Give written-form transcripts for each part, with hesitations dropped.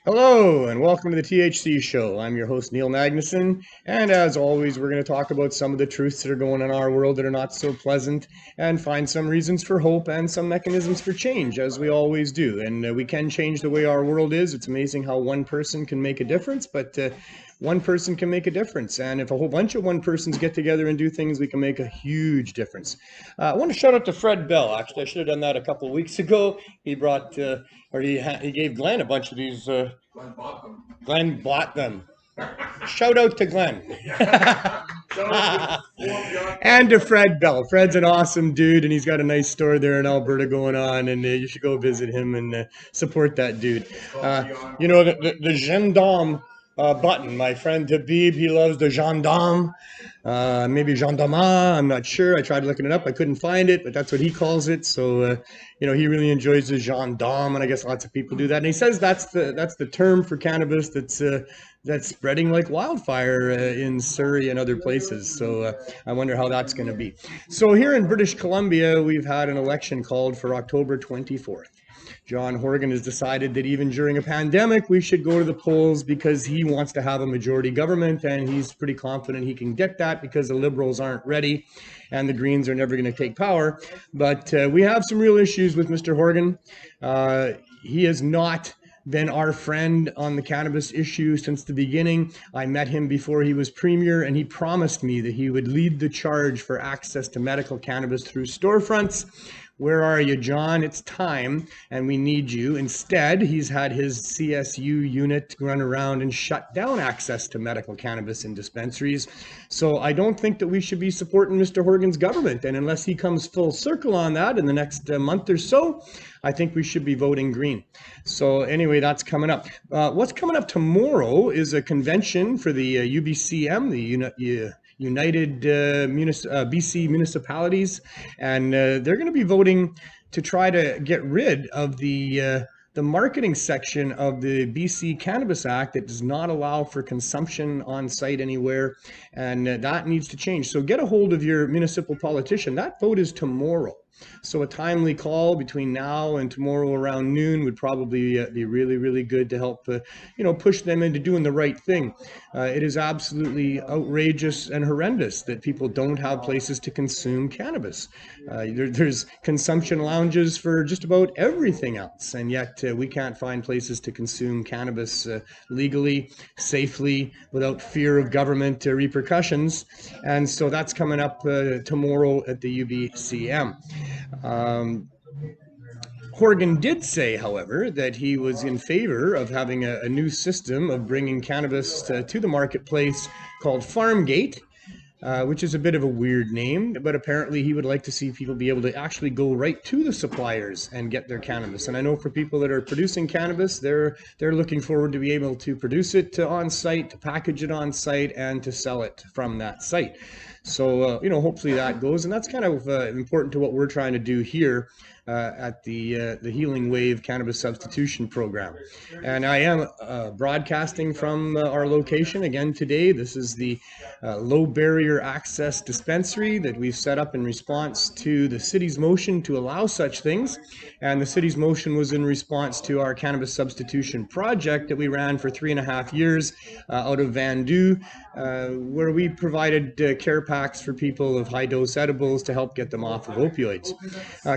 Hello and welcome to the THC show. I'm your host Neil Magnuson, and as always we're going to talk about some of the truths that are going on in our world that are not so pleasant and find some reasons for hope and some mechanisms for change, as we always do. And we can change the way our world is. It's amazing how one person can make a difference, but one person can make a difference, and if a whole bunch of one persons get together and do things, we can make a huge difference. I want to shout out to Fred Bell. Actually, I should have done that a couple of weeks ago. He brought, he gave Glenn a bunch of these. Glenn bought them. Shout out to Glenn. And to Fred Bell. Fred's an awesome dude, and he's got a nice store there in Alberta going on, and you should go visit him and support that dude. The gendarme button. My friend Habib, he loves the gendarme, maybe gendarme, I'm not sure. I tried looking it up, I couldn't find it, but that's what he calls it. So he really enjoys the gendarme, and I guess lots of people do that. And he says that's the term for cannabis that's spreading like wildfire in Surrey and other places. So I wonder how that's going to be. So here in British Columbia, we've had an election called for October 24th. John Horgan has decided that even during a pandemic, we should go to the polls because he wants to have a majority government, and he's pretty confident he can get that because the Liberals aren't ready and the Greens are never going to take power. But we have some real issues with Mr. Horgan. He has not been our friend on the cannabis issue since the beginning. I met him before he was premier, and he promised me that he would lead the charge for access to medical cannabis through storefronts. Where are you, John? It's time, and we need you. Instead, he's had his CSU unit run around and shut down access to medical cannabis in dispensaries. So I don't think that we should be supporting Mr. Horgan's government. And unless he comes full circle on that in the next month or so, I think we should be voting green. So anyway, that's coming up. What's coming up tomorrow is a convention for the UBCM, the United BC Municipalities, and they're going to be voting to try to get rid of the marketing section of the BC Cannabis Act that does not allow for consumption on site anywhere, and that needs to change. So get a hold of your municipal politician. That vote is tomorrow. So a timely call between now and tomorrow around noon would probably be really, really good to help, push them into doing the right thing. It is absolutely outrageous and horrendous that people don't have places to consume cannabis. There's consumption lounges for just about everything else, and yet we can't find places to consume cannabis legally, safely, without fear of government repercussions. And so that's coming up tomorrow at the UBCM. Horgan did say, however, that he was in favor of having a new system of bringing cannabis to the marketplace called FarmGate, which is a bit of a weird name, but apparently he would like to see people be able to actually go right to the suppliers and get their cannabis. And I know for people that are producing cannabis, they're looking forward to be able to produce it on site, to package it on site, and to sell it from that site. So, hopefully that goes, and that's kind of important to what we're trying to do here at the Healing Wave Cannabis Substitution Program. And I am broadcasting from our location again today. This is the low barrier access dispensary that we've set up in response to the city's motion to allow such things. And the city's motion was in response to our Cannabis Substitution Project that we ran for 3.5 years out of Vancouver, where we provided care packs for people of high dose edibles to help get them off of opioids.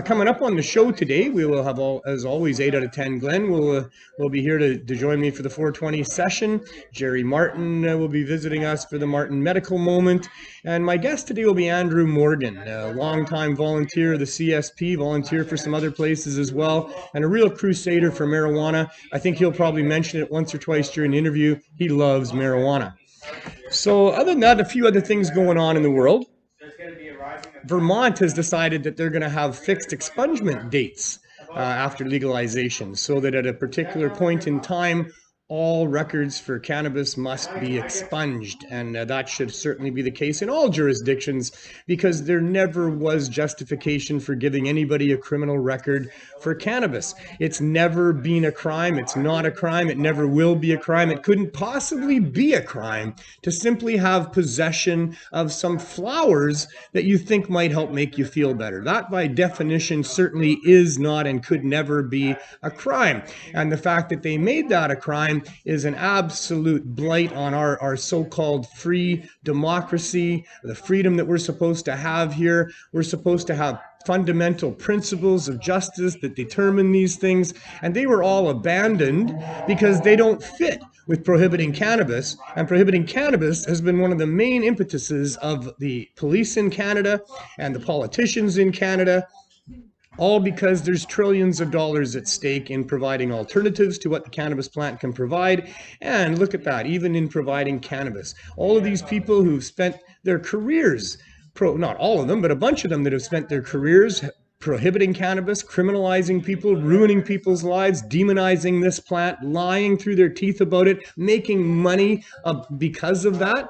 Coming up on the show today, we will have, as always, 8 out of 10 Glenn will be here to join me for the 420 session. Jerry Martin will be visiting us for the Martin Medical Moment. And my guest today will be Andrew Morgan, a longtime volunteer of the CSP, volunteer for some other places as well, and a real crusader for marijuana. I think he'll probably mention it once or twice during the interview. He loves marijuana. So other than that, a few other things going on in the world. Vermont has decided that they're going to have fixed expungement dates after legalization, so that at a particular point in time, all records for cannabis must be expunged, and that should certainly be the case in all jurisdictions, because there never was justification for giving anybody a criminal record for cannabis. It's never been a crime. It's not a crime. It never will be a crime. It couldn't possibly be a crime to simply have possession of some flowers that you think might help make you feel better. That, by definition, certainly is not and could never be a crime. And the fact that they made that a crime plan is an absolute blight on our so-called free democracy, the freedom that we're supposed to have here. We're supposed to have fundamental principles of justice that determine these things, and they were all abandoned because they don't fit with prohibiting cannabis. And prohibiting cannabis has been one of the main impetuses of the police in Canada and the politicians in Canada, all because there's trillions of dollars at stake in providing alternatives to what the cannabis plant can provide. And look at that, even in providing cannabis. All of these people who've spent their careers, not all of them, but a bunch of them that have spent their careers prohibiting cannabis, criminalizing people, ruining people's lives, demonizing this plant, lying through their teeth about it, making money because of that.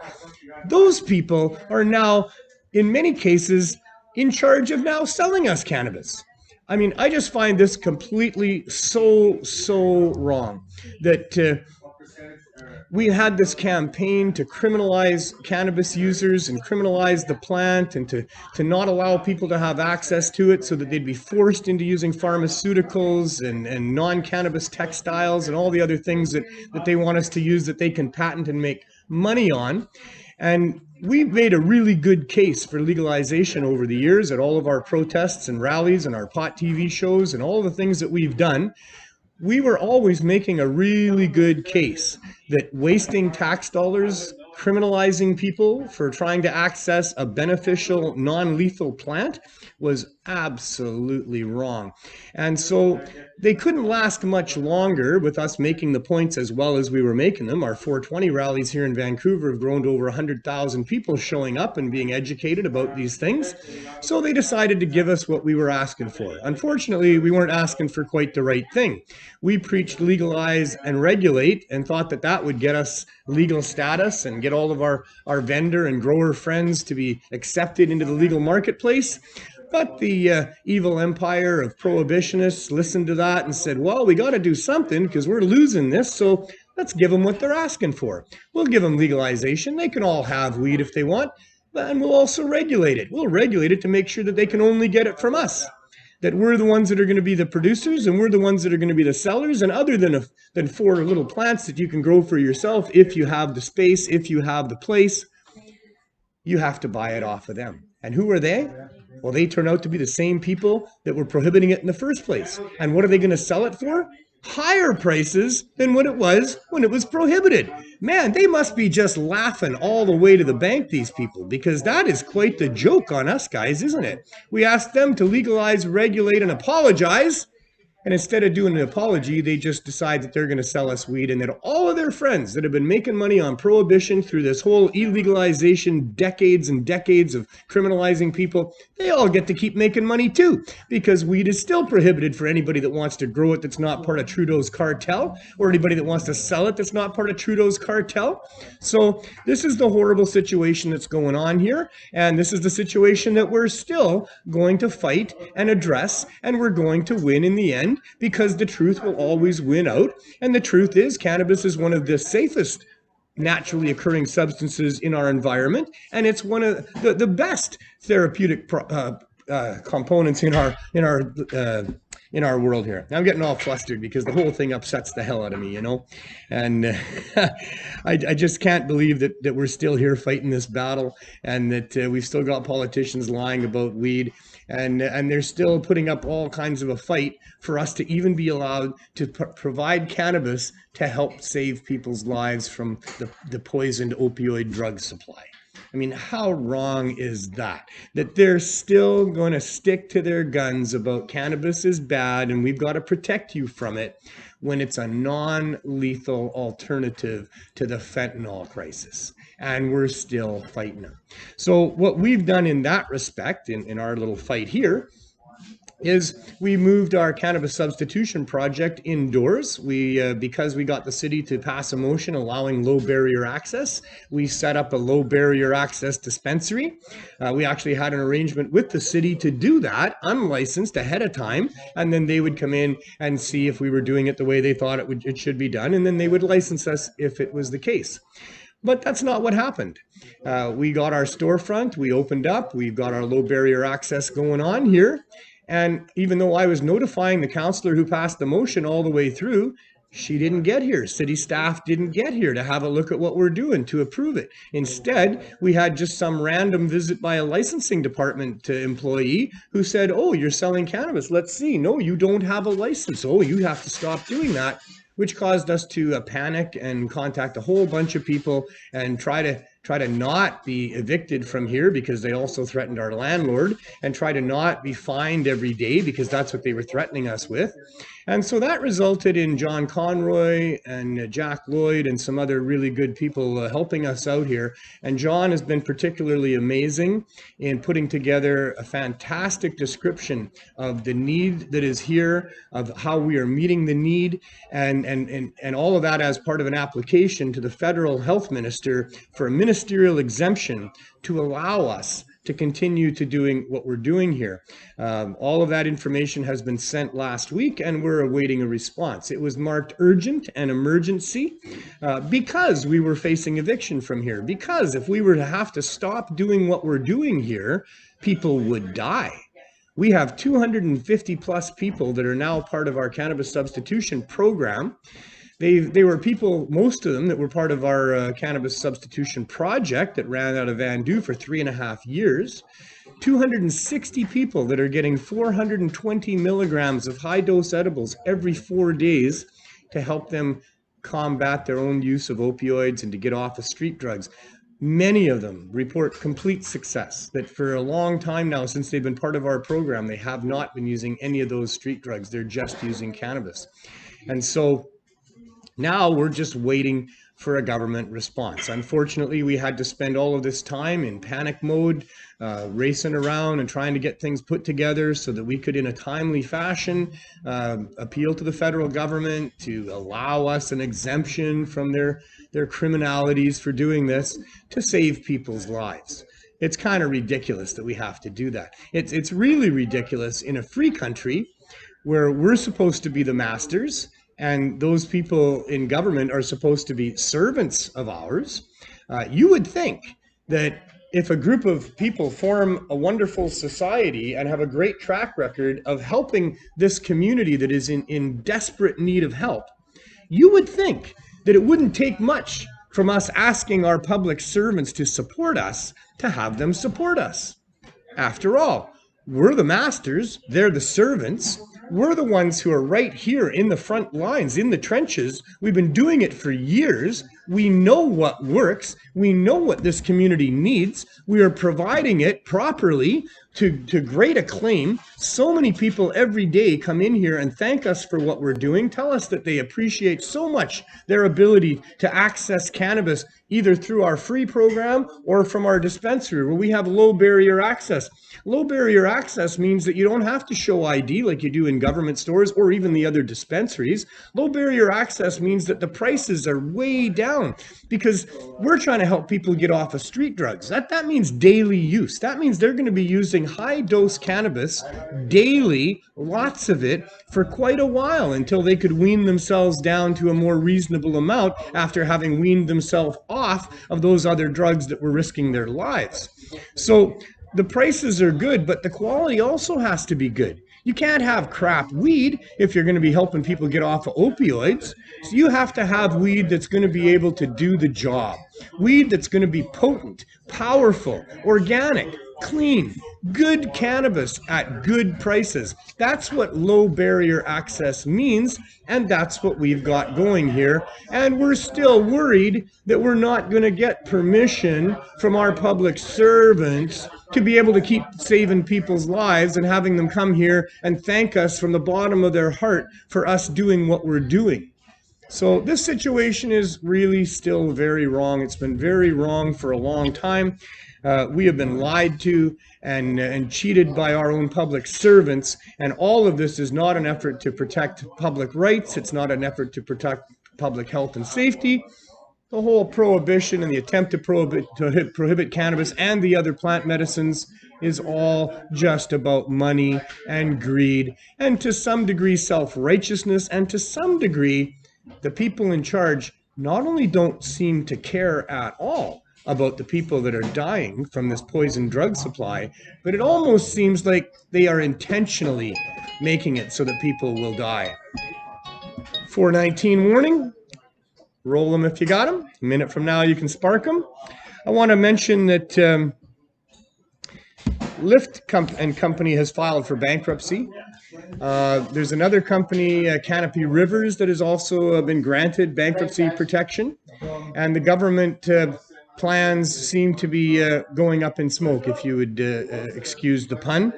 Those people are now, in many cases, in charge of now selling us cannabis. I mean, I just find this completely so wrong that we had this campaign to criminalize cannabis users and criminalize the plant and to not allow people to have access to it so that they'd be forced into using pharmaceuticals and non-cannabis textiles and all the other things that they want us to use that they can patent and make money on. And we've made a really good case for legalization over the years at all of our protests and rallies and our pot TV shows and all the things that we've done. We were always making a really good case that wasting tax dollars, criminalizing people for trying to access a beneficial, non-lethal plant was absolutely wrong. And so they couldn't last much longer with us making the points as well as we were making them. Our 420 rallies here in Vancouver have grown to over 100,000 people showing up and being educated about these things. So they decided to give us what we were asking for. Unfortunately, we weren't asking for quite the right thing. We preached legalize and regulate and thought that that would get us legal status and get all of our vendor and grower friends to be accepted into the legal marketplace. But the evil empire of prohibitionists listened to that and said, well, we got to do something because we're losing this, so let's give them what they're asking for. We'll give them legalization. They can all have weed if they want, and we'll also regulate it. We'll regulate it to make sure that they can only get it from us, that we're the ones that are going to be the producers and we're the ones that are going to be the sellers. And other than 4 little plants that you can grow for yourself, if you have the space, if you have the place, you have to buy it off of them. And who are they? Well, they turn out to be the same people that were prohibiting it in the first place. And what are they going to sell it for? Higher prices than what it was when it was prohibited. Man, they must be just laughing all the way to the bank, these people, because that is quite the joke on us guys, isn't it? We asked them to legalize, regulate, and apologize. And instead of doing an apology, they just decide that they're going to sell us weed, and that all of their friends that have been making money on prohibition through this whole illegalization, decades and decades of criminalizing people, they all get to keep making money too, because weed is still prohibited for anybody that wants to grow it that's not part of Trudeau's cartel, or anybody that wants to sell it that's not part of Trudeau's cartel. So this is the horrible situation that's going on here, and this is the situation that we're still going to fight and address, and we're going to win in the end, because the truth will always win out. And the truth is, cannabis is one of the safest naturally occurring substances in our environment, and it's one of the best therapeutic components in our world here. Now I'm getting all flustered because the whole thing upsets the hell out of me, you know, and I just can't believe that we're still here fighting this battle, and that we've still got politicians lying about weed, and they're still putting up all kinds of a fight for us to even be allowed to provide cannabis to help save people's lives from the poisoned opioid drug supply. I mean, how wrong is that? That they're still going to stick to their guns about cannabis is bad and we've got to protect you from it, when it's a non-lethal alternative to the fentanyl crisis. And we're still fighting them. So what we've done in that respect, in our little fight here, is we moved our Cannabis Substitution Project indoors. Because we got the city to pass a motion allowing low barrier access, we set up a low barrier access dispensary. We actually had an arrangement with the city to do that, unlicensed, ahead of time, and then they would come in and see if we were doing it the way they thought it should be done, and then they would license us if it was the case. But that's not what happened. We got our storefront, we opened up, we've got our low barrier access going on here. And even though I was notifying the councillor who passed the motion all the way through, She didn't get here. City staff didn't get here to have a look at what we're doing to approve it. Instead, we had just some random visit by a licensing department employee who said, oh, you're selling cannabis. Let's see. No, you don't have a license. Oh, you have to stop doing that, which caused us to panic and contact a whole bunch of people and try to not be evicted from here, because they also threatened our landlord, and try to not be fined every day, because that's what they were threatening us with. And so that resulted in John Conroy and Jack Lloyd and some other really good people helping us out here. And John has been particularly amazing in putting together a fantastic description of the need that is here, of how we are meeting the need, and all of that as part of an application to the federal health minister for a ministerial exemption to allow us to continue to doing what we're doing here. All of that information has been sent last week, and we're awaiting a response. It was marked urgent and emergency because we were facing eviction from here. Because if we were to have to stop doing what we're doing here, people would die. We have 250 plus people that are now part of our cannabis substitution program. They were people, most of them, that were part of our Cannabis Substitution Project that ran out of Vancouver for 3.5 years. 260 people that are getting 420 milligrams of high-dose edibles every 4 days to help them combat their own use of opioids and to get off of street drugs. Many of them report complete success, that for a long time now, since they've been part of our program, they have not been using any of those street drugs. They're just using cannabis. And so now we're just waiting for a government response. Unfortunately, we had to spend all of this time in panic mode, racing around and trying to get things put together so that we could, in a timely fashion, appeal to the federal government to allow us an exemption from their criminalities for doing this to save people's lives. It's kind of ridiculous that we have to do that. It's really ridiculous in a free country where we're supposed to be the masters, and those people in government are supposed to be servants of ours. You would think that if a group of people form a wonderful society and have a great track record of helping this community that is in desperate need of help, you would think that it wouldn't take much from us asking our public servants to support us to have them support us. After all, we're the masters, they're the servants. We're the ones who are right here in the front lines, in the trenches. We've been doing it for years. We know what works. We know what this community needs. We are providing it properly to great acclaim. So many people every day come in here and thank us for what we're doing, tell us that they appreciate so much their ability to access cannabis either through our free program or from our dispensary, where we have low barrier access. Low barrier access means that you don't have to show ID like you do in government stores or even the other dispensaries. Low barrier access means that the prices are way down because we're trying to help people get off of street drugs. That means daily use. That means they're going to be using high dose cannabis daily, lots of it, for quite a while until they could wean themselves down to a more reasonable amount after having weaned themselves off of those other drugs that were risking their lives. So the prices are good, but the quality also has to be good. You can't have crap weed if you're going to be helping people get off of opioids. So you have to have weed that's going to be able to do the job. Weed that's going to be potent, powerful, organic, clean, good cannabis at good prices. That's what low barrier access means, and that's what we've got going here. And we're still worried that we're not going to get permission from our public servants to be able to keep saving people's lives and having them come here and thank us from the bottom of their heart for us doing what we're doing. So this situation is really still very wrong. It's been very wrong for a long time. We have been lied to and cheated by our own public servants, and all of this is not an effort to protect public rights. It's not an effort to protect public health and safety. The whole prohibition and the attempt to prohibit cannabis and the other plant medicines is all just about money and greed, and to some degree self-righteousness, and to some degree the people in charge not only don't seem to care at all about the people that are dying from this poison drug supply, but it almost seems like they are intentionally making it so that people will die. 419 warning. Roll them if you got them. A minute from now, you can spark them. I want to mention that Lyft Company has filed for bankruptcy. There's another company, Canopy Rivers, that has also been granted bankruptcy protection. And the government plans seem to be going up in smoke, if you would excuse the pun,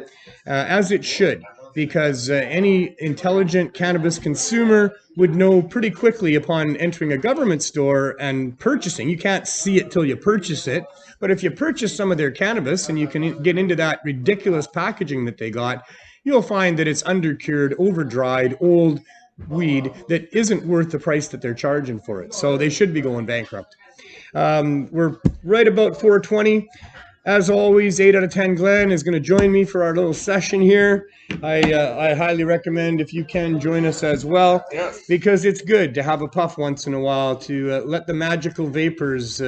as it should. Because any intelligent cannabis consumer would know pretty quickly upon entering a government store and purchasing. You can't see it till you purchase it, but if you purchase some of their cannabis and you can get into that ridiculous packaging that they got, you'll find that it's undercured, over-dried, old weed that isn't worth the price that they're charging for it. So they should be going bankrupt. We're right about 4:20. As always, 8 out of 10 Glenn is going to join me for our little session here. I highly recommend if you can join us as well, because it's good to have a puff once in a while to let the magical vapors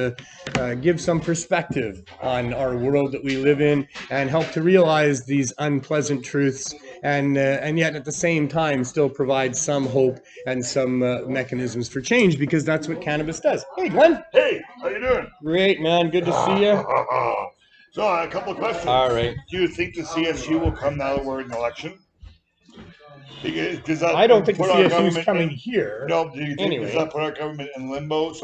give some perspective on our world that we live in and help to realize these unpleasant truths, and yet at the same time still provide some hope and some mechanisms for change, because that's what cannabis does. Hey, Glenn. Hey, how you doing? Great, man. Good to see you. So, a couple of questions. All right. Do you think the CSU will come now that we're in an election? I don't think the CSU is coming here. No, do you think does that put our government in limbo,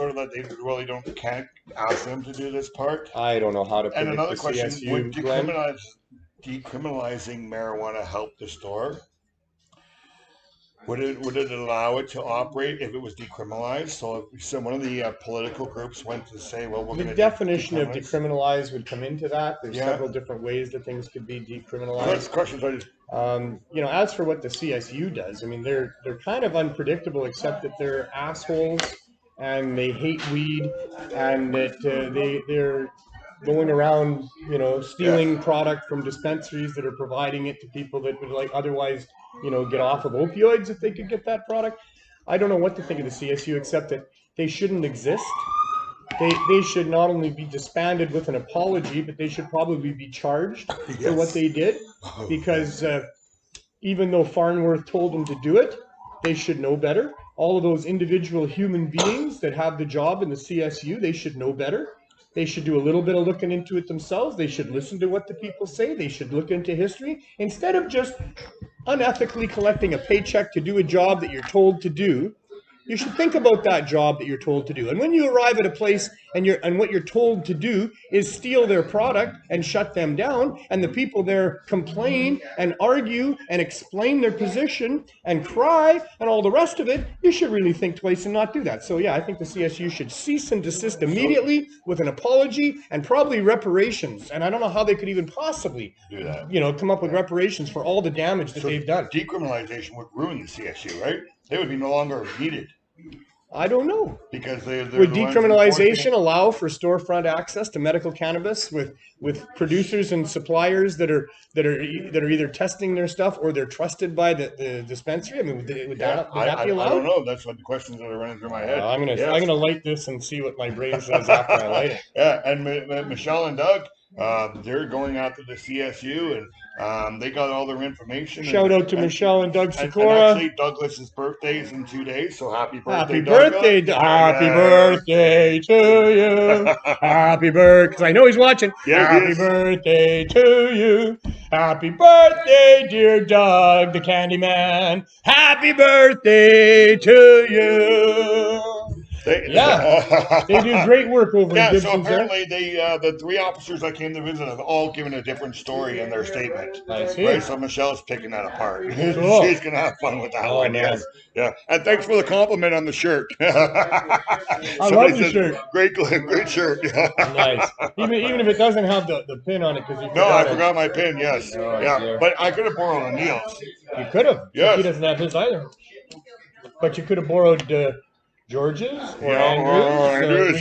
can't ask them to do this part? I don't know how to predict and another the question, CSU, would decriminalizing marijuana help the store? Would it allow it to operate if it was decriminalized? So if one of the political groups went to say, well, we're going to... The definition of decriminalize would come into that. There's several different ways that things could be decriminalized. As for what the CSU does, I mean, they're kind of unpredictable, except that they're assholes and they hate weed, and that they're going around, stealing product from dispensaries that are providing it to people that would otherwise, get off of opioids if they could get that product. I don't know what to think of the CSU, except that they shouldn't exist. They should not only be disbanded with an apology, but they should probably be charged for what they did, because even though Farnworth told them to do it, they should know better. All of those individual human beings that have the job in the CSU, they should know better. They should do a little bit of looking into it themselves. They should listen to what the people say. They should look into history instead of just unethically collecting a paycheck to do a job that you're told to do. You should think about that job that you're told to do. And when you arrive at a place and what you're told to do is steal their product and shut them down, and the people there complain and argue and explain their position and cry and all the rest of it, you should really think twice and not do that. So yeah, I think the CSU should cease and desist immediately with an apology and probably reparations. And I don't know how they could even possibly do that. Come up with reparations for all the damage that they've done. Decriminalization would ruin the CSU, right? They would be no longer needed. I don't know. Because would decriminalization allow for storefront access to medical cannabis with producers and suppliers that are either testing their stuff or they're trusted by the dispensary? I mean, would that be allowed? I don't know. That's what the questions that are running through my head. I'm gonna light this and see what my brain says after I light it. Yeah, and Michelle and Doug, they're going after the CSU, and they got all their information. Shout out to Michelle and Doug Sikora. And actually, Douglas's birthday is in 2 days, so happy birthday, Happy birthday to you. Happy birthday, because I know he's watching. Yeah, happy birthday to you. Happy birthday, dear Doug, the candy man. Happy birthday to you. They do great work over in Gibson's. So apparently the 3 officers that came to visit have all given a different story in their statement. I see. Right, so Michelle's picking that apart. Cool. She's going to have fun with that one. Yes. Yeah. And thanks for the compliment on the shirt. I love the shirt. Great shirt. Nice. Even if it doesn't have the pin on it, because I forgot my pin. Yes. Yeah. But I could have borrowed a Neil's. You could have. Yes. He doesn't have his either. But you could have borrowed George's or Andrew's.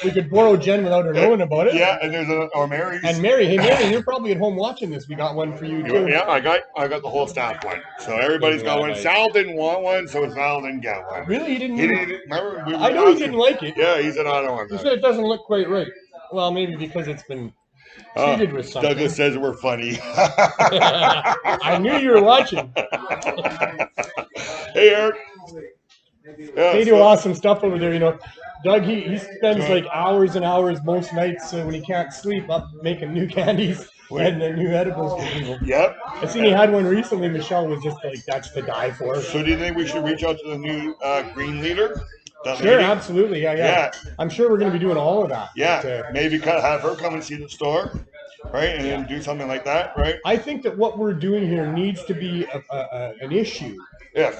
We could borrow Jen without her knowing about it. Yeah, and there's or Mary's. And Mary, hey Mary, you're probably at home watching this. We got one for you too. Yeah, I got the whole staff one. So everybody's got one. Nice. Sal didn't want one, so Sal didn't get one. Really, he didn't. Remember? I know he didn't like it. Yeah, he said I don't want that. He said it doesn't look quite right. Well, maybe because it's been treated with something. Douglas says we're funny. I knew you were watching. Hey, Eric. They do awesome stuff over there, you know. Doug, he spends like hours and hours most nights when he can't sleep up making new candies and new edibles for people. Yep. I seen he had one recently. Michelle was just like, that's to die for. So do you think we should reach out to the new green leader? Sure, absolutely. Yeah. I'm sure we're going to be doing all of that. Yeah, maybe have her come and see the store, right? And then do something like that, right? I think that what we're doing here needs to be an issue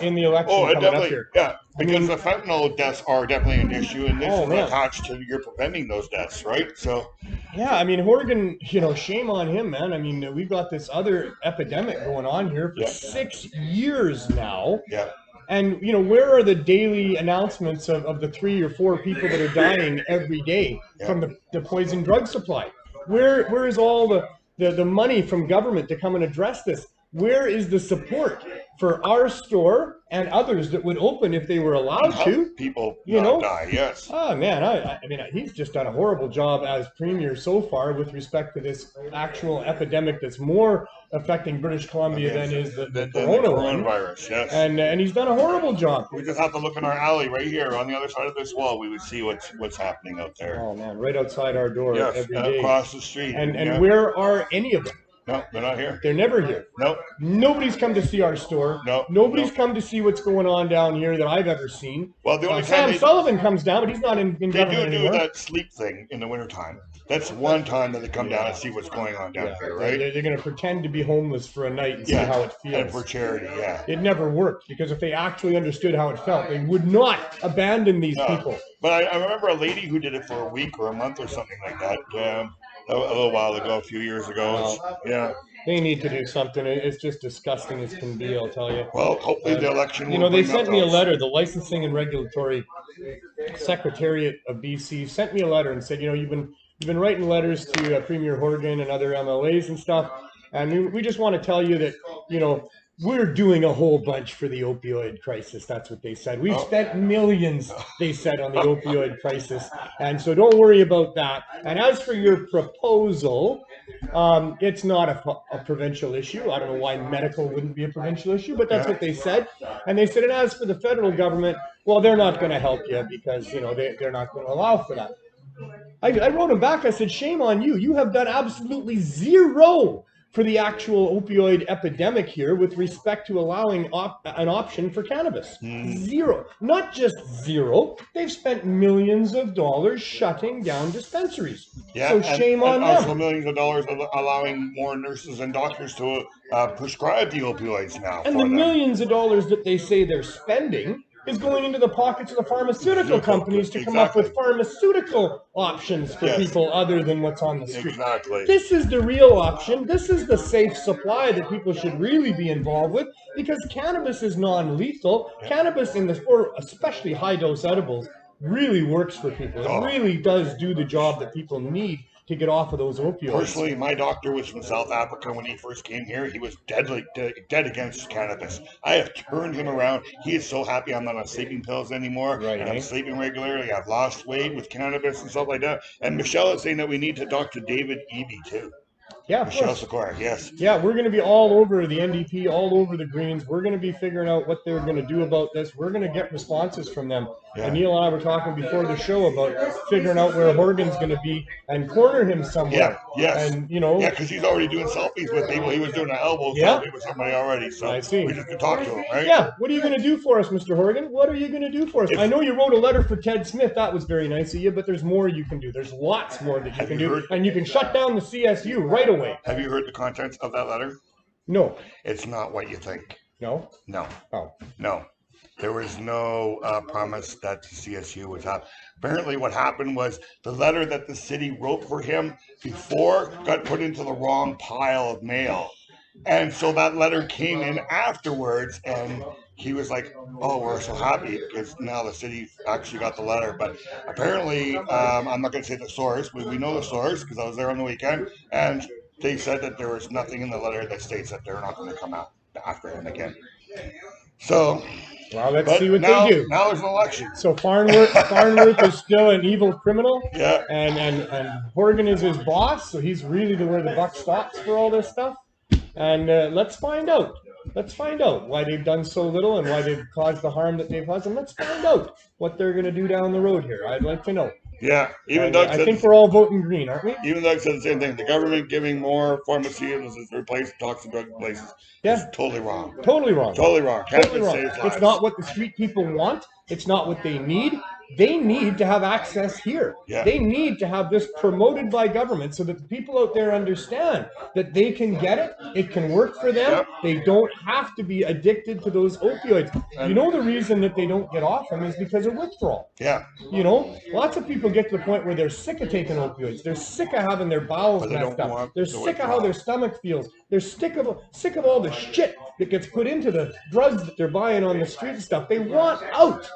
in the election coming up here. Yeah, because the fentanyl deaths are definitely an issue, and this is attached to you're preventing those deaths, right? So. Yeah, I mean, Horgan, you know, shame on him, man. I mean, we've got this other epidemic going on here for 6 years now. Yeah. And, you know, where are the daily announcements of the 3 or 4 people that are dying every day from the poison drug supply? Where is all the money from government to come and address this? Where is the support for our store and others that would open if they were allowed to? People die, yes. Oh, man, I mean, he's just done a horrible job as premier so far with respect to this actual epidemic that's more affecting British Columbia than is the coronavirus, yes. And he's done a horrible job. We just have to look in our alley right here on the other side of this wall. We would see what's happening out there. Oh, man, right outside our door every day. Across the street. And where are any of them? No, they're not here. They're never here. Nope. Nobody's come to see our store. Nope. Nobody's come to see what's going on down here that I've ever seen. Well, the only Sam Sullivan comes down, but he's not in government They do anymore. that sleep thing in the wintertime. That's one time that they come down and see what's going on down here, right? They're going to pretend to be homeless for a night and see how it feels. And for charity, It never worked, because if they actually understood how it felt, they would not abandon these people. But I remember a lady who did it for a week or a month or something like that. A little while ago, a few years ago. They need to do something. It's just disgusting as can be, I'll tell you. Well, hopefully the election will. You know, they sent me a letter. The Licensing and Regulatory Secretariat of BC sent me a letter and said, you know, you've been writing letters to Premier Horgan and other MLAs and stuff, and we just want to tell you that, you know, we're doing a whole bunch for the opioid crisis. That's what they said. We've spent millions, they said, on the opioid crisis. And so don't worry about that. And as for your proposal, it's not a provincial issue. I don't know why medical wouldn't be a provincial issue, but that's what they said. And they said, and as for the federal government, well, they're not going to help you because, you know, they're not going to allow for that. I wrote him back. I said, shame on you. You have done absolutely zero for the actual opioid epidemic here with respect to allowing an option for cannabis. Zero. Not just zero. They've spent millions of dollars shutting down dispensaries. So shame on them. And also millions of dollars allowing more nurses and doctors to prescribe the opioids now. And the millions of dollars that they say they're spending is going into the pockets of the pharmaceutical companies to come up with pharmaceutical options for people other than what's on the street. This is the real option. This is the safe supply that people should really be involved with, because cannabis is non-lethal. Cannabis, or especially high-dose edibles, really works for people. It really does do the job that people need to get off of those opioids. Personally, my doctor was from South Africa when he first came here. He was dead against cannabis. I have turned him around. He is so happy I'm not on sleeping pills anymore. And I'm sleeping regularly. I've lost weight with cannabis and stuff like that. And Michelle is saying that we need to talk to David Eby too. Yeah, Michelle Sikora, yes. Yeah, we're going to be all over the NDP, all over the Greens. We're going to be figuring out what they're going to do about this. We're going to get responses from them. And Neil and I were talking before the show about figuring out where Horgan's going to be and corner him somewhere. And, you know. Yeah, because he's already doing selfies with people. He was doing an elbow selfie with somebody already. So I see. We just can talk to him, right? Yeah. What are you going to do for us, Mr. Horgan? What are you going to do for us? I know you wrote a letter for Ted Smith. That was very nice of you, but there's more you can do. There's lots more that you can do. And you can shut down the CSU right away. Have you heard the contents of that letter? No. It's not what you think. No? No. Oh. No. There was no promise that the CSU would have. Apparently what happened was the letter that the city wrote for him before got put into the wrong pile of mail. And so that letter came in afterwards, and he was like, oh, we're so happy because now the city actually got the letter. But apparently, I'm not going to say the source, but we know the source because I was there on the weekend, and they said that there was nothing in the letter that states that they're not going to come out after him again. So... well, let's see what they do. Now there's an election. So Farnworth is still an evil criminal. Yeah. And Horgan is his boss, so he's really where the buck stops for all this stuff. And let's find out. Let's find out why they've done so little and why they've caused the harm that they've caused, and let's find out what they're going to do down the road here. I'd like to know. Yeah, even And Doug I said think we're all voting green, aren't we? even Doug said the same thing. The government giving more pharmaceuticals to replace toxic drug places is totally wrong. Totally wrong. Totally wrong. Totally Cannabis wrong. saves lives. It's not what the street people want. It's not what they need. They need to have access here. Yeah. They need to have this promoted by government so that the people out there understand that they can get it. It can work for them. Yep. They don't have to be addicted to those opioids. You know, the reason that they don't get off them is because of withdrawal. Yeah. You know, lots of people get to the point where they're sick of taking opioids. They're sick of having their bowels messed up. They're sick of how their stomach feels. They're sick of all the shit that gets put into the drugs that they're buying on the street and stuff. They want out,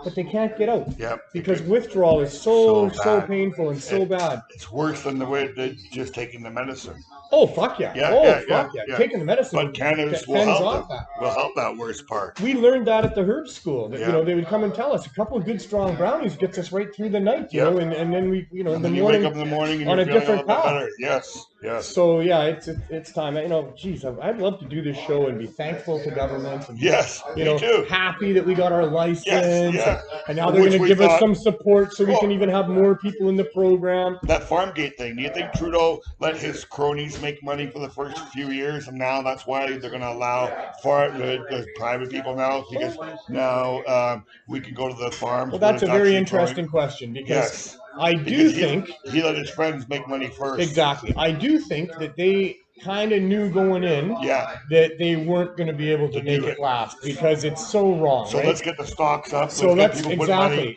but they can't get out. Yep. Because withdrawal is so painful and so bad. It's worse than the way that just taking the medicine. Oh, fuck yeah. Yeah. Taking the medicine. But cannabis will help that worst part. We learned that at the herb school. That, you know, they would come and tell us a couple of good strong brownies gets us right through the night, you know, and then we, you know, in the morning, you wake up in the morning and on you're a different path. path. Yes. So yeah, it's time. You know, geez, I'd love to do this show and be thankful to government. And, you know, too. Happy that we got our license. Yes. And now they're going to give us some support so we can even have more people in the program. That farm gate thing. Do you think Trudeau let his cronies make money for the first few years, and now that's why they're going to allow the private people now, because now we can go to the farms? Well, that's a very interesting question, because I do think he let his friends make money first. Exactly. I do think that they kind of knew going in that they weren't going to be able to make it last, because it's so wrong. So let's get the stocks up. So let's make money,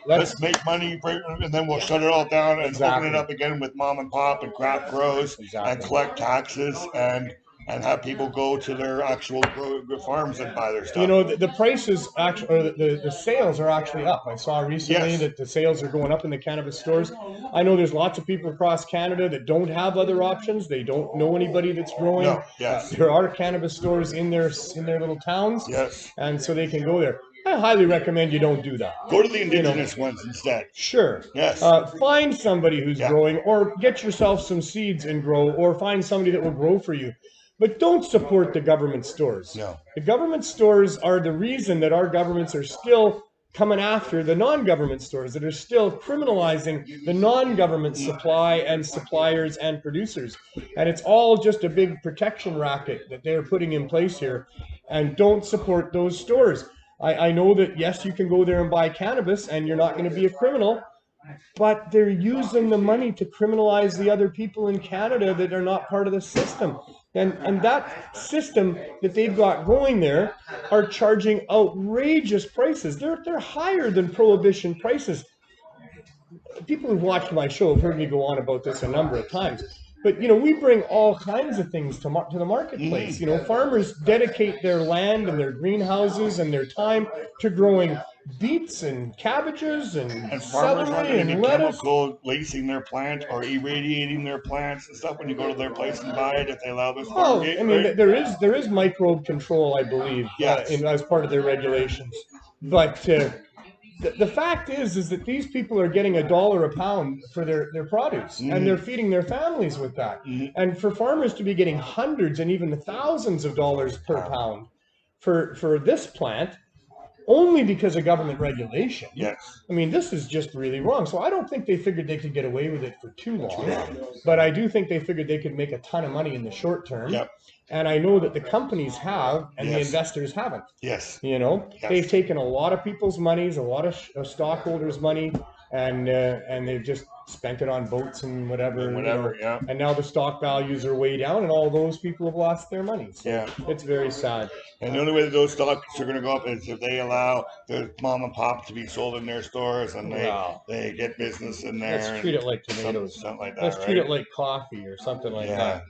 and then we'll shut it all down and open it up again with mom and pop and craft grows and collect taxes and have people go to their actual farms and buy their stuff. You know, the prices actually, or the sales are actually up. I saw recently that the sales are going up in the cannabis stores. I know there's lots of people across Canada that don't have other options. They don't know anybody that's growing. There are cannabis stores in their little towns. And so they can go there. I highly recommend you don't do that. Go to the indigenous ones instead. Sure. Find somebody who's growing, or get yourself some seeds and grow, or find somebody that will grow for you. But don't support the government stores. No. The government stores are the reason that our governments are still coming after the non-government stores, that are still criminalizing the non-government supply and suppliers and producers. And it's all just a big protection racket that they're putting in place here. And don't support those stores. I know that, yes, you can go there and buy cannabis and you're not going to be a criminal, but they're using the money to criminalize the other people in Canada that are not part of the system. And that system that they've got going there are charging outrageous prices. They're higher than prohibition prices. People who've watched my show have heard me go on about this a number of times. But, you know, we bring all kinds of things to the marketplace. You know, farmers dedicate their land and their greenhouses and their time to growing beets and cabbages and farmers aren't celery and lettuce. Chemical lacing their plant or irradiating their plants and stuff when you go to their place and buy it, if they allow this farm gate, I mean, there is microbe control, I believe, as part of their regulations. But the fact is that these people are getting $1 a pound for their produce, and they're feeding their families with that. And for farmers to be getting hundreds and even thousands of dollars per pound for this plant, only because of government regulation. I mean, this is just really wrong. So I don't think they figured they could get away with it for too long. But I do think they figured they could make a ton of money in the short term. And I know that the companies have, and the investors haven't. You know, they've taken a lot of people's monies, a lot of stockholders' money, and they've just spent it on boats and whatever. And now the stock values are way down, and all those people have lost their money. So it's very sad. And the only way that those stocks are going to go up is if they allow the mom and pop to be sold in their stores, and they get business in there. Let's treat it like tomatoes. Something like that. Let's treat it like coffee or something like that.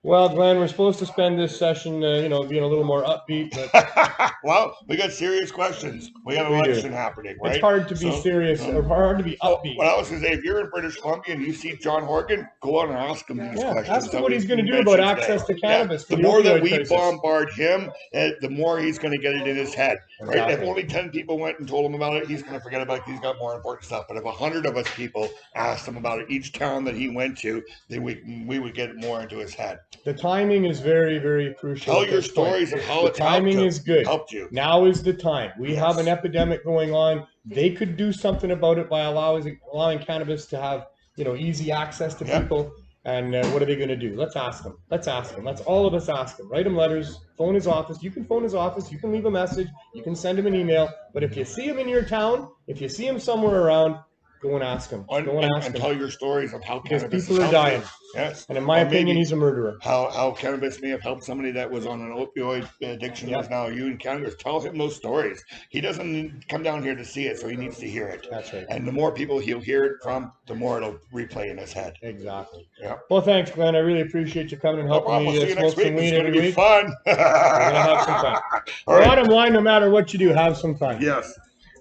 Well, Glenn, we're supposed to spend this session, being a little more upbeat. But well, we got serious questions. We got an election happening, right? It's hard to be serious, or hard to be upbeat. What I was going to say, if you're in British Columbia and you see John Horgan, go on and ask him these questions. Ask him what he's going to do about access to cannabis. The more that we bombard him, the more he's going to get it in his head. Right? If only 10 people went and told him about it, he's going to forget about it. He's got more important stuff. But if 100 of us people asked him about it, each town that he went to, then we would get more into his head. The timing is very, very crucial. Tell your stories of how the it's timing is good. Helped you. Now is the time. We have an epidemic going on. They could do something about it by allowing cannabis to have, you know, easy access to people. And what are they going to do? Let's ask them. Let's ask them. Let's all of us ask them. Write him letters. Phone his office. You can phone his office. You can leave a message. You can send him an email. But if you see him in your town, if you see him somewhere around, go and ask him. Go and ask him. Tell your stories of how cannabis people are dying. Yes. And in my opinion, he's a murderer. How cannabis may have helped somebody that was on an opioid addiction is now you in cannabis. Tell him those stories. He doesn't come down here to see it, so he needs to hear it. That's right. And the more people he'll hear it from, the more it'll replay in his head. Exactly. Yeah. Well, thanks, Glenn. I really appreciate you coming and helping me smoke some weed every week. Fun. We're gonna have some fun. Bottom line, no matter what you do, have some fun. Yes.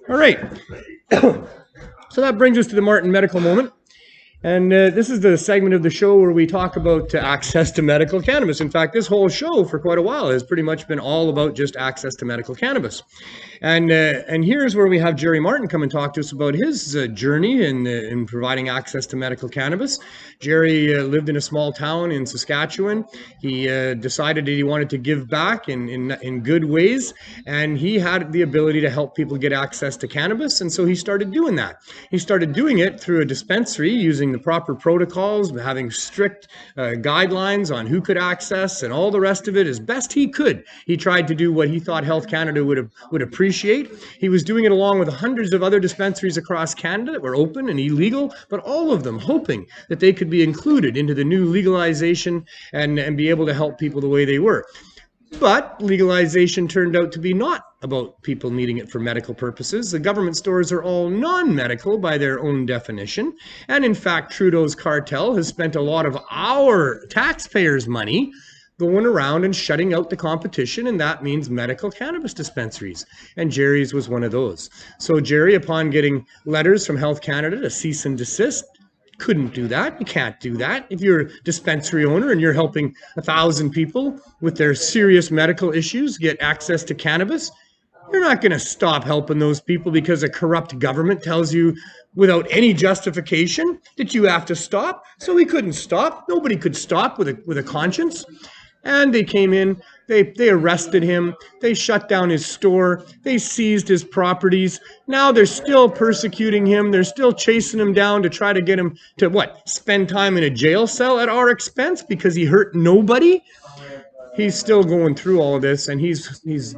All right. So that brings us to the Martin Medical Moment. And this is the segment of the show where we talk about access to medical cannabis. In fact, this whole show for quite a while has pretty much been all about just access to medical cannabis. And here's where we have Jerry Martin come and talk to us about his journey in providing access to medical cannabis. Jerry lived in a small town in Saskatchewan. He decided that he wanted to give back in good ways, and he had the ability to help people get access to cannabis, and so he started doing that. He started doing it through a dispensary using the proper protocols, having strict guidelines on who could access and all the rest of it as best he could. He tried to do what he thought Health Canada would appreciate. He was doing it along with hundreds of other dispensaries across Canada that were open and illegal, but all of them hoping that they could be included into the new legalization and be able to help people the way they were. But legalization turned out to be not about people needing it for medical purposes. The government stores are all non-medical by their own definition. And in fact, Trudeau's cartel has spent a lot of our taxpayers' money going around and shutting out the competition, and that means medical cannabis dispensaries. And Jerry's was one of those. So Jerry, upon getting letters from Health Canada to cease and desist, couldn't do that. You can't do that. If you're a dispensary owner and you're helping 1,000 people with their serious medical issues get access to cannabis, you're not going to stop helping those people because a corrupt government tells you without any justification that you have to stop. So he couldn't stop. Nobody could stop with a conscience. And they came in, they arrested him, they shut down his store, they seized his properties. Now they're still persecuting him, they're still chasing him down to try to get him to spend time in a jail cell at our expense because he hurt nobody. He's still going through all of this, and he's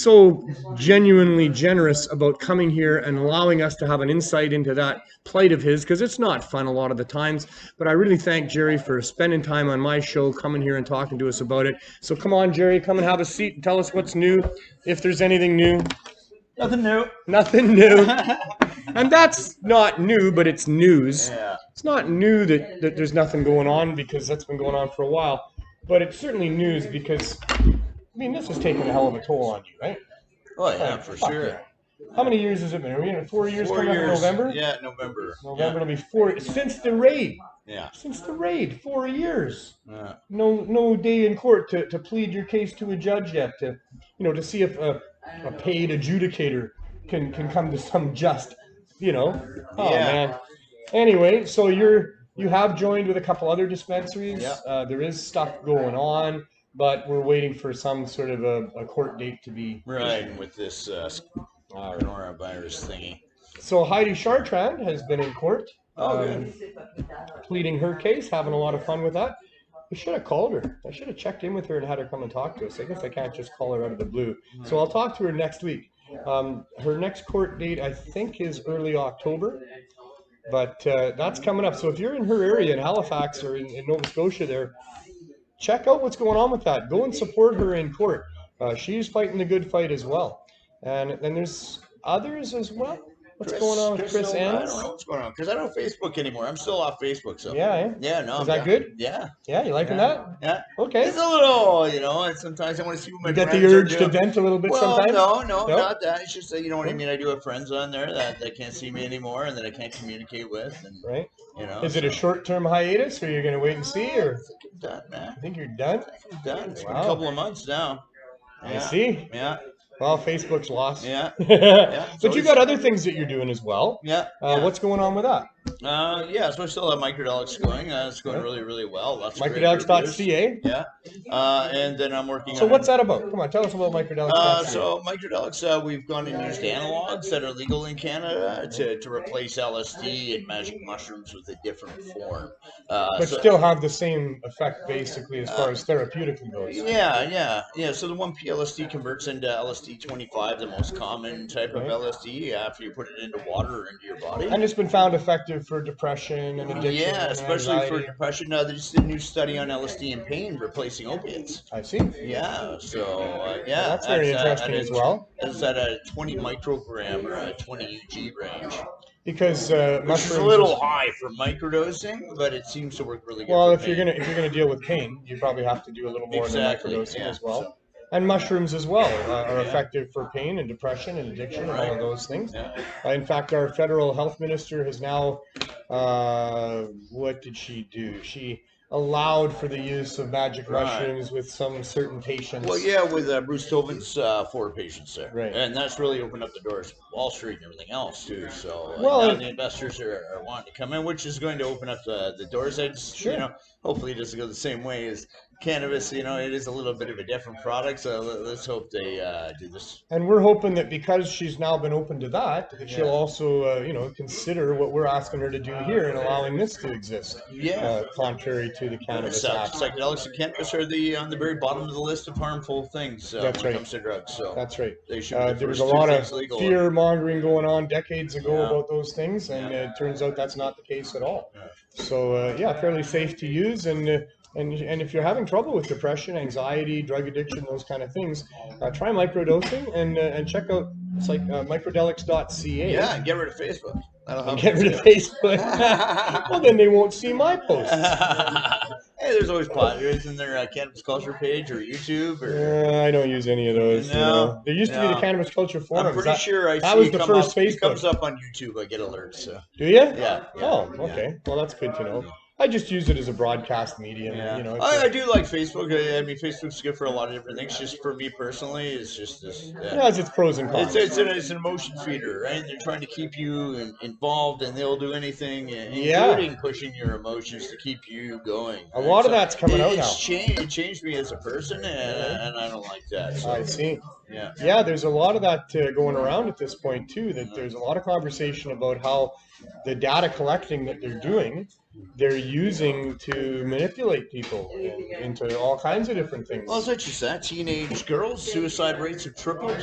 so genuinely generous about coming here and allowing us to have an insight into that plight of his, because it's not fun a lot of the times. But I really thank Jerry for spending time on my show, coming here and talking to us about it. So come on, Jerry, come and have a seat and tell us what's new, if there's anything new. Nothing new. Nothing new. And that's not new, but it's news. Yeah. It's not new that there's nothing going on, because that's been going on for a while. But it's certainly news because, I mean, this has taken a hell of a toll on you, right? Oh, yeah, for sure. Yeah. How many years has it been? Are we in 4 years coming up in November? Yeah, November. It'll be 4 since the raid. Yeah. Since the raid, 4 years. Yeah. No day in court to plead your case to a judge yet, to see if a paid adjudicator can come to some just, Oh, man. Anyway, so you have joined with a couple other dispensaries. Yeah. There is stuff going on, but we're waiting for some sort of a court date to be right with this coronavirus thingy. So Heidi Chartrand has been in court, pleading her case, having a lot of fun with that. We should have called her. I should have checked in with her and had her come and talk to us. I guess I can't just call her out of the blue. So I'll talk to her next week. Her next court date, I think, is early October. But that's coming up. So if you're in her area in Halifax or in Nova Scotia there, check out what's going on with that. Go and support her in court. She's fighting the good fight as well. And then there's others as well. What's going on with Chris Enns? I don't know what's going on because I don't Facebook anymore. I'm still off Facebook. So yeah. No. Is that good? Yeah. Yeah, you liking that? Yeah. Okay. It's a little, and sometimes I want to see what my friends get the urge to vent a little bit sometimes? No, not that. It's just that, you know what I mean? I do have friends on there that can't see me anymore and that I can't communicate with. And, right. Is it a short-term hiatus or you're going to wait and see? Or? I think I'm done, man. I think you're done? I'm done. It's been a couple of months now. I see. Yeah. Well, Facebook's lost. Yeah. But you got other things that you're doing as well. Yeah. What's going on with that? Yeah, so I still have Microdelics going. It's going really, really well. Lots of great reviews. Microdelics.ca. Yeah. And then I'm working So on. what's that about? Come on, tell us about Microdelics.ca. So Microdelics, we've gone and used analogs that are legal in Canada to replace LSD and magic mushrooms with a different form. But So, still have the same effect, basically, as far as therapeutically goes. Yeah. So the 1P-LSD converts into LSD-25, the most common type of LSD, after you put it into water or into your body. And it's been found effective for depression and addiction. Yeah, and especially anxiety. for depression. They just did a new study on LSD and pain replacing opiates. I see. Yeah, so yeah, Well, that's very interesting as well. It's at a 20 microgram or a 20 UG range. Because which is a little high for microdosing, but it seems to work really good. Well, for if you're gonna deal with pain, you probably have to do a little more than microdosing as well. So. And mushrooms as well are effective for pain and depression and addiction and all of those things. In fact, our federal health minister has now, what did she do? She allowed for the use of magic mushrooms with some certain patients. Well, yeah, with Bruce Tobin's 4 patients there. Right. And that's really opened up the doors, Wall Street and everything else, too. So now the investors are wanting to come in, which is going to open up the doors. Hopefully it doesn't go the same way as cannabis. It is a little bit of a different product, so let's hope they do this. And we're hoping that because she's now been open to that she'll also, consider what we're asking her to do here and allowing this to exist. Yeah. Contrary to the Cannabis Act. Psychedelics and cannabis are on the very bottom of the list of harmful things when it comes to drugs. So that's right. They should there was a lot of fear mongering going on decades ago about those things, and it turns out that's not the case at all. So fairly safe to use, and if you're having trouble with depression, anxiety, drug addiction, those kind of things, try microdosing and check out microdelics.ca. Yeah, and get rid of Facebook. Get rid of Facebook. Well, then they won't see my posts. Hey, there's always isn't there a Cannabis Culture page or YouTube? I don't use any of those. No, there used to be the Cannabis Culture forum. I'm pretty sure that was the first Facebook. It comes up on YouTube. I get alerts. So. Do you? Yeah. Oh, okay. Well, that's good to know. I just use it as a broadcast medium. I do like Facebook. I mean, Facebook's good for a lot of different things. Just for me personally, it's just this. It has its pros and cons. It's an emotion feeder, right? They're trying to keep you involved, and they'll do anything, including pushing your emotions to keep you going. Right? A lot of that's coming out now. It changed me as a person, and I don't like that. So. I see. Yeah, there's a lot of that going around at this point too. That there's a lot of conversation about how the data collecting that they're using to manipulate people into all kinds of different things. Well, such as that. Teenage girls, suicide rates have tripled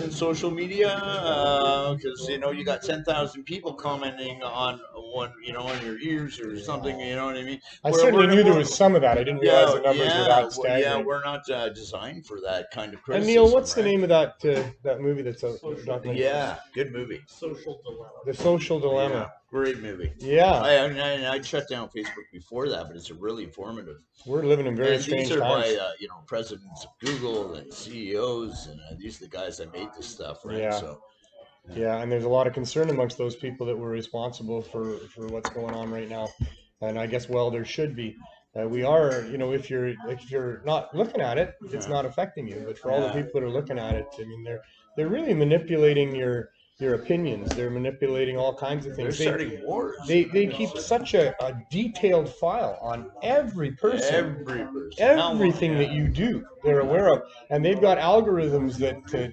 in social media because you got 10,000 people commenting on on your ears or something. You know what I mean? I certainly knew there was some of that. I didn't realize the numbers were that staggering. Yeah, we're not designed for that kind of criticism. And Neil, what's the name of that movie that's out? Yeah, good movie. Social Dilemma. The Social Dilemma. Yeah. Great movie. Yeah. I'd shut down Facebook before that, but it's really informative. We're living in very strange times. These are by presidents of Google and CEOs, and these are the guys that made this stuff, right? Yeah. So, yeah, and there's a lot of concern amongst those people that were responsible for what's going on right now, and I guess there should be. We are, if you're not looking at it, it's not affecting you. But for all the people that are looking at it, I mean, they're really manipulating your opinions. They're manipulating all kinds of things. They're starting wars. They keep such a detailed file on every person. Everything that you do, they're aware of. And they've got algorithms that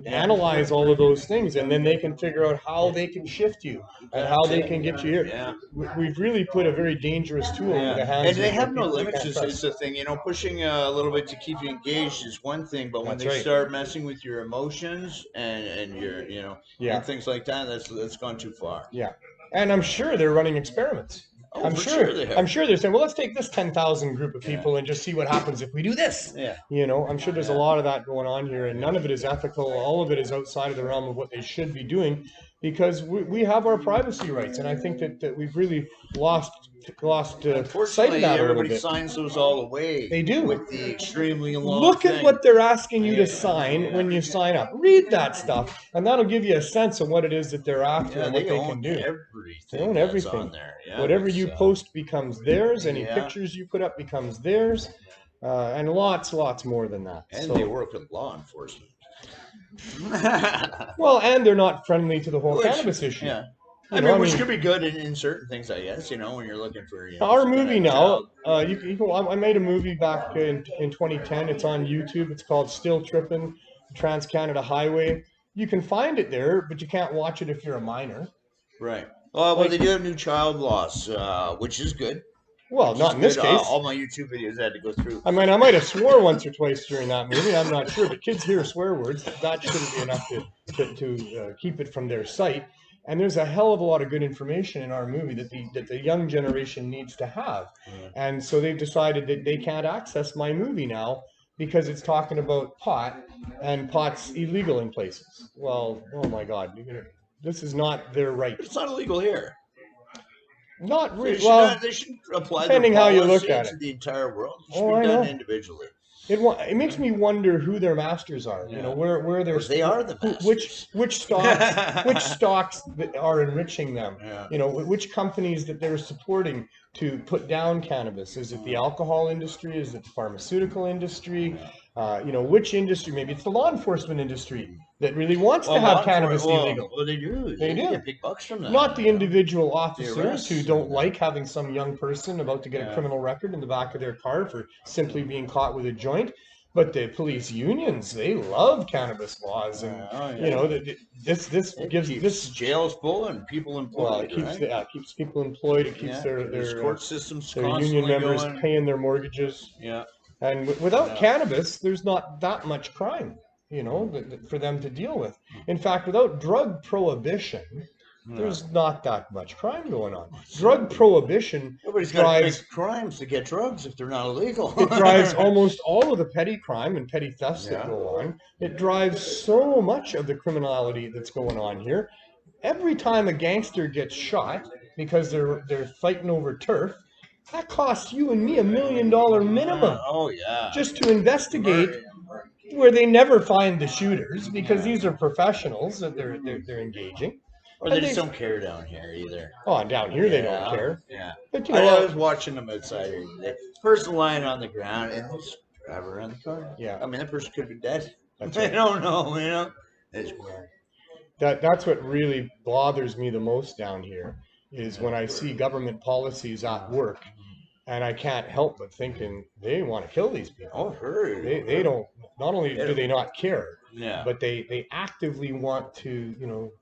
analyze all of those things, and then they can figure out how they can shift you and how they can get you here. Yeah. We've really put a very dangerous tool in the hands of people. And they have no limits is the thing. Pushing a little bit to keep you engaged is one thing, but when they start messing with your emotions and your, and things like that, that's gone too far. Yeah. And I'm sure they're running experiments. I'm sure they're saying, well, let's take this 10,000 group of people and just see what happens if we do this. Yeah. I'm sure there's a lot of that going on here, and none of it is ethical. All of it is outside of the realm of what they should be doing, because we have our privacy rights, and I think that we've really lost sight of that a little bit. Everybody signs those all away. They do. With the extremely long Look at what they're asking you to sign when you sign up. Read that stuff, and that'll give you a sense of what it is that they're after and what they can do. Everything they own everything. On there. Yeah, whatever you post becomes theirs. Any pictures you put up becomes theirs, and lots more than that. And they work with law enforcement. Well, and they're not friendly to the whole cannabis issue. Yeah. I mean, which could be good in certain things, I guess. You know, when you're looking for our movie now. I made a movie back in 2010. It's on YouTube. It's called Still Trippin', Trans Canada Highway. You can find it there, but you can't watch it if you're a minor. Right. Well, they do have new child laws, which is good. Well, not in this case. All my YouTube videos had to go through. I mean, I might have swore once or twice during that movie. I'm not sure, but kids hear swear words. That shouldn't be enough to keep it from their sight. And there's a hell of a lot of good information in our movie that the young generation needs to have. And so they've decided that they can't access my movie now because it's talking about pot, and pot's illegal in places. Well, oh my God, this is not their right. It's not illegal here. Not really. Well, they should apply depending how you look at it to the entire world. It should be done individually. It makes me wonder who their masters are. You know, where they're. They are the masters. Which stocks that are enriching them. Yeah. You know, which companies that they're supporting to put down cannabis. Is it the alcohol industry? Is it the pharmaceutical industry? You know, which industry? Maybe it's the law enforcement industry that really wants to have cannabis illegal. Well, they do. They do get big bucks from that. Not the individual officers who don't like having some young person about to get a criminal record in the back of their car for simply being caught with a joint, but the police unions, they love cannabis laws, and you know this gives this jails full and people employed. Well, it keeps people employed. It keeps their court systems, their union members paying their mortgages. Yeah. And without cannabis, there's not that much crime, you know, for them to deal with. In fact, without drug prohibition, there's not that much crime going on. Drug prohibition Nobody's got to commit crimes to get drugs if they're not illegal. It drives almost all of the petty crime and petty thefts that go on. It drives so much of the criminality that's going on here. Every time a gangster gets shot because they're fighting over turf, that costs you and me $1 million minimum. Just to investigate, where they never find the shooters because these are professionals that they're engaging. Or they just don't care down here either. Oh, down here they don't care. Yeah. But you know, I was watching them outside here today. Person lying on the ground and just drive around the car. Yeah. I mean, that person could be dead. I don't know, you know. It's weird. That's what really bothers me the most down here is when I see government policies at work. And I can't help but thinking they want to kill these people. Oh, heard. They don't. Not only do they not care, Yeah. But they actively want to, you know,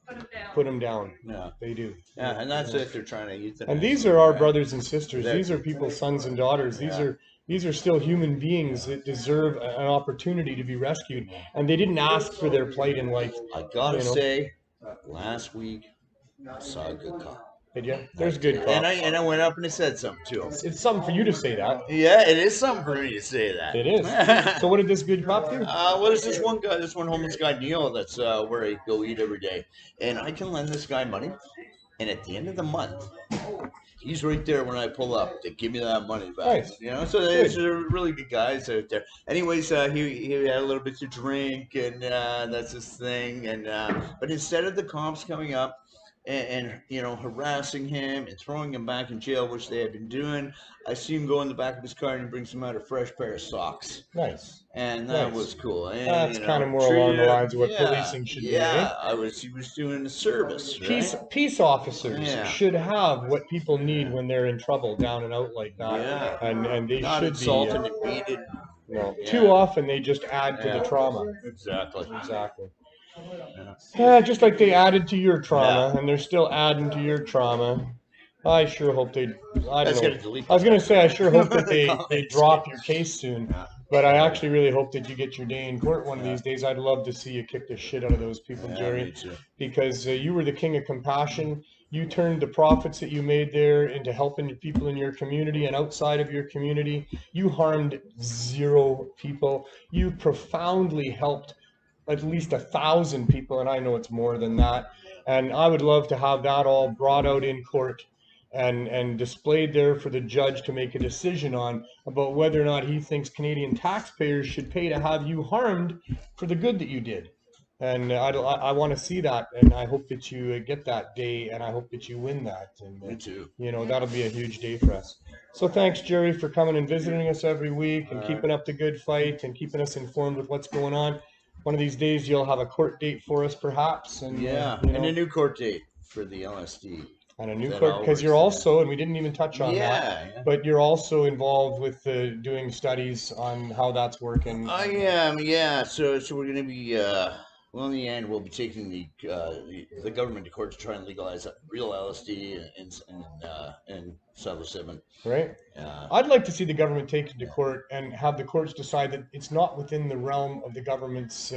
put them down. Yeah. They do. Yeah, and that's if they're trying to euthanize. And these are our brothers and sisters. These are people's sons and daughters. These are still human beings that deserve an opportunity to be rescued. And they didn't ask for their plight in life. I gotta say, last week I saw a good cop. Did you? There's good cops. And I went up and I said something to him. It's something for you to say that. Yeah, it is something for me to say that. It is. So what did this good cop do? Well, there's this one guy, this one homeless guy, Neil, that's where I go eat every day. And I can lend this guy money. And at the end of the month, he's right there when I pull up to give me that money back. Nice. You know, so there's really good guys out there. Anyways, he had a little bit to drink, and that's his thing. And but instead of the cops coming up and you know, harassing him and throwing him back in jail, which they had been doing, I see him go in the back of his car and he brings him out a fresh pair of socks. Nice. And that was cool. And, that's kind of more along the lines of what policing should be. Yeah, he was doing a service. Right? Peace officers should have what people need when they're in trouble, down and out like that. Yeah. And they not should insulted be. And beaten. No, too often they just add to the trauma. Exactly. Yeah, just like they added to your trauma, and they're still adding to your trauma. I sure hope they. I don't know. I was going to say I sure hope that they drop your case soon. But I actually really hope that you get your day in court one of these days. I'd love to see you kick the shit out of those people, Jerry, because you were the king of compassion. You turned the profits that you made there into helping people in your community and outside of your community. You harmed 0 people. You profoundly helped at least 1,000 people, and I know it's more than that. And I would love to have that all brought out in court and displayed there for the judge to make a decision on about whether or not he thinks Canadian taxpayers should pay to have you harmed for the good that you did. And I want to see that, and I hope that you get that day, and I hope that you win that. And me too. You know, that'll be a huge day for us. So thanks, Jerry, for coming and visiting us every week and keeping up the good fight and keeping us informed with what's going on. One of these days you'll have a court date for us, perhaps. And and a new court date for the LSD. And a new court, because you're also, and we didn't even touch on that, but you're also involved with doing studies on how that's working. I am, yeah. So we're going to be, well, in the end, we'll be taking the government to court to try and legalize real LSD and psilocybin. Right. I'd like to see the government take it to court and have the courts decide that it's not within the realm of the government's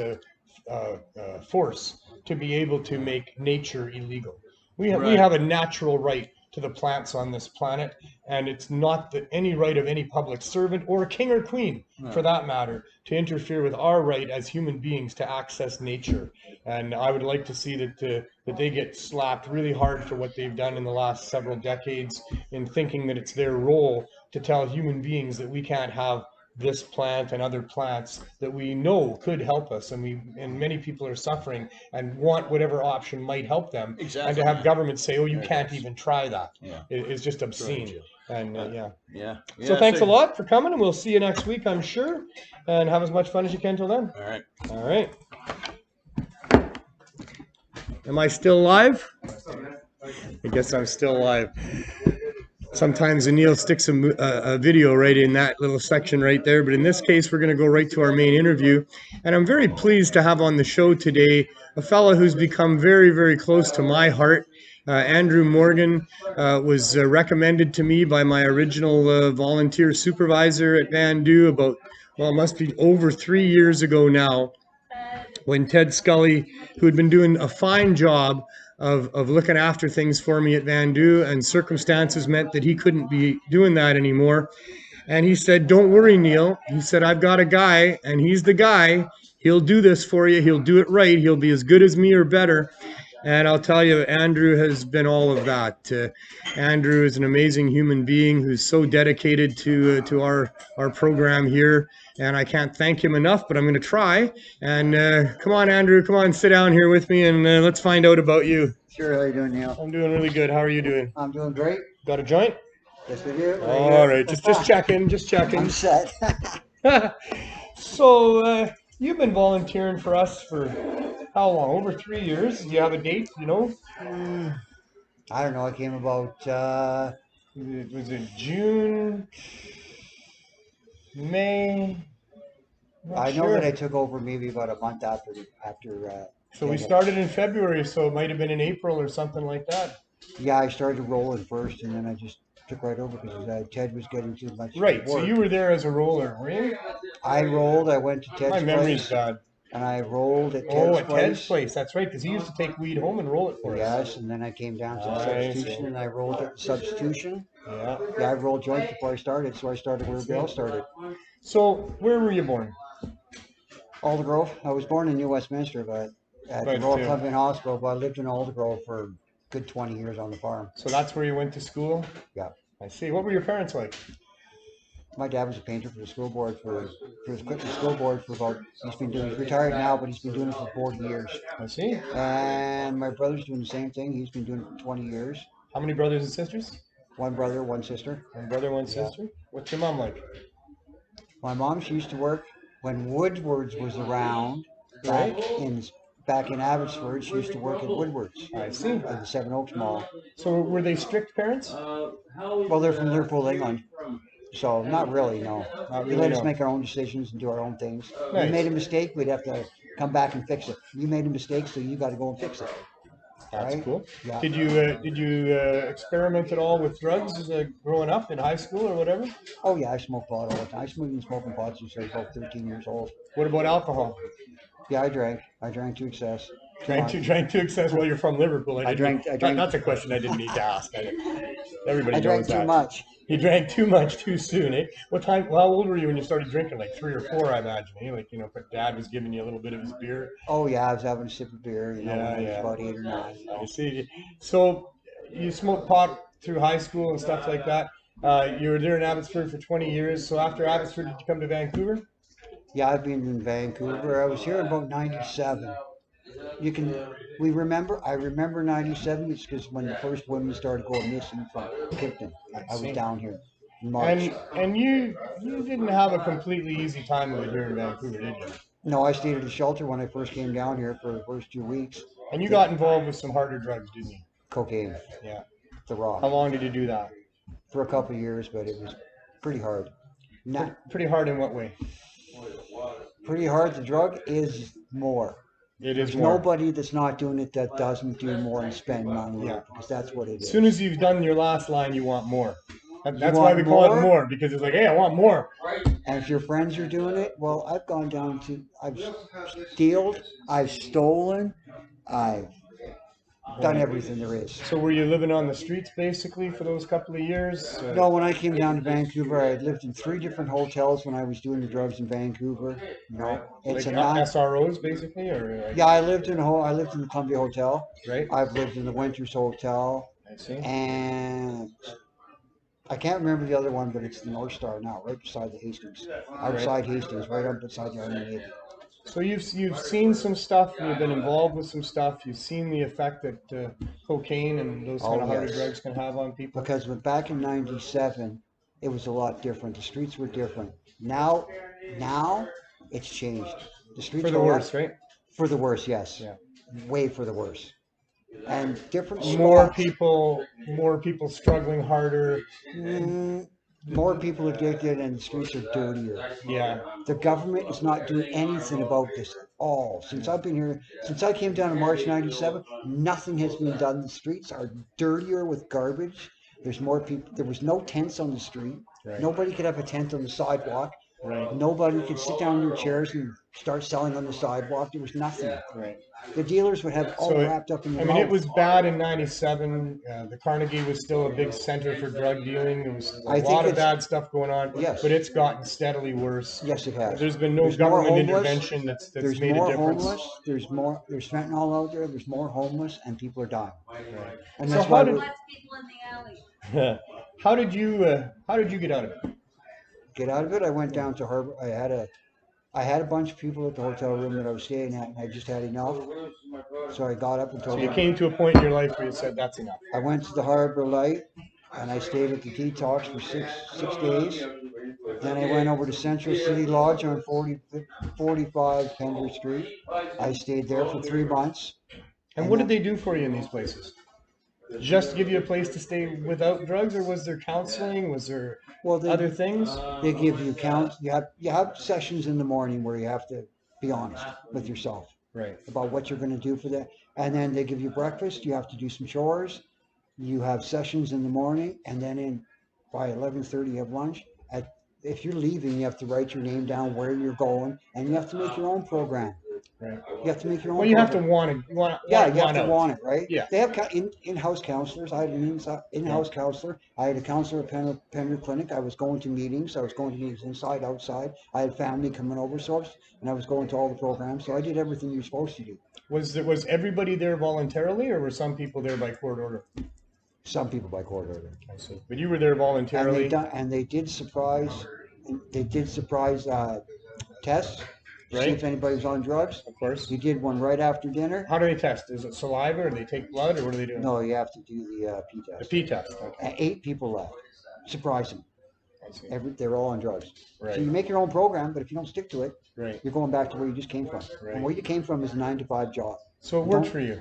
force to be able to make nature illegal. We have a natural right to the plants on this planet, and it's not any right of any public servant or king or queen, for that matter, to interfere with our right as human beings to access nature. And I would like to see that they get slapped really hard for what they've done in the last several decades in thinking that it's their role to tell human beings that we can't have this plant and other plants that we know could help us, and many people are suffering and want whatever option might help them. Exactly. And to have governments say, "Oh, you can't even try that," is just obscene. And So thanks a lot for coming, and we'll see you next week, I'm sure. And have as much fun as you can till then. All right. Am I still live? I guess I'm still live. Sometimes Neil sticks a video right in that little section right there, but in this case, we're going to go right to our main interview. And I'm very pleased to have on the show today a fellow who's become very, very close to my heart. Andrew Morgan was recommended to me by my original volunteer supervisor at Vandu about, well, it must be over 3 years ago now, when Ted Scully, who had been doing a fine job of looking after things for me at Vandu, and circumstances meant that he couldn't be doing that anymore. And he said, "Don't worry, Neil." He said, "I've got a guy, and he's the guy. He'll do this for you. He'll do it right. He'll be as good as me or better." And I'll tell you, Andrew has been all of that. Andrew is an amazing human being who's so dedicated to our program here. And I can't thank him enough, but I'm going to try. And come on, Andrew, come on, sit down here with me, and let's find out about you. Sure, how are you doing, Neil? I'm doing really good. How are you doing? I'm doing great. Got a joint? Yes, we do. All right, just checking, I'm set. So you've been volunteering for us for how long? Over 3 years. Do you have a date, you know? I don't know. I came about... was it June? May? I know that I took over maybe about a month after. So we started in February, so it might have been in April or something like that. Yeah, I started rolling first, and then I just took right over because Ted was getting too much Right, work. So you were there as a roller, were you? I rolled. I went to Ted's place. My memory's bad. And I rolled at Ted's place. Oh, at Ted's place. That's right, because he used to take weed home and roll it for us. Yes, and then I came down to the substitution, and I rolled at the substitution. Yeah, I rolled joints before I started, so I started where Bill started. So where were you born? Aldergrove. I was born in New Westminster, but at the Royal Columbian Hospital, but I lived in Aldergrove for a good 20 years on the farm. So that's where you went to school? Yeah. I see. What were your parents like? My dad was a painter for the school board he's retired now, but he's been doing it for 40 years. I see. And my brother's doing the same thing. He's been doing it for 20 years. How many brothers and sisters? One brother, one sister. One brother, one sister? What's your mom like? My mom, she used to work when Woodward's was around back in Abbotsford. She used to work at Woodward's. I see. At the Seven Oaks Mall. So were they strict parents? Well, they're from Liverpool, England. So not really, no. They let us make our own decisions and do our own things. Nice. We made a mistake, we'd have to come back and fix it. You made a mistake, so you got to go and fix it. That's cool. Yeah. Did you experiment at all with drugs growing up in high school or whatever? Oh yeah, I smoked pot all the time. I've been smoking pot since I was about 13 years old. What about alcohol? Yeah, I drank to excess. Drank to excess while you're from Liverpool. I drank. That's a question I didn't need to ask. Everybody knows that. I drank too much. You drank too much too soon, eh? What time? Well, how old were you when you started drinking? Like 3 or 4, I imagine. Eh? Like, but Dad was giving you a little bit of his beer. Oh yeah, I was having a sip of beer. When I was about 8 or 9. I see. So you smoked pot through high school and stuff like that. You were there in Abbotsford for 20 years. So after Abbotsford, did you come to Vancouver? Yeah, I've been in Vancouver. I was here in about 97. I remember 97 because when the first women started going missing from Picton. I was down here in March. And you didn't have a completely easy time of it here in Vancouver, did you? No, I stayed at a shelter when I first came down here for the first 2 weeks. And you got involved with some harder drugs, didn't you? Cocaine. Yeah. The raw. How long did you do that? For a couple of years, but it was pretty hard. Pretty hard in what way? Pretty hard. The drug is more. There's nobody that's not doing it that doesn't do more and spend money. Yeah. Because that's what it is. As soon as you've done your last line, you want more. That's why we call it more, because it's like, hey, I want more. And if your friends are doing it, well, I've gone down to, I've stealed, I've stolen, I've done everything there is. So were you living on the streets basically for those couple of years? No, when I came down to Vancouver, I had lived in 3 different hotels when I was doing the drugs in Vancouver. You know, it's like a SROs basically, or yeah, I lived in the Columbia Hotel. Right. I've lived in the Winters Hotel. I see. And I can't remember the other one, but it's the North Star now, right beside the Hastings, outside Hastings, right up beside the Army Navy. So you've seen some stuff, you've been involved with some stuff, you've seen the effect that cocaine and those kind of harder drugs can have on people. Because back in '97, it was a lot different. The streets were different. Now it's changed. The streets for the worse, right? For the worse, yes. Yeah. Way for the worse. And different more spots. people struggling harder. More people addicted, and the streets are dirtier. Yeah. The government is not doing anything about this at all. Since I've been here, since I came down in March '97, nothing has been done. The streets are dirtier with garbage. There's more people. There was no tents on the street. Right. Nobody could have a tent on the sidewalk. Right. Nobody could sit down in their chairs and start selling on the sidewalk. There was nothing. Right. The dealers would have all wrapped up in the it was bad in '97. The Carnegie was still a big center for drug dealing. There was a lot of bad stuff going on. Yes. But it's gotten steadily worse. Yes, it has. There's been no government intervention that's made a difference. There's more homeless. There's fentanyl out there. There's more homeless, and people are dying. Right. And that's why lots of people in the alley. How did you get out of it? Get out of it. I went down to Harbor. I had a bunch of people at the hotel room that I was staying at, and I just had enough. So I got up and told them. So you came to a point in your life where you said, that's enough. I went to the Harbor Light, and I stayed at the Detox for six days. Then I went over to Central City Lodge on 45 Pender Street. I stayed there for 3 months. And what did they do for you in these places? Just give you a place to stay without drugs, or was there counseling? Was there other things? They give you you have sessions in the morning where you have to be honest with yourself, right, about what you're going to do for that, and then they give you breakfast. You have to do some chores. You have sessions in the morning, and then by 11:30 you have lunch. If you're leaving, you have to write your name down, where you're going, and you have to make your own program. Right. You have to make your own. Well, you have to want it. You have to want it, right? Yeah. They have in-house counselors. I had an in-house counselor. I had a counselor at Pender Clinic. I was going to meetings. I was going to meetings inside, outside. I had family coming over, and I was going to all the programs. So I did everything you're supposed to do. Was everybody there voluntarily, or were some people there by court order? Some people by court order. I see. But you were there voluntarily. And they did surprise. Tests. Right. See if anybody was on drugs. Of course. You did one right after dinner. How do they test? Is it saliva, or do they take blood, or what do they do? No, you have to do the P test. The P test. Okay. 8 people left. Surprising. I see. They're all on drugs. Right. So you make your own program, but if you don't stick to it, right, you're going back to where you just came from. Right. And where you came from is a 9-to-5 job. So it worked for you.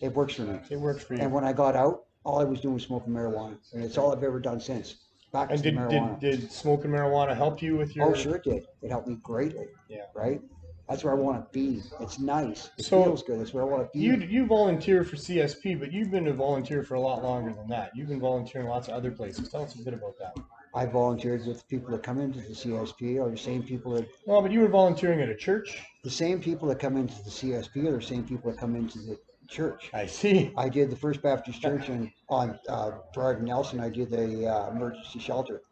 It works for me. It worked for you. And when I got out, all I was doing was smoking marijuana, and it's all I've ever done since. Back to marijuana. Did smoking marijuana help you with your? Oh, sure it did. It helped me greatly. Yeah. Right. That's where I want to be. It's nice. It so feels good. That's where I want to be. You volunteer for CSP, but you've been a volunteer for a lot longer than that. You've been volunteering lots of other places. Tell us a bit about that. I volunteered with people that come into the CSP are the same people that. Well, but you were volunteering at a church. The same people that come into the CSP are the same people that come into the church. I see. I did the First Baptist Church on Gerard and Nelson. I did the emergency shelter.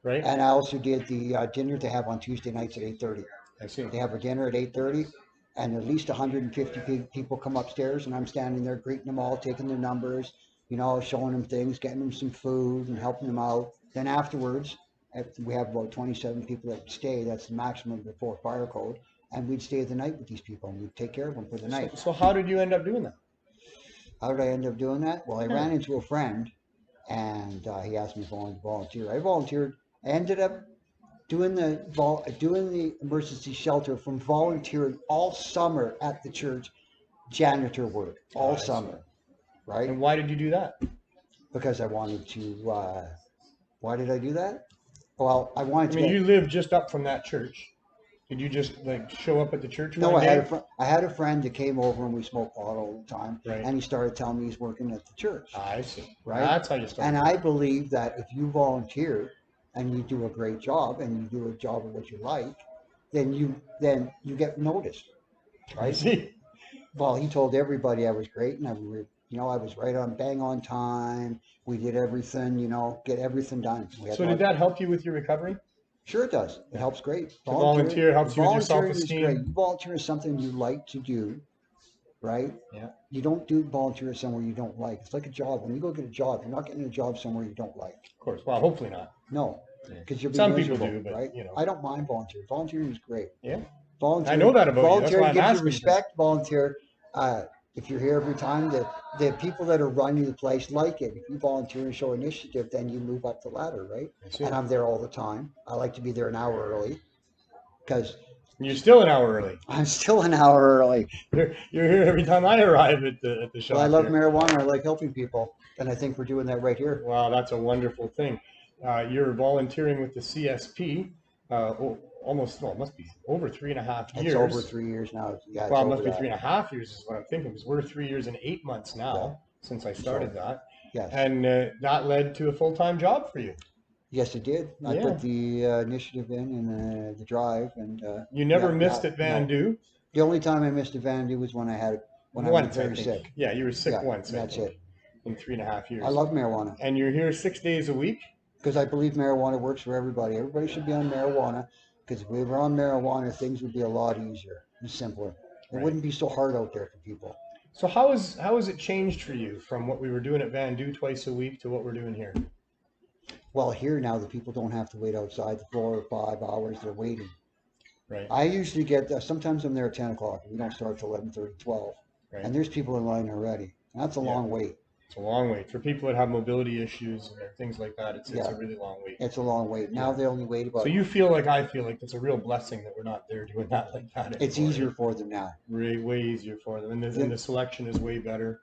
Right. And I also did the dinner they have on Tuesday nights at 8:30. I see. They have a dinner at 8:30, and at least 150 people come upstairs, and I'm standing there greeting them all, taking their numbers, showing them things, getting them some food, and helping them out. Then afterwards, we have about 27 people that stay. That's the maximum before fire code, and we'd stay the night with these people, and we'd take care of them for the night. So how did you end up doing that? How did I end up doing that? Well, I ran into a friend, and he asked me if I wanted to volunteer. I volunteered. I ended up doing the emergency shelter from volunteering all summer at the church, janitor work all summer. right? And why did you do that? Because I wanted to. Why did I do that? Well, I wanted I to. mean, you live just up from that church. Did you just like show up at the church No, one I day? had a friend that came over and we smoked pot all the time, Right. and he started telling me he's working at the church. I see. Right. That's how you started. And I believe that if you volunteer and you do a great job and you do a job of what you like, then you get noticed. I Right. see. Well, he told everybody I was great, and I was right on, bang on time. We did everything, get everything done. So did that help you with your recovery? Sure, it does. It helps great. To volunteer helps you with your Volunteering is self-esteem. great. You volunteer is something you like to do, right? Yeah. You don't do volunteer somewhere you don't like. It's like a job. When you go get a job, you're not getting a job somewhere you don't like. Of course. Well, hopefully not. No, because you'll be Some miserable, people do, but right? you know. I don't mind volunteering. Volunteering is great. Yeah. Volunteer. I know that about you. That's why Volunteer I'm gives you asking you. respect. Volunteer. If you're here every time, the people that are running the place like it. If you volunteer and show initiative, then you move up the ladder, right? And I'm there all the time. I like to be there an hour early, because you're still an hour early. I'm still an hour early. You're here every time I arrive at the shop. Well, I love here. marijuana. I like helping people, and I think we're doing that right here. Wow, that's a wonderful thing. You're volunteering with the CSP. It must be over 3.5 years. It's over 3 years now. Yeah, Well, it must be 3.5 years is what I'm thinking, because we're 3 years and 8 months now since I started that. Yes. And that led to a full-time job for you. Yes, it did. I put the initiative in and the drive, and you never missed at Vandu. The only time I missed at Vandu was when I was very sick. Yeah, you were sick once. That's it. In 3.5 years. I love marijuana. And you're here 6 days a week? Because I believe marijuana works for everybody. Everybody should be on marijuana, because if we were on marijuana, things would be a lot easier and simpler. It wouldn't be so hard out there for people. So how has it changed for you from what we were doing at Vandu twice a week to what we're doing here? Well, here now the people don't have to wait outside the 4 or 5 hours. They're waiting. Right. I usually get, sometimes I'm there at 10 o'clock. We don't start till 11:30, 12. Right. And there's people in line already. That's a long wait. It's a long wait. For people that have mobility issues and things like that, it's a really long wait. It's a long wait. Now they only wait about... So you feel like I feel like it's a real blessing that we're not there doing that like that anymore. It's easier for them now. Way easier for them. And the selection is way better.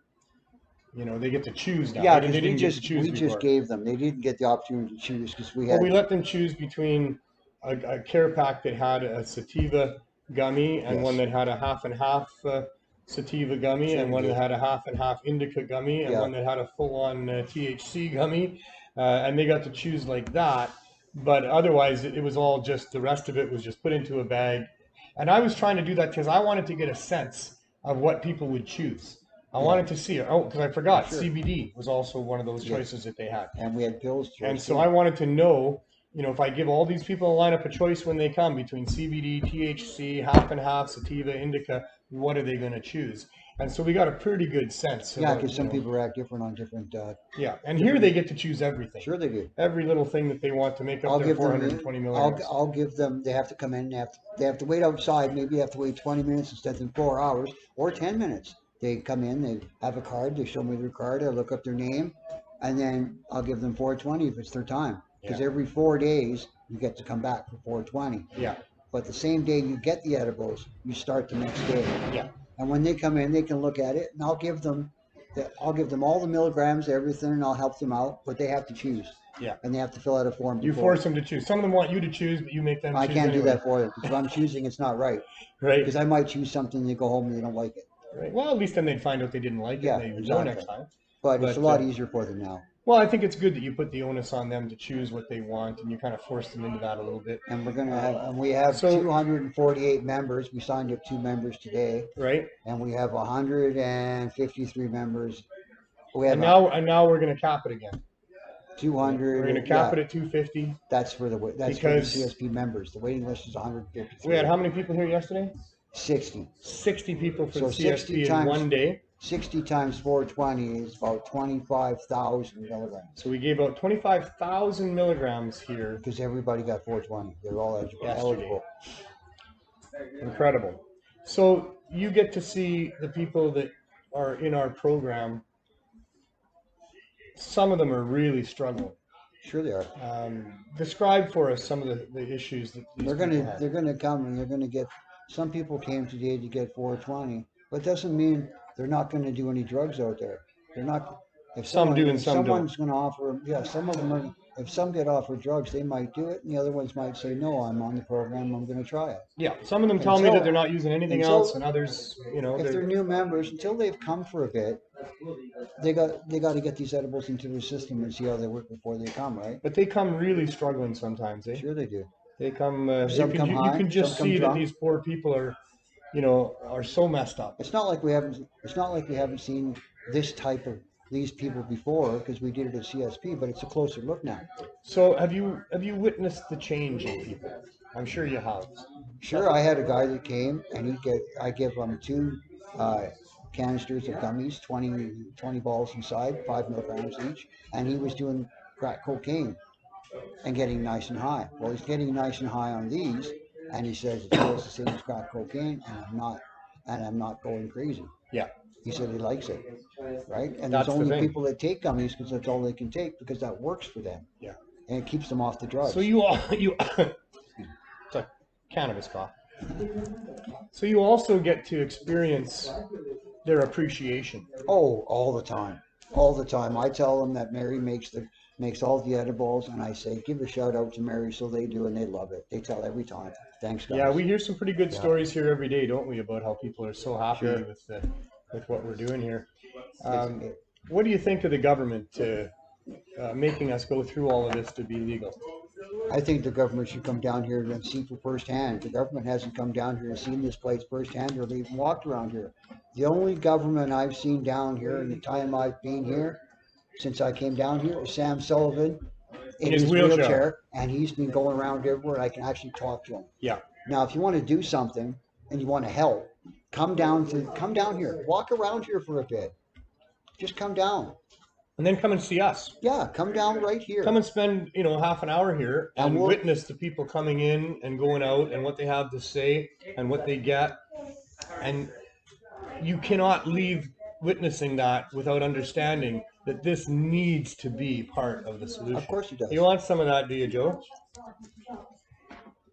They get to choose now. Yeah, they because we just gave them. They didn't get the opportunity to choose because we had... Well, we let them choose between a care pack that had a sativa gummy and one that had a half and half sativa gummy, and one that had a half and half indica gummy, and one that had a full-on THC gummy, and they got to choose like that. But otherwise, it was all just, the rest of it was just put into a bag. And I was trying to do that because I wanted to get a sense of what people would choose. I wanted to see it. Oh, because I forgot, CBD was also one of those choices that they had. And we had pills. And so I wanted to know, if I give all these people a lineup of choice when they come between CBD, THC, half and half, sativa, indica, what are they going to choose? And so we got a pretty good sense. Yeah, because some people react different on different... and here they get to choose everything. Sure they do. Every little thing that they want to make up their 420 milligrams. I'll give them, they have to come in, they have to wait outside, maybe they have to wait 20 minutes instead of 4 hours, or 10 minutes. They come in, they have a card, they show me their card, I look up their name, and then I'll give them 420 if it's their time. Because every 4 days, you get to come back for 420. Yeah. But the same day you get the edibles, you start the next day. Yeah. And when they come in, they can look at it, and I'll give them all the milligrams, everything, and I'll help them out, but they have to choose. Yeah. And they have to fill out a form. You force them to choose. Some of them want you to choose, but you make them choose. I can't do that for them, because if I'm choosing, it's not right. Right. Because I might choose something, they go home and they don't like it. Right. Well, at least then they'd find out they didn't like it. Yeah, and they would exactly. know next time. But it's a lot easier for them now. Well, I think it's good that you put the onus on them to choose what they want, and you kind of force them into that a little bit. And we're gonna have, and we have 248 members. We signed up 2 members today. Right. And we have 153 members. And now we're going to cap it again. 200. We're going to cap it at 250. That's for the CSP members. The waiting list is 153. We had how many people here yesterday? 60. 60 people for the CSP in one day. 60 times 420 is about 25,000 milligrams. So we gave out 25,000 milligrams here. Because everybody got 420. They're all eligible. Incredible. So you get to see the people that are in our program. Some of them are really struggling. Sure they are. Describe for us some of the issues that they're going to come and they're going to get. Some people came today to get 420, but it doesn't mean they're not going to do any drugs out there. They're not. If Some do and if some don't. someone's going to offer, yeah, some of them are. If some get offered drugs, they might do it, and the other ones might say, "No, I'm on the program. I'm going to try it." Yeah, some of them tell me that they're not using anything else, and others, you know, if they're new members, until they've come for a bit, they got to get these edibles into their system and see how they work before they come, right? But they come really struggling sometimes, eh? Sure, they do. They come. Some come you high, can just some come see that drunk. these poor people are, you know, are so messed up. It's not like we haven't. It's not like we haven't seen this type of these people before because we did it at CSP, but it's a closer look now. So have you witnessed the change in people? I'm sure you have. Sure, I had a guy that came and I give him 2 canisters of gummies, 20 balls inside, 5 milligrams each, and he was doing crack cocaine and getting nice and high. Well, he's getting nice and high on these, and he says it feels the same as crack cocaine, and I'm not going crazy. Yeah. He said he likes it, right? And That's there's the only thing. people that take gummies because that's all they can take because that works for them. Yeah. And it keeps them off the drugs. So you it's a cannabis cough. So you also get to experience their appreciation. Oh, all the time. All the time. I tell them that Mary makes all the edibles, and I say, give a shout out to Mary, so they do, and they love it. They tell every time. Thanks, guys. Yeah, we hear some pretty good stories here every day, don't we, about how people are so happy with what we're doing here. What do you think of the government making us go through all of this to be legal? I think the government should come down here and see for firsthand. The government hasn't come down here and seen this place firsthand, or they even walked around here. The only government I've seen down here in the time I've been here, since I came down here, is Sam Sullivan in his wheelchair, and he's been going around everywhere. I can actually talk to him. Yeah. Now, if you want to do something and you want to help, come down here, walk around here for a bit. Just come down. And then come and see us. Yeah, come down right here. Come and spend, half an hour here and witness the people coming in and going out and what they have to say and what they get. And you cannot leave witnessing that without understanding that this needs to be part of the solution. Of course it does. You want some of that, do you, Joe?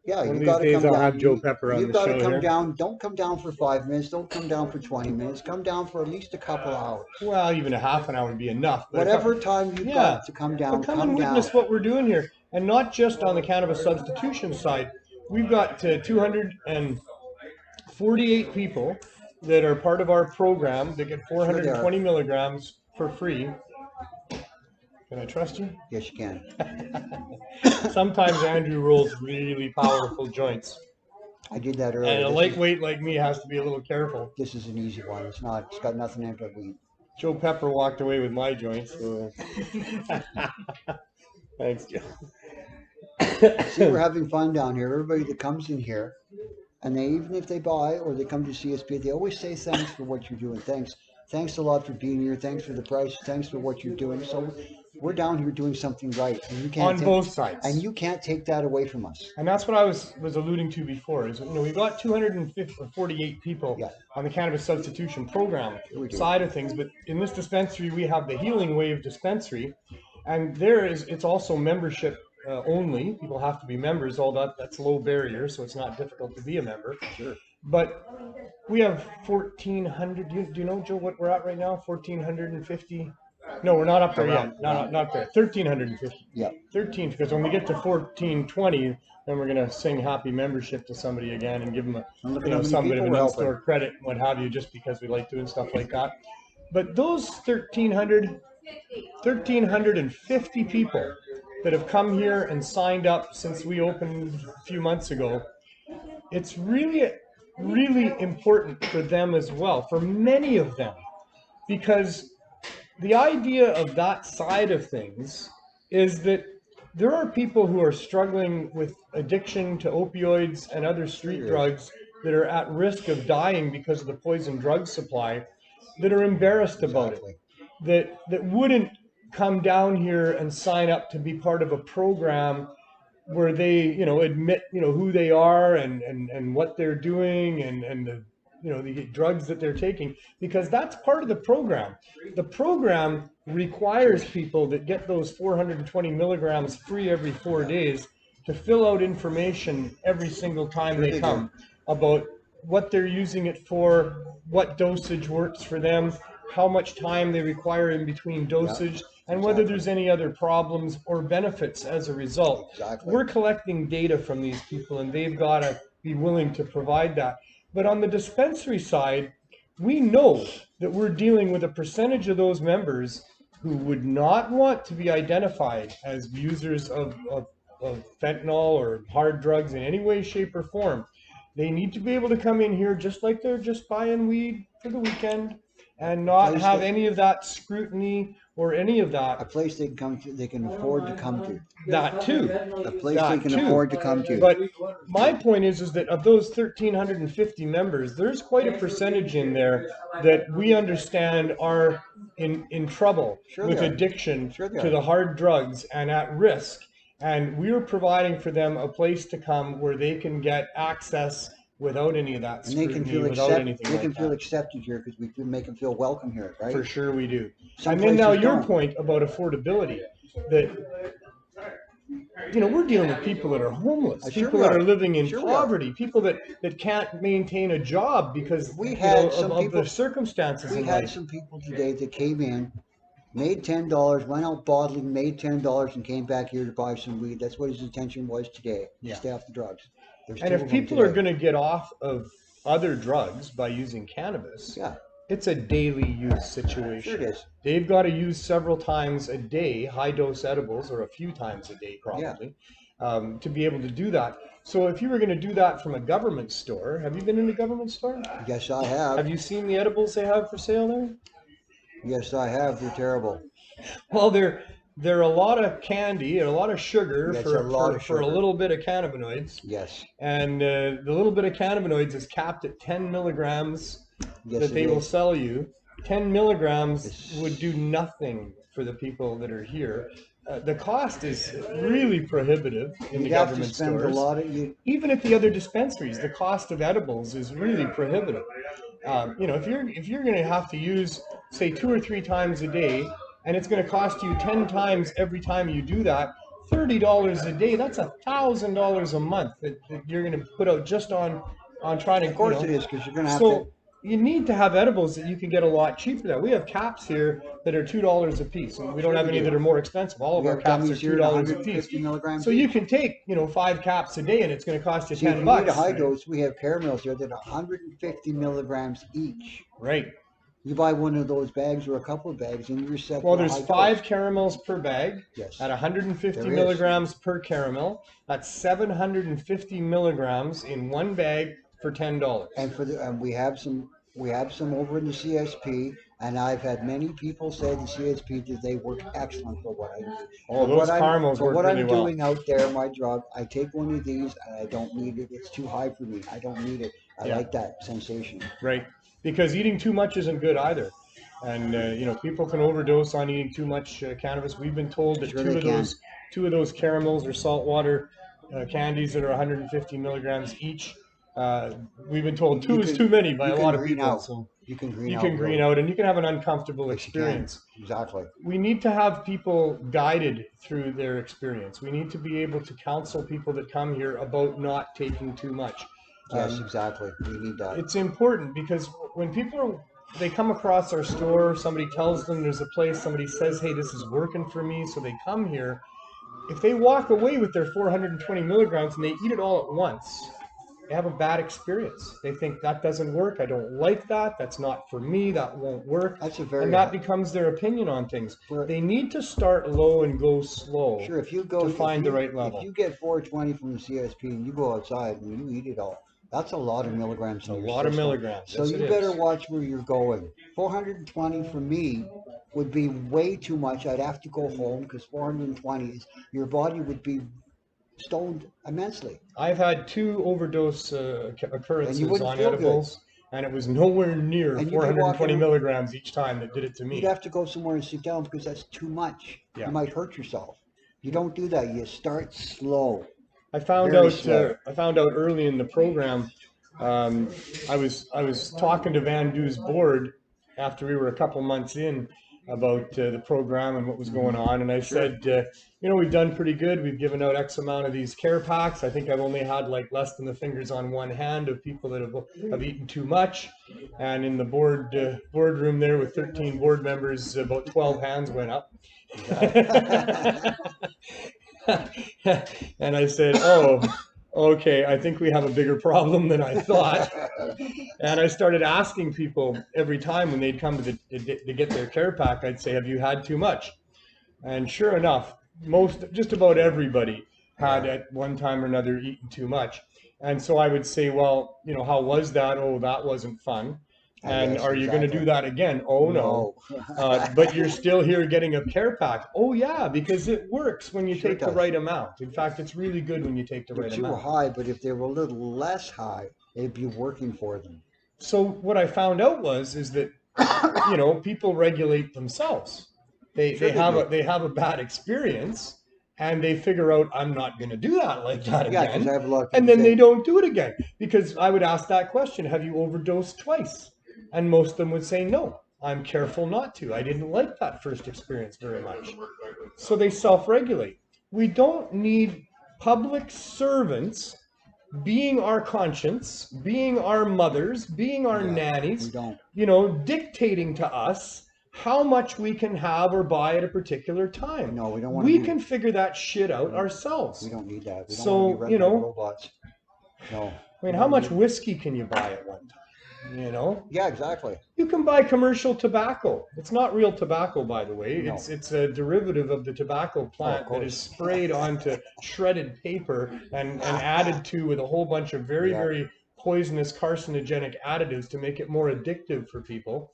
Yeah, you got to come down. I'll have Joe Pepper on the show. You've got to come here. down. Don't come down for 5 minutes. Don't come down for 20 minutes. Come down for at least a couple hours. Well, even a half an hour would be enough. Whatever time you've got to come down, but come and witness what we're doing here. And not just on the cannabis substitution side. We've got 248 people that are part of our program that get 420 milligrams for free. Can I trust you? Yes, you can. Sometimes Andrew rolls really powerful joints. I did that earlier. And a lightweight like me has to be a little careful. This is an easy one. It's got nothing in it but weed. Joe Pepper walked away with my joints. So. Thanks, Joe. See, we're having fun down here. Everybody that comes in here, and even if they buy or they come to CSP, they always say thanks for what you're doing. Thanks a lot for being here. Thanks for the price. Thanks for what you're doing. So we're down here doing something right, and you can't on both sides, and you can't take that away from us. And that's what I was alluding to before. Is we've got 248 people on the cannabis substitution program side of things, but in this dispensary we have the Healing Wave Dispensary, and it's also membership only. People have to be members. That's low barrier, so it's not difficult to be a member. Sure. But we have 1,400. Do you know, Joe, what we're at right now? 1,450. No, we're not up there yet. Not there. 1,350. Yeah. 13, because when we get to 1,420, then we're gonna sing happy membership to somebody again and give them some bit of an in-store credit and what have you, just because we like doing stuff like that. But those 1,350 people that have come here and signed up since we opened a few months ago, it's really important for them as well, for many of them, because the idea of that side of things is that there are people who are struggling with addiction to opioids and other street drugs that are at risk of dying because of the poison drug supply, that are embarrassed about it, that wouldn't come down here and sign up to be part of a program where they, admit, who they are and what they're doing and the, the drugs that they're taking, because that's part of the program. The program requires people that get those 420 milligrams free every 4 days to fill out information every single time they come about what they're using it for, what dosage works for them, how much time they require in between dosage, and whether there's any other problems or benefits as a result. Exactly. We're collecting data from these people, and they've got to be willing to provide that. But on the dispensary side, we know that we're dealing with a percentage of those members who would not want to be identified as users of fentanyl or hard drugs in any way, shape, or form. They need to be able to come in here just like they're just buying weed for the weekend and not have any of that scrutiny or any of that. A place they can come to, they can afford to come to. That too. A place they can afford to come to. But my point is that of those 1,350 members, there's quite a percentage in there that we understand are in trouble with addiction to the hard drugs and at risk. And we're providing for them a place to come where they can get access without any of that scrutiny, and they can feel without anything they can like feel that. accepted here because we can make them feel welcome here, right? For sure we do. Some And then now places your don't. point about affordability, that we're dealing with people that are homeless, Sure people we that are. are living in Sure we are. poverty, people that can't maintain a job because We had some of people- the circumstances We in had life. some people today that came in, made $10, went out bottling, made $10, and came back here to buy some weed. That's what his intention was today, to stay off the drugs. There's And two if of them people are today. going to get off of other drugs by using cannabis, it's a daily use situation. Sure it is. They've got to use several times a day, high dose edibles, or a few times a day probably, to be able to do that. So if you were going to do that from a government store, have you been in a government store? Yes, I have. Have you seen the edibles they have for sale there? Yes, I have. They're terrible. Well, they're a lot of candy, a lot of sugar That's for a lot of for a sugar. little bit of cannabinoids. Yes. And the little bit of cannabinoids is capped at 10 milligrams Yes, that they it will is. sell you. 10 milligrams would do nothing for the people that are here. The cost is really prohibitive in the You'd have to government spend stores. a lot of you. Even at the other dispensaries, the cost of edibles is really prohibitive. If you're going to have to use, say, 2 or 3 times a day, and it's going to cost you 10 times every time you do that, $30 a day, that's $1,000 a month that you're going to put out just on trying to. Of course it is, because you're going to have So to. you need to have edibles that you can get a lot cheaper than. We have caps here that are $2 a piece, and we don't have any that are more expensive. All of We our have caps are gummies here at $2 a 150 piece. milligrams So you each. can take 5 caps a day, and it's going to cost you See, if $10. you need a high dose, we have caramels here that are 150 milligrams each. Right. You buy one of those bags or a couple of bags, and you're set. Well, for a there's high 5 dose. caramels per bag Yes. at 150 There is. milligrams per caramel. That's 750 milligrams in one bag for $10. And we have some over in the CSP, and I've had many people say the CSP that they work excellent for what I need. Oh, those caramels work what really I'm well. doing out there, my drug, I take one of these and I don't need it. It's too high for me. I don't need it. I like that sensation. Right. Because eating too much isn't good either. And people can overdose on eating too much cannabis. We've been told that Sure two of those caramels or saltwater candies that are 150 milligrams each. We've been told two is too many by a lot of people. So you can green out, and you can have an uncomfortable Yes, you can. experience. Exactly. We need to have people guided through their experience. We need to be able to counsel people that come here about not taking too much. Yes, exactly. We need that. It's important because when they come across our store, somebody tells them there's a place, somebody says, hey, this is working for me, so they come here. If they walk away with their 420 milligrams and they eat it all at once, they have a bad experience. They think that doesn't work. I don't like that. That's not for me. That won't work. And that becomes their opinion on things. They need to start low and go slow. Sure, if you go to find the right level. If you get 420 from the CSP and you go outside and you eat it all, that's a lot of milligrams. A lot of milligrams. So yes, you better watch where you're going. 420 for me would be way too much. I'd have to go home because 420 is your body would be stoned immensely. I've had 2 overdose occurrences on feel edibles, and it was nowhere near And 420 milligrams each time that did it to me. You'd have to go somewhere and sit down because that's too much. Yeah. You might hurt yourself. You don't do that. You start slow. I found out early in the program. I was talking to Van Du's board after we were a couple months in, about the program and what was going on. And I said, you know, we've done pretty good. We've given out X amount of these care packs. I think I've only had like less than the fingers on one hand of people that have eaten too much. And in the boardroom there with 13 board members, about 12 hands went up. And I said, oh, okay, I think we have a bigger problem than I thought. And I started asking people every time when they'd come to get their care pack, I'd say, have you had too much? And sure enough, just about everybody had at one time or another eaten too much. And so I would say, well, you know, how was that? Oh, that wasn't fun. And are you going to do that again? Oh, no. But you're still here getting a care pack. Oh, yeah, because it works when you take the right amount. In fact, it's really good when you take the right amount. You were high, but if they were a little less high, it'd be working for them. So what I found out is that, you know, people regulate themselves. They have a bad experience. And they figure out, I'm not going to do that like that again. I have a lot of and then they don't do it again. Because I would ask that question, have you overdosed twice? And most of them would say, no, I'm careful not to. I didn't like that first experience very much. So they self-regulate. We don't need public servants being our conscience, being our mothers, being our nannies, you know, dictating to us how much we can have or buy at a particular time. No, we don't want We can figure that shit out ourselves. We don't need that. We don't So, want to be you know, robots. No. I mean, how much whiskey can you buy at one time? You know? Yeah, exactly. You can buy commercial tobacco. It's not real tobacco, by the way. No. It's a derivative of the tobacco plant that is sprayed onto shredded paper and added to with a whole bunch of very poisonous carcinogenic additives to make it more addictive for people.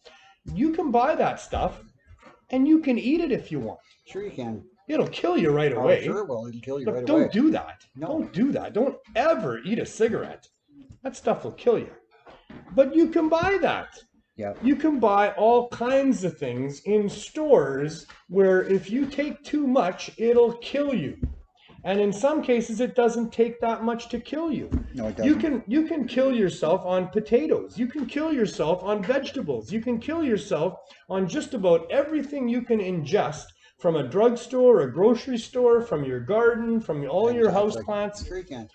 You can buy that stuff and you can eat it if you want. Sure you can. It'll kill you right away. Sure, well, it'll kill you right away. Don't do that. No. Don't do that. Don't ever eat a cigarette. That stuff will kill you. But you can buy that. Yeah. You can buy all kinds of things in stores where if you take too much, it'll kill you. And in some cases, it doesn't take that much to kill you. No, it doesn't. You can kill yourself on potatoes. You can kill yourself on vegetables. You can kill yourself on just about everything you can ingest from a drugstore, a grocery store, from your garden, from all your house plants. Sure you can.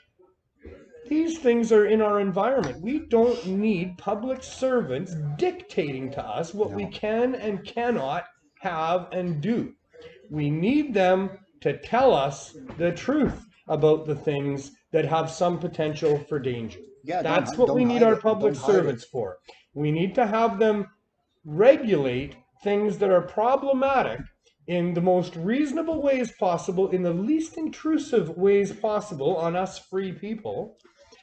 These things are in our environment. We don't need public servants dictating to us what we can and cannot have and do. We need them to tell us the truth about the things that have some potential for danger. Yeah, that's what we need our public servants for. We need to have them regulate things that are problematic in the most reasonable ways possible, in the least intrusive ways possible on us free people.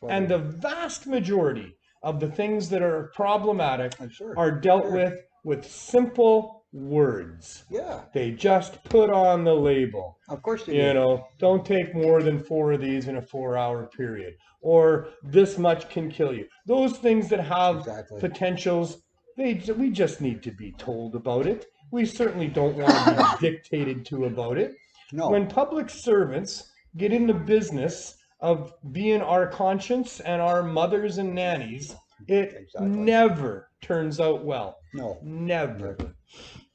And the vast majority of the things that are problematic are dealt with simple words. Yeah. They just put on the label. Of course they do. You know, don't take more than 4 of these in a 4-hour period. Or this much can kill you. Those things that have potentials, we just need to be told about it. We certainly don't want to be dictated to about it. No. When public servants get in the business of being our conscience and our mothers and nannies, it never turns out well. No. Never.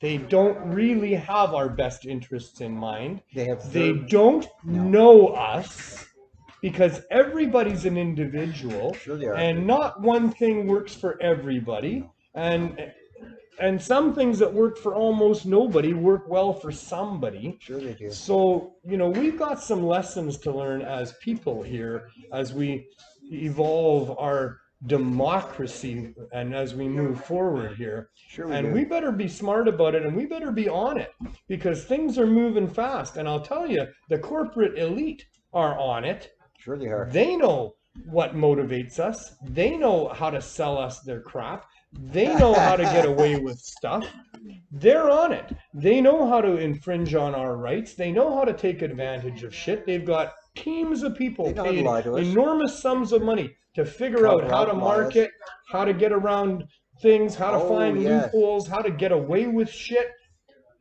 They don't really have our best interests in mind. They don't know us, because everybody's an individual. Sure they are. And not one thing works for everybody. And some things that work for almost nobody work well for somebody. Sure they do. So, you know, we've got some lessons to learn as people here as we evolve our democracy and as we move forward here. Sure we better be smart about it, and we better be on it, because things are moving fast. And I'll tell you, the corporate elite are on it. Sure they are. They know what motivates us. They know how to sell us their crap. They know how to get away with stuff. They're on it. They know how to infringe on our rights. They know how to take advantage of shit. They've got teams of people paid enormous sums of money to figure out how to market, how to get around things, how to find loopholes, how to get away with shit.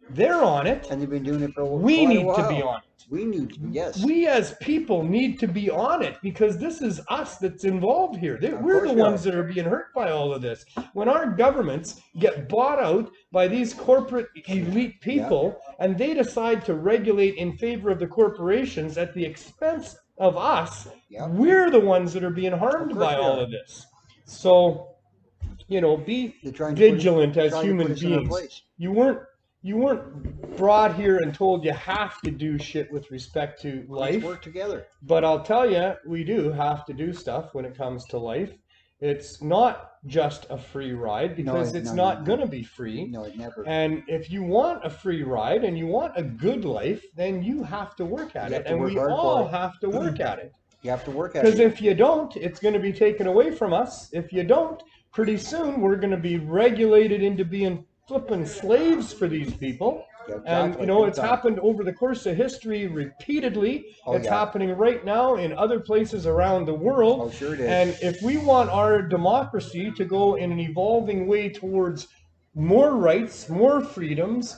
They're on it. And they've been doing it for We quite a need to while. be on it. We need to, yes. We as people need to be on it because this is us that's involved here. We're the course we ones are. that are being hurt by all of this. When our governments get bought out by these corporate elite people and they decide to regulate in favor of the corporations at the expense of us, we're the ones that are being harmed by all of this. So, you know, be vigilant as human beings. You weren't brought here and told you have to do shit with respect to life. Let's work together. But I'll tell you, we do have to do stuff when it comes to life. It's not just a free ride because it's not going to be free. No, it never. And if you want a free ride and you want a good life, then you have to work at it. And we all have to work at it. You have to work at it. Because if you don't, it's going to be taken away from us. If you don't, pretty soon we're going to be regulated into being flipping slaves for these people. And you know, it's happened over the course of history repeatedly. It's happening right now in other places around the world. Oh, sure it is. And if we want our democracy to go in an evolving way towards more rights, more freedoms,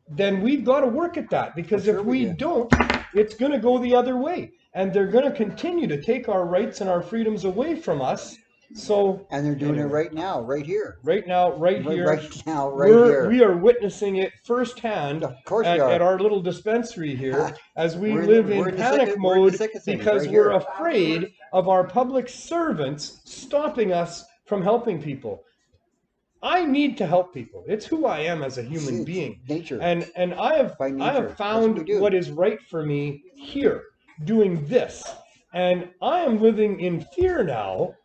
then we've got to work at that. Because if we don't, it's going to go the other way. And they're going to continue to take our rights and our freedoms away from us. So, and they're doing it right now, right here. Right now, right here. Right now, right here. We are witnessing it firsthand at our little dispensary here as we live in panic mode because we're afraid of our public servants stopping us from helping people. I need to help people. It's who I am as a human being. Nature. And I have found what is right for me here, doing this. And I am living in fear now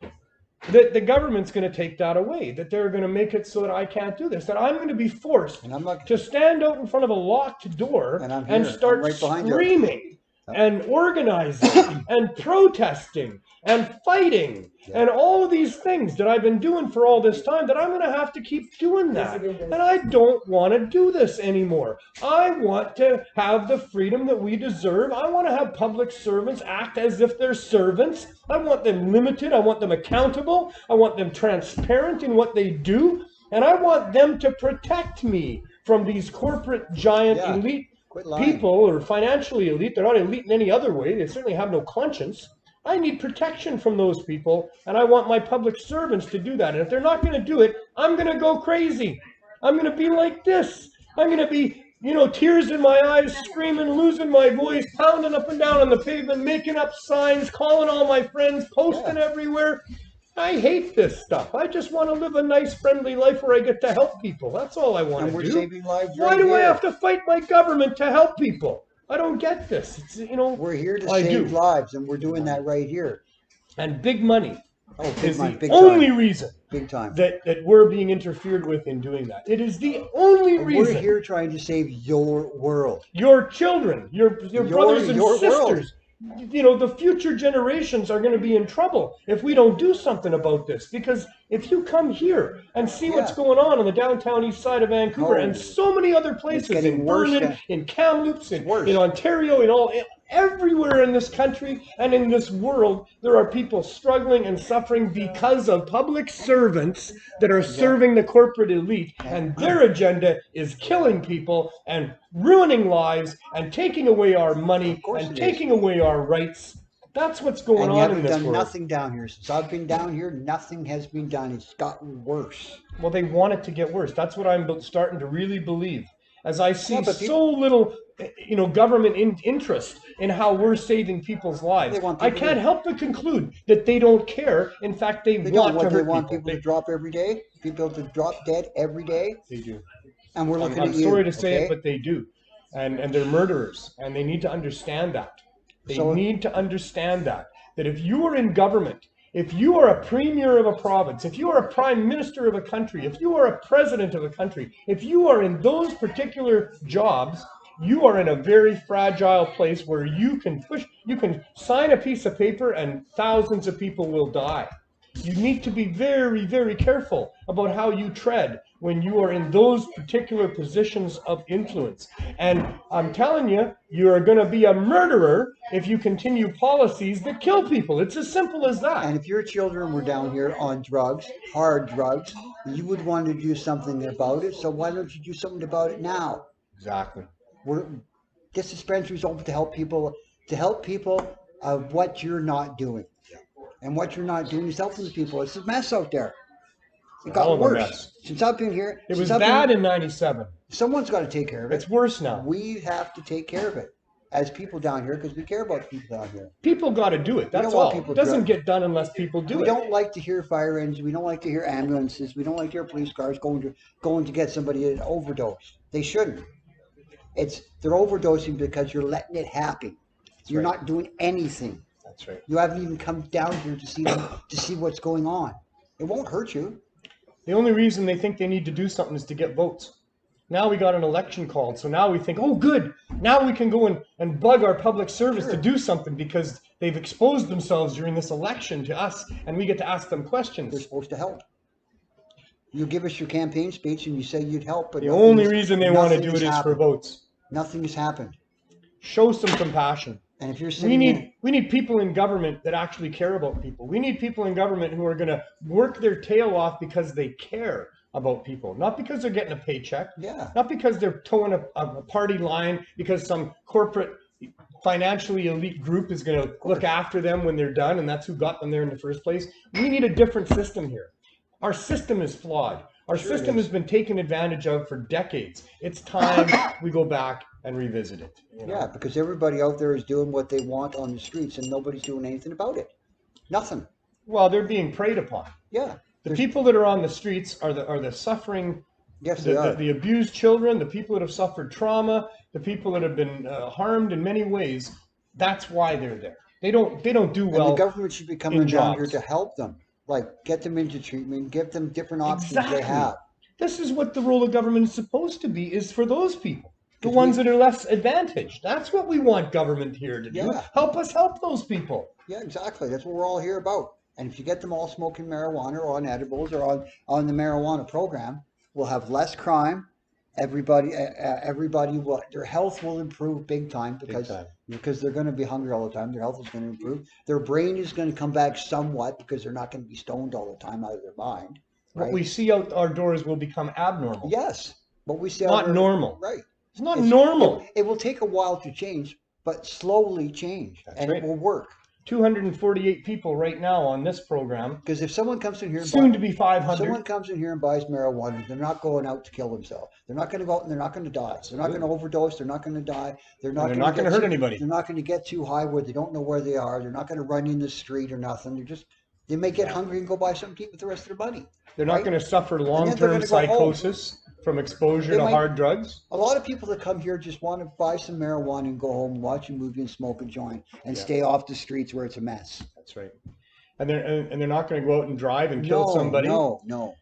that the government's going to take that away, that they're going to make it so that I can't do this, that I'm going to be forced to stand out in front of a locked door and start screaming and organizing and protesting and fighting and all of these things that I've been doing for all this time, that I'm going to have to keep doing that. And I don't want to do this anymore. I want to have the freedom that we deserve. I want to have public servants act as if they're servants. I want them limited. I want them accountable. I want them transparent in what they do. And I want them to protect me from these corporate giant elite people, or financially elite. They're not elite in any other way. They certainly have no conscience. I need protection from those people, and I want my public servants to do that. And if they're not going to do it, I'm going to go crazy. I'm going to be like this. I'm going to be, you know, tears in my eyes, screaming, losing my voice, pounding up and down on the pavement, making up signs, calling all my friends, posting everywhere. I hate this stuff. I just want to live a nice, friendly life where I get to help people. That's all I want to do. And we're saving lives Why do I have to fight my government to help people? I don't get this. It's, you know, we're here to save lives, and we're doing that right here. And big money is the only reason big time that we're being interfered with in doing that. It is the only reason. We're here trying to save your world, your children, your brothers and sisters. World. You know, the future generations are going to be in trouble if we don't do something about this. Because if you come here and see what's going on the downtown east side of Vancouver and so many other places, in Vernon, in Kamloops, in Ontario, everywhere in this country and in this world, there are people struggling and suffering because of public servants that are serving the corporate elite, and their agenda is killing people and ruining lives and taking away our money and taking away our rights. That's what's going on in this world. And done nothing down here. Since I've been down here, nothing has been done. It's gotten worse. Well, they want it to get worse. That's what I'm starting to really believe. As I see so little, you know, government interest in how we're saving people's lives, I can't help but conclude that they don't care. In fact, they want to hurt people. They want people to drop every day. People to drop dead every day. They do. And we're looking at you. I'm sorry to say it, but they do. And they're murderers. And they need to understand that. They need to understand that if you are in government, if you are a premier of a province, if you are a prime minister of a country, if you are a president of a country, if you are in those particular jobs, you are in a very fragile place where you can sign a piece of paper and thousands of people will die. You need to be very, very careful about how you tread when you are in those particular positions of influence. And I'm telling you, you are going to be a murderer if you continue policies that kill people. It's as simple as that. And if your children were down here on drugs, hard drugs, you would want to do something about it. So why don't you do something about it now? Exactly. This dispensary is open to help people of what you're not doing. And what you're not doing is helping the people. It's a mess out there. It got worse since I've been here. It was bad in '97. Someone's got to take care of it. It's worse now. We have to take care of it as people down here because we care about the people down here. People got to do it. That's all. It doesn't get done unless people do it. We don't like to hear fire engines. We don't like to hear ambulances. We don't like to hear police cars going to get somebody an overdose. They shouldn't. They're overdosing because you're letting it happen. You're not doing anything. That's right. You haven't even come down here to see what's going on. It won't hurt you. The only reason they think they need to do something is to get votes. Now we got an election called, so now we think, oh, good. Now we can go and bug our public service to do something because they've exposed themselves during this election to us, and we get to ask them questions. They're supposed to help. You give us your campaign speech and you say you'd help, but the only reason they want to do it is for votes. Nothing has happened. Show some compassion. And if you're saying we need people in government that actually care about people. We need people in government who are going to work their tail off because they care about people, not because they're getting a paycheck. Yeah. Not because they're towing a party line, because some corporate financially elite group is going to look after them when they're done, and that's who got them there in the first place. We need a different system here. Our system is flawed. Our system has been taken advantage of for decades. It's time we go back and revisit it. You know? Yeah, because everybody out there is doing what they want on the streets and nobody's doing anything about it. Nothing. Well, they're being preyed upon. Yeah. The people that are on the streets are the suffering, yes, they are. The abused children, the people that have suffered trauma, the people that have been harmed in many ways. That's why they're there. They don't do well. And the government should be coming down here to help them. Like, get them into treatment, give them different options they have. This is what the role of government is supposed to be, is for those people, the ones that are less advantaged. That's what we want government here to do. Yeah. Help us help those people. Yeah, exactly. That's what we're all here about. And if you get them all smoking marijuana or on edibles or on the marijuana program, we'll have less crime. Everybody will, their health will improve big time because they're going to be hungry all the time. Their health is going to improve. Their brain is going to come back somewhat because they're not going to be stoned all the time out of their mind. Right? What we see out our doors will become abnormal. Yes. What we see not normal. Right. It's not normal. It will take a while to change, but slowly change. That's right. It will work. 248 people right now on this program. Because if someone comes in here, soon to be 500. Someone comes in here and buys marijuana, they're not going out to kill themselves. They're not going to go out and they're not going to die. They're not going to overdose. They're not going to die. They're not going to hurt anybody. They're not going to get too high where they don't know where they are. They're not going to run in the street or nothing. They may get hungry and go buy something to eat with the rest of their money. They're not going to suffer long-term psychosis from exposure to hard drugs. A lot of people that come here just want to buy some marijuana and go home, watch a movie and smoke a joint and stay off the streets where it's a mess. That's right. And they're not going to go out and drive and kill somebody. No.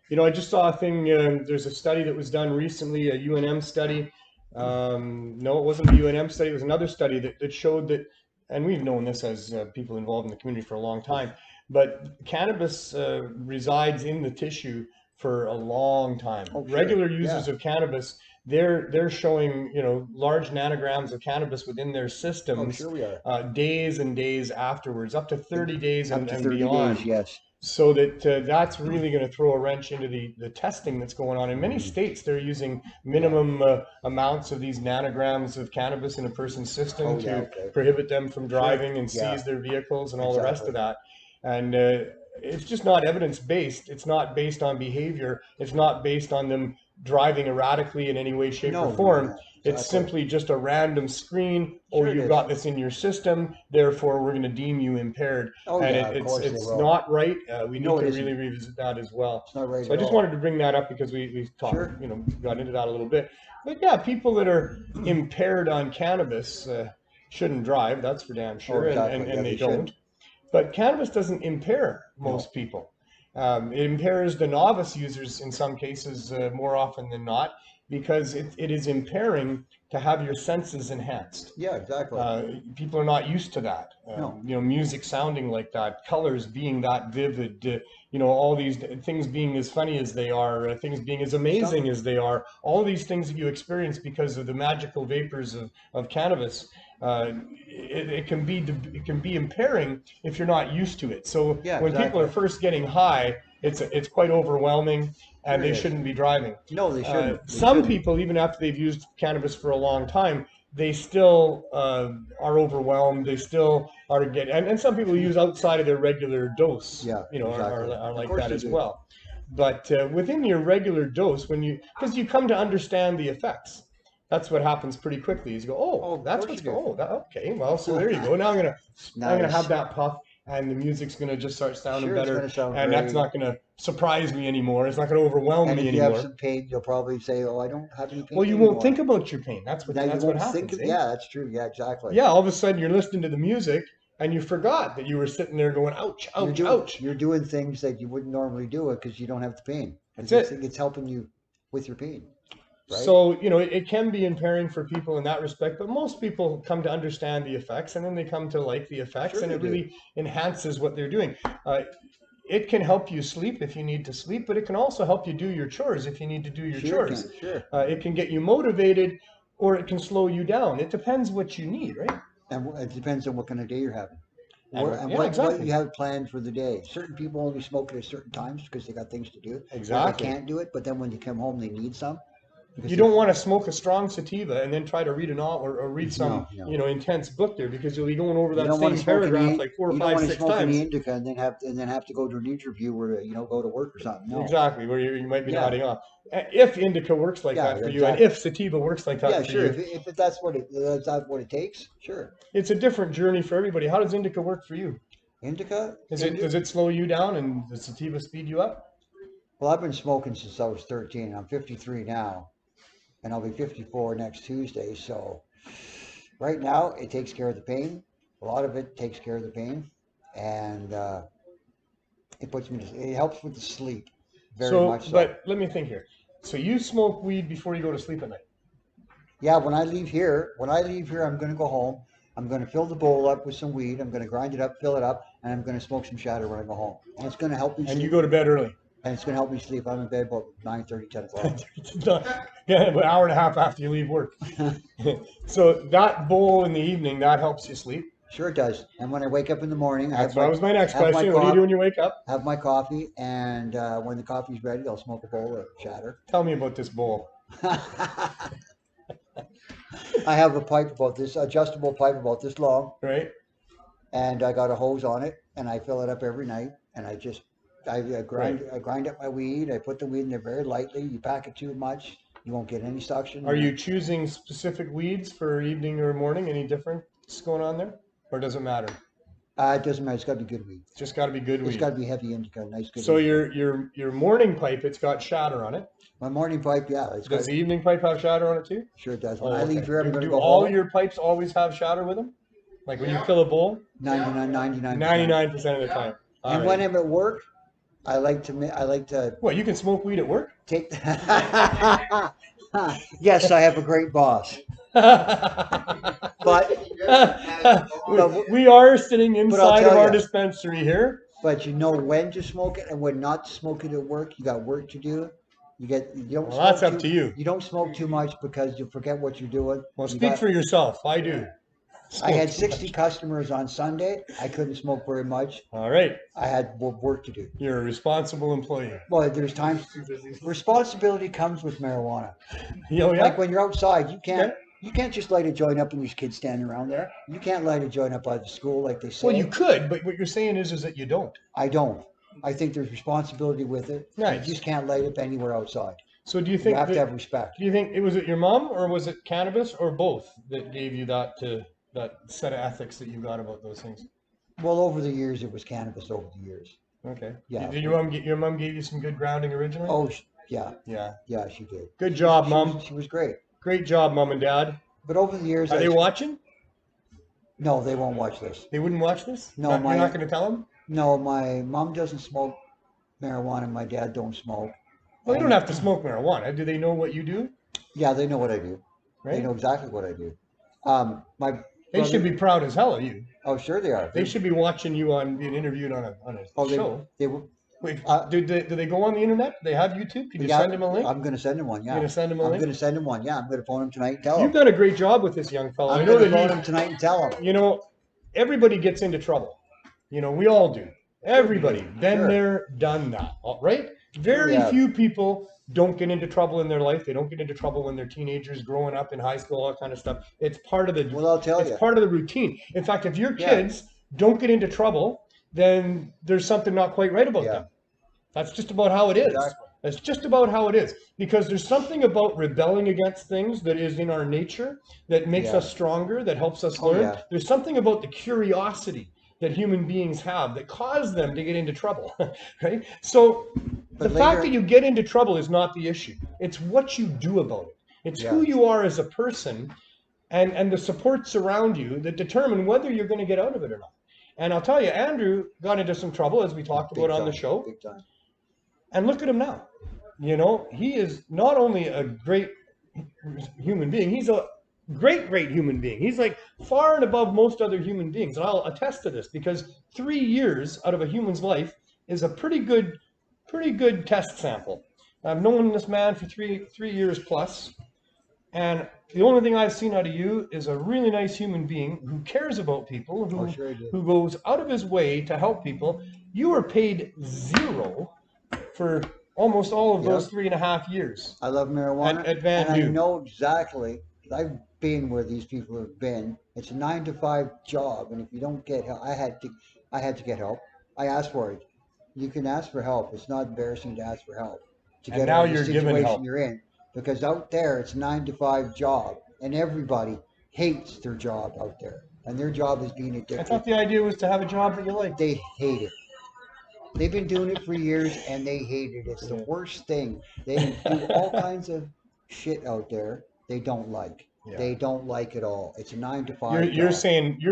You know, I just saw a thing. There's a study that was done recently, a UNM study. No, it wasn't a UNM study. It was another study that showed that, and we've known this as people involved in the community for a long time, but cannabis resides in the tissue for a long time. Oh, sure. Regular users of cannabis, they're showing, you know, large nanograms of cannabis within their systems. Oh, sure we are. Days and days afterwards, up to 30 days and 30 beyond. Days, yes. So that's really going to throw a wrench into the testing that's going on. In many states, they're using minimum amounts of these nanograms of cannabis in a person's system to prohibit them from driving and seize their vehicles and all the rest of that. And it's just not evidence-based. It's not based on behavior. It's not based on them driving erratically in any way, shape, or form. Exactly. It's simply just a random screen. Sure, you've got this in your system, therefore we're going to deem you impaired. It's not right. We need to really revisit that as well. It's not right. So I just wanted to bring that up because we talked, you know, got into that a little bit. But yeah, people that are impaired on cannabis shouldn't drive. That's for damn sure, and they don't. But cannabis doesn't impair most people. It impairs the novice users in some cases more often than not, because it is impairing to have your senses enhanced. Yeah, exactly. People are not used to that. No. You know, music sounding like that, colors being that vivid, you know, all these things being as funny as they are, things being as amazing as they are, all these things that you experience because of the magical vapors of cannabis. It can be impairing if you're not used to it. So when people are first getting high, it's quite overwhelming, and Sure they it is. shouldn't be driving. No, they shouldn't. They Some shouldn't. people, even after they've used cannabis for a long time, they still are overwhelmed. They still are getting, and some people use outside of their regular dose. Yeah, you know, exactly. are Of like course that they as do. well. But within your regular dose, because you come to understand the effects, that's what happens pretty quickly. Is you go, Oh, oh, of that's course what's you do. going. Oh, okay. Well, so there you go. Now I'm gonna Nice. have that puff, and the music's gonna just start sounding Sure, it's better, gonna sound and that's great. not gonna surprise me anymore. It's not gonna overwhelm And me if you have anymore. some pain, you'll probably say, "Oh, I don't have any pain Well, you anymore." won't think about your pain. That's what Now you what won't happens. think of. Eh? Yeah, that's true. Yeah, exactly. Yeah, all of a sudden you're listening to the music and you forgot that you were sitting there going, ouch, ouch, ouch. You're doing things that you wouldn't normally do it because you don't have the pain. That's it. It's helping you with your pain. Right? So, you know, it can be impairing for people in that respect, but most people come to understand the effects, and then they come to like the effects, Sure and they it really enhances what they're doing. It can help you sleep if you need to sleep, but it can also help you do your chores if you need to do your Sure it chores. can, sure. It can get you motivated, or it can slow you down. It depends what you need, right? And it depends on what kind of day you're having. Yeah, What exactly. you have planned for the day. Certain people only smoke it at certain times because they got things to do. Or Exactly. they can't do it, but then when they come home, they need some. You don't want to smoke a strong sativa and then try to read a novel or read some No. you know, intense book there, because you'll be going over You that don't want same to smoke paragraph like 4 or You don't 5, want to 6 smoke times. any indica and then have to go to an interview where go to work or something. No. Exactly, where you might be Yeah. nodding off. If indica works like Yeah, that for you, and exactly. if sativa works like that Yeah, for sure. you, If that's what it takes, sure. it's a different journey for everybody. How does indica work for you? Indica. Does it slow you down, and does sativa speed you up? Well, I've been smoking since I was 13. I'm 53 now, and I'll be 54 next Tuesday. So right now, it takes care of the pain. A lot of it takes care of the pain, and it helps with the sleep very much so. But let me think here. So you smoke weed before you go to sleep at night? Yeah, when I leave here, I'm going to go home. I'm going to fill the bowl up with some weed. I'm going to grind it up, fill it up, and I'm going to smoke some shatter when I go home. And it's going to help me sleep. And you go to bed early? And it's going to help me sleep. I'm in bed about 9:30, 10 o'clock. Yeah, about an hour and a half after you leave work. So that bowl in the evening, that helps you sleep? Sure it does. And when I wake up in the morning, that was my next question. What do you do when you wake up? Have my coffee, and when the coffee's ready, I'll smoke a bowl of shatter. Tell me about this bowl. I have a pipe about this, adjustable pipe about this long. Right. And I got a hose on it, and I fill it up every night, and I grind up my weed. I put the weed in there very lightly. You pack it too much, you won't get any suction. Are you choosing specific weeds for evening or morning? Any difference going on there? Or does it matter? It doesn't matter. It's got to be good weed. It's just got to be good weed. It's got to be heavy indica, nice good So weed. your morning pipe, it's got shatter on it. My morning pipe, yeah. Does the evening pipe have shatter on it too? Sure it does. When I leave here, I'm going to go Do all home. your pipes always have shatter with them? Like when you fill a bowl? 99%. 99% of the time. And when I'm at work, I like to. What, you can smoke weed at work? Take. Yes, I have a great boss. But we are sitting inside of our you, dispensary here. But you know when to smoke it and when not to smoke it at work. You got work to do. You don't. Well, that's up to you. You don't smoke too much because you forget what you're doing. Well, speak for yourself. I do. I had 60 customers on Sunday. I couldn't smoke very much. All right. I had work to do. You're a responsible employee. Well, there's times responsibility comes with marijuana. Oh, yeah? Like when you're outside, you can't just light a joint up and there's kids standing around there. You can't light a joint up by the school like they say. Well, you could, but what you're saying is that you don't. I don't. I think there's responsibility with it. Nice. You just can't light it anywhere outside. So do you think you have to have respect? Do you think was it your mom or was it cannabis or both that gave you that set of ethics that you got about those things? Well, over the years, it was cannabis over the years. Okay. Yeah. Did your mom gave you some good grounding originally? Oh, yeah. Yeah. Yeah, she did. Good job, Mom. She was great. Great job, Mom and Dad. But over the years, are they watching? No, they won't watch this. They wouldn't watch this? No, you're not going to tell them? No, my mom doesn't smoke marijuana. My dad don't smoke. Well, you don't have to smoke marijuana. Do they know what you do? Yeah, they know what I do. Right? They know exactly what I do. They should be proud as hell of you. Oh, sure they are. They should be watching you being interviewed on a show. Wait, do they go on the internet? Do they have YouTube? Can you send them a link? I'm going to send them one, yeah. You're going to send them a link? I'm going to send them one, yeah. I'm going to phone him tonight and tell him. You've done a great job with this young fellow. I'm going to phone him tonight and tell him. You know, everybody gets into trouble. You know, we all do. Everybody, been Sure. there, done that, right? Very Yeah. few people don't get into trouble in their life. They don't get into trouble when they're teenagers, growing up in high school, all that kind of stuff. It's part of the Well, I'll tell you. it's part of the routine. In fact, if your Yeah. kids don't get into trouble, then there's something not quite right about Yeah. them. That's just about how it is. Exactly. That's just about how it is. Because there's something about rebelling against things that is in our nature that makes Yeah. us stronger, that helps us Oh, learn. yeah. There's something about the curiosity that human beings have that cause them to get into trouble, right? So But the fact later- that you get into trouble is not the issue. It's what you do about it. It's who Yeah. you are as a person and the supports around you that determine whether you're going to get out of it or not. And I'll tell you, Andrew got into some trouble, as we talked Big about on the time, show. Big time. And look at him now. You know, he is not only a great human being, he's a great human being. He's like far and above most other human beings. And I'll attest to this because 3 years out of a human's life is a pretty good test sample. I've known this man for three years plus. And the only thing I've seen out of you is a really nice human being who cares about people, who, Oh, sure I do. who goes out of his way to help people. You were paid zero for almost all of those 3.5 years. I love marijuana, At Van and I Dude. know exactly. I've been where these people have been. It's a 9 to 5 job, and if you don't get help, I had to get help. I asked for it. You can ask for help. It's not embarrassing to ask for help to And get now out of the you're given situation help. you're in. Because out there, it's 9 to 5 job, and everybody hates their job out there, and their job is being I addicted. thought the idea was to have a job that you like. They hate it. They've been doing it for years and they hate it. It's the worst thing. They do all kinds of shit out there they don't like. Yeah. They don't like it all. It's a 9 to 5 You're job.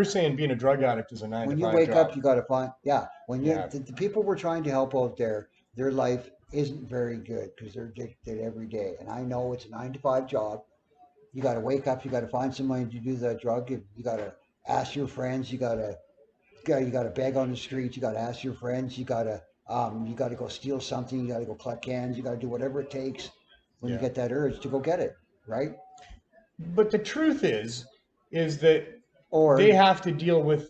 saying being a drug addict is a 9 When to you 5 wake job. up, you got to find, when you, Yeah. the people we're trying to help out there, their life isn't very good because they're addicted every day. And I know it's a 9 to 5 job. You got to wake up, you got to find somebody to do that drug. You got to ask your friends, you got to beg on the streets, you got to ask your friends, you got to go steal something, you got to go collect cans, you got to do whatever it takes when you get that urge to go get it, right? But the truth is that Or they have to deal with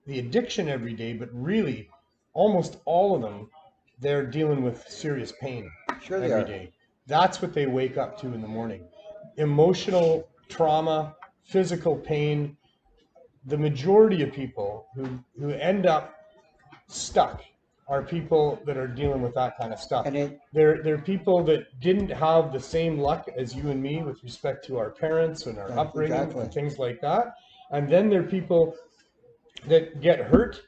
the addiction every day, but really almost all of them, they're dealing with serious pain Sure they every are. day. That's what they wake up to in the morning. Emotional trauma, physical pain. The majority of people who end up stuck are people that are dealing with that kind of stuff. And They're people that didn't have the same luck as you and me with respect to our parents and our upbringing exactly. and things like that. And then there are people that get hurt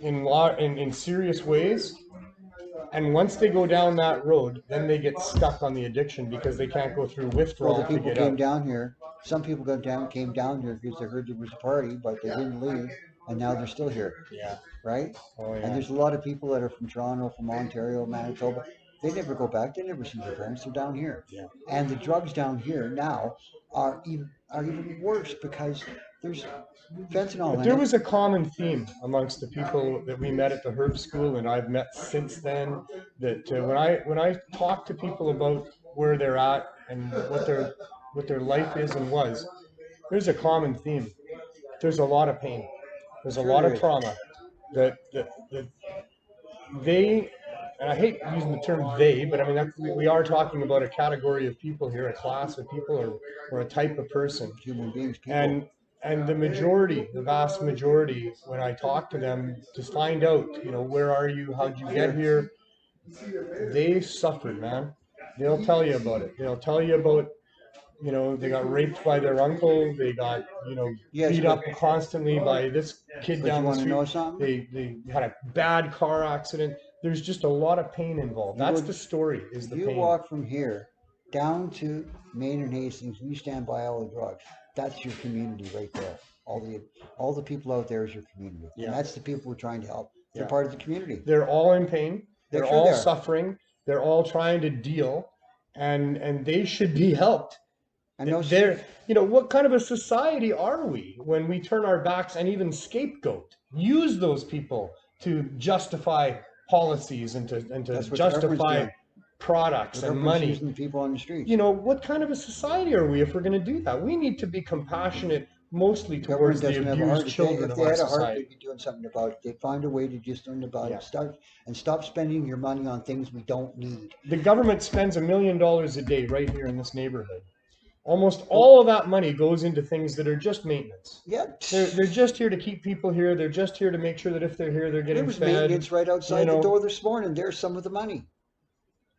in serious ways. And once they go down that road, then they get stuck on the addiction because they can't go through withdrawal the to people get came out. down here. Some people came down here because they heard there was a party, but they didn't leave, and now they're still here. Yeah. Right? Oh, yeah. And there's a lot of people that are from Toronto, from Ontario, Manitoba. They never go back. They never see their parents. They're down here. Yeah. And the drugs down here now are even worse because there's fentanyl in There it. was a common theme amongst the people that we met at the herb school, and I've met since then. That when I talk to people about where they're at and what their life is and was, there's a common theme. There's a lot of pain. There's a Sure lot there of is. trauma that they. And I hate using the term they, but I mean we are talking about a category of people here, a class of people, or a type of person. Human beings, people. And the vast majority, when I talk to them to find out, where are you? How'd you get here? They suffered, man. They'll tell you about it. They'll tell you about, they got raped by their uncle. They got, Yes, beat but- up constantly by this kid But down you the want to street. know something? They had a bad car accident. There's just a lot of pain involved. That's the story, is the You pain. walk from here down to Main and Hastings, and you stand by all the drugs. That's your community right there. All the people out there is your community. Yeah. And that's the people we're trying to help. They're Yeah. part of the community. They're all in pain. They're Sure all they are. suffering. They're all trying to deal, and they should be helped. And no, What kind of a society are we when we turn our backs and even scapegoat, use those people to justify policies and to That's what the government's justify doing. products the and government's money? using the people on the streets. What kind of a society are we if we're going to do that? We need to be compassionate mostly The government towards the doesn't have a heart. abused children If of they our had a heart, society. they'd be doing something about it. They'd find a way to do something about Yeah. it. Stop spending your money on things we don't need. The government spends $1 million a day right here in this neighborhood. Almost all of that money goes into things that are just maintenance. Yeah. They're just here to keep people here. They're just here to make sure that if they're here, they're There getting was fed. maintenance right outside you know. the door this morning. There's some of the money.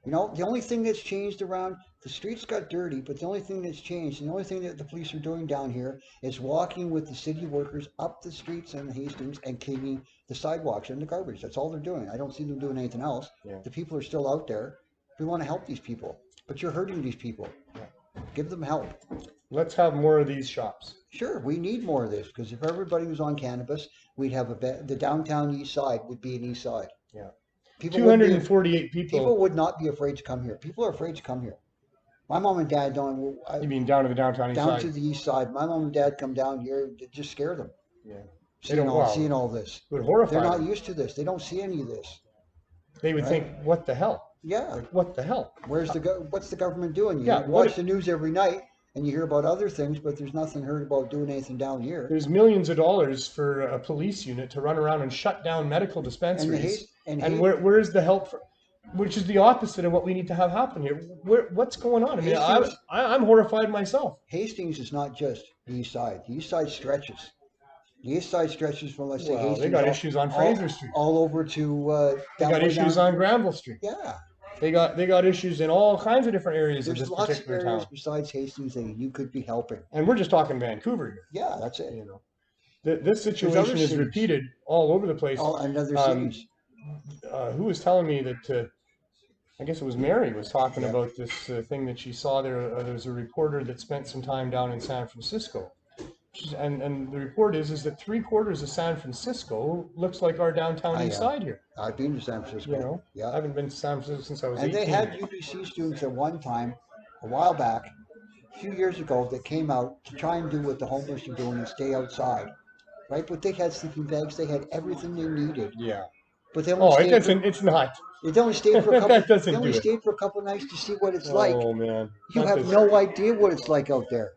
You know, the only thing that's changed around, the streets got dirty, but the only thing that's changed, and the only thing that the police are doing down here is walking with the city workers up the streets in Hastings and cleaning the sidewalks and the garbage. That's all they're doing. I don't see them doing anything else. Yeah. The people are still out there. We want to help these people, but you're hurting these people. Give them help. Let's have more of these shops. Sure, we need more of this, because if everybody was on cannabis, we'd have the downtown east side would be an east side. Yeah. People would be- 248 people. People would not be afraid to come here. People are afraid to come here. My mom and dad don't. You mean down to the downtown east Down side? to the east side. My mom and dad come down here. It just scare them. Yeah. Seeing all this. It would horrify They're not them. used to this. They don't see any of this. They would Right. think, what the hell? Yeah. Like, what the hell? What's the government doing? You Yeah, watch the news every night and you hear about other things, but there's nothing heard about doing anything down here. There's millions of dollars for a police unit to run around and shut down medical dispensaries. And where's the help for? Which is the opposite of what we need to have happen here. What's going on? I mean, I'm horrified myself. Hastings is not just the east side. The east side stretches. The east side stretches from, let's say, Well, Hastings. they got issues on Fraser Street. All over to. They got issues on Granville Street. Yeah. They got issues in all kinds of different areas of There's this lots of particular areas town. besides Hastings that you could be helping. And we're just talking Vancouver here. Yeah, that's it. You know, this situation other is cities. repeated all over the place. All another Um, cities. Who was telling me that? I guess it was Mary was talking Yeah. about this thing that she saw there. There was a reporter that spent some time down in San Francisco. And the report is that 3/4 of San Francisco looks like our downtown east side here. I've been to San Francisco. You know, I Yeah. haven't been to San Francisco since I was And 18. they had UBC students at one time, a while back, a few years ago, that came out to try and do what the homeless are doing and stay outside. Right? But they had sleeping bags, they had everything they needed. Yeah. But they Oh, only it stayed doesn't. It's not. they only stayed for a couple That doesn't they only do it. stayed for a couple of nights to see what it's like. Oh man. You That have doesn't- no idea what it's like out there.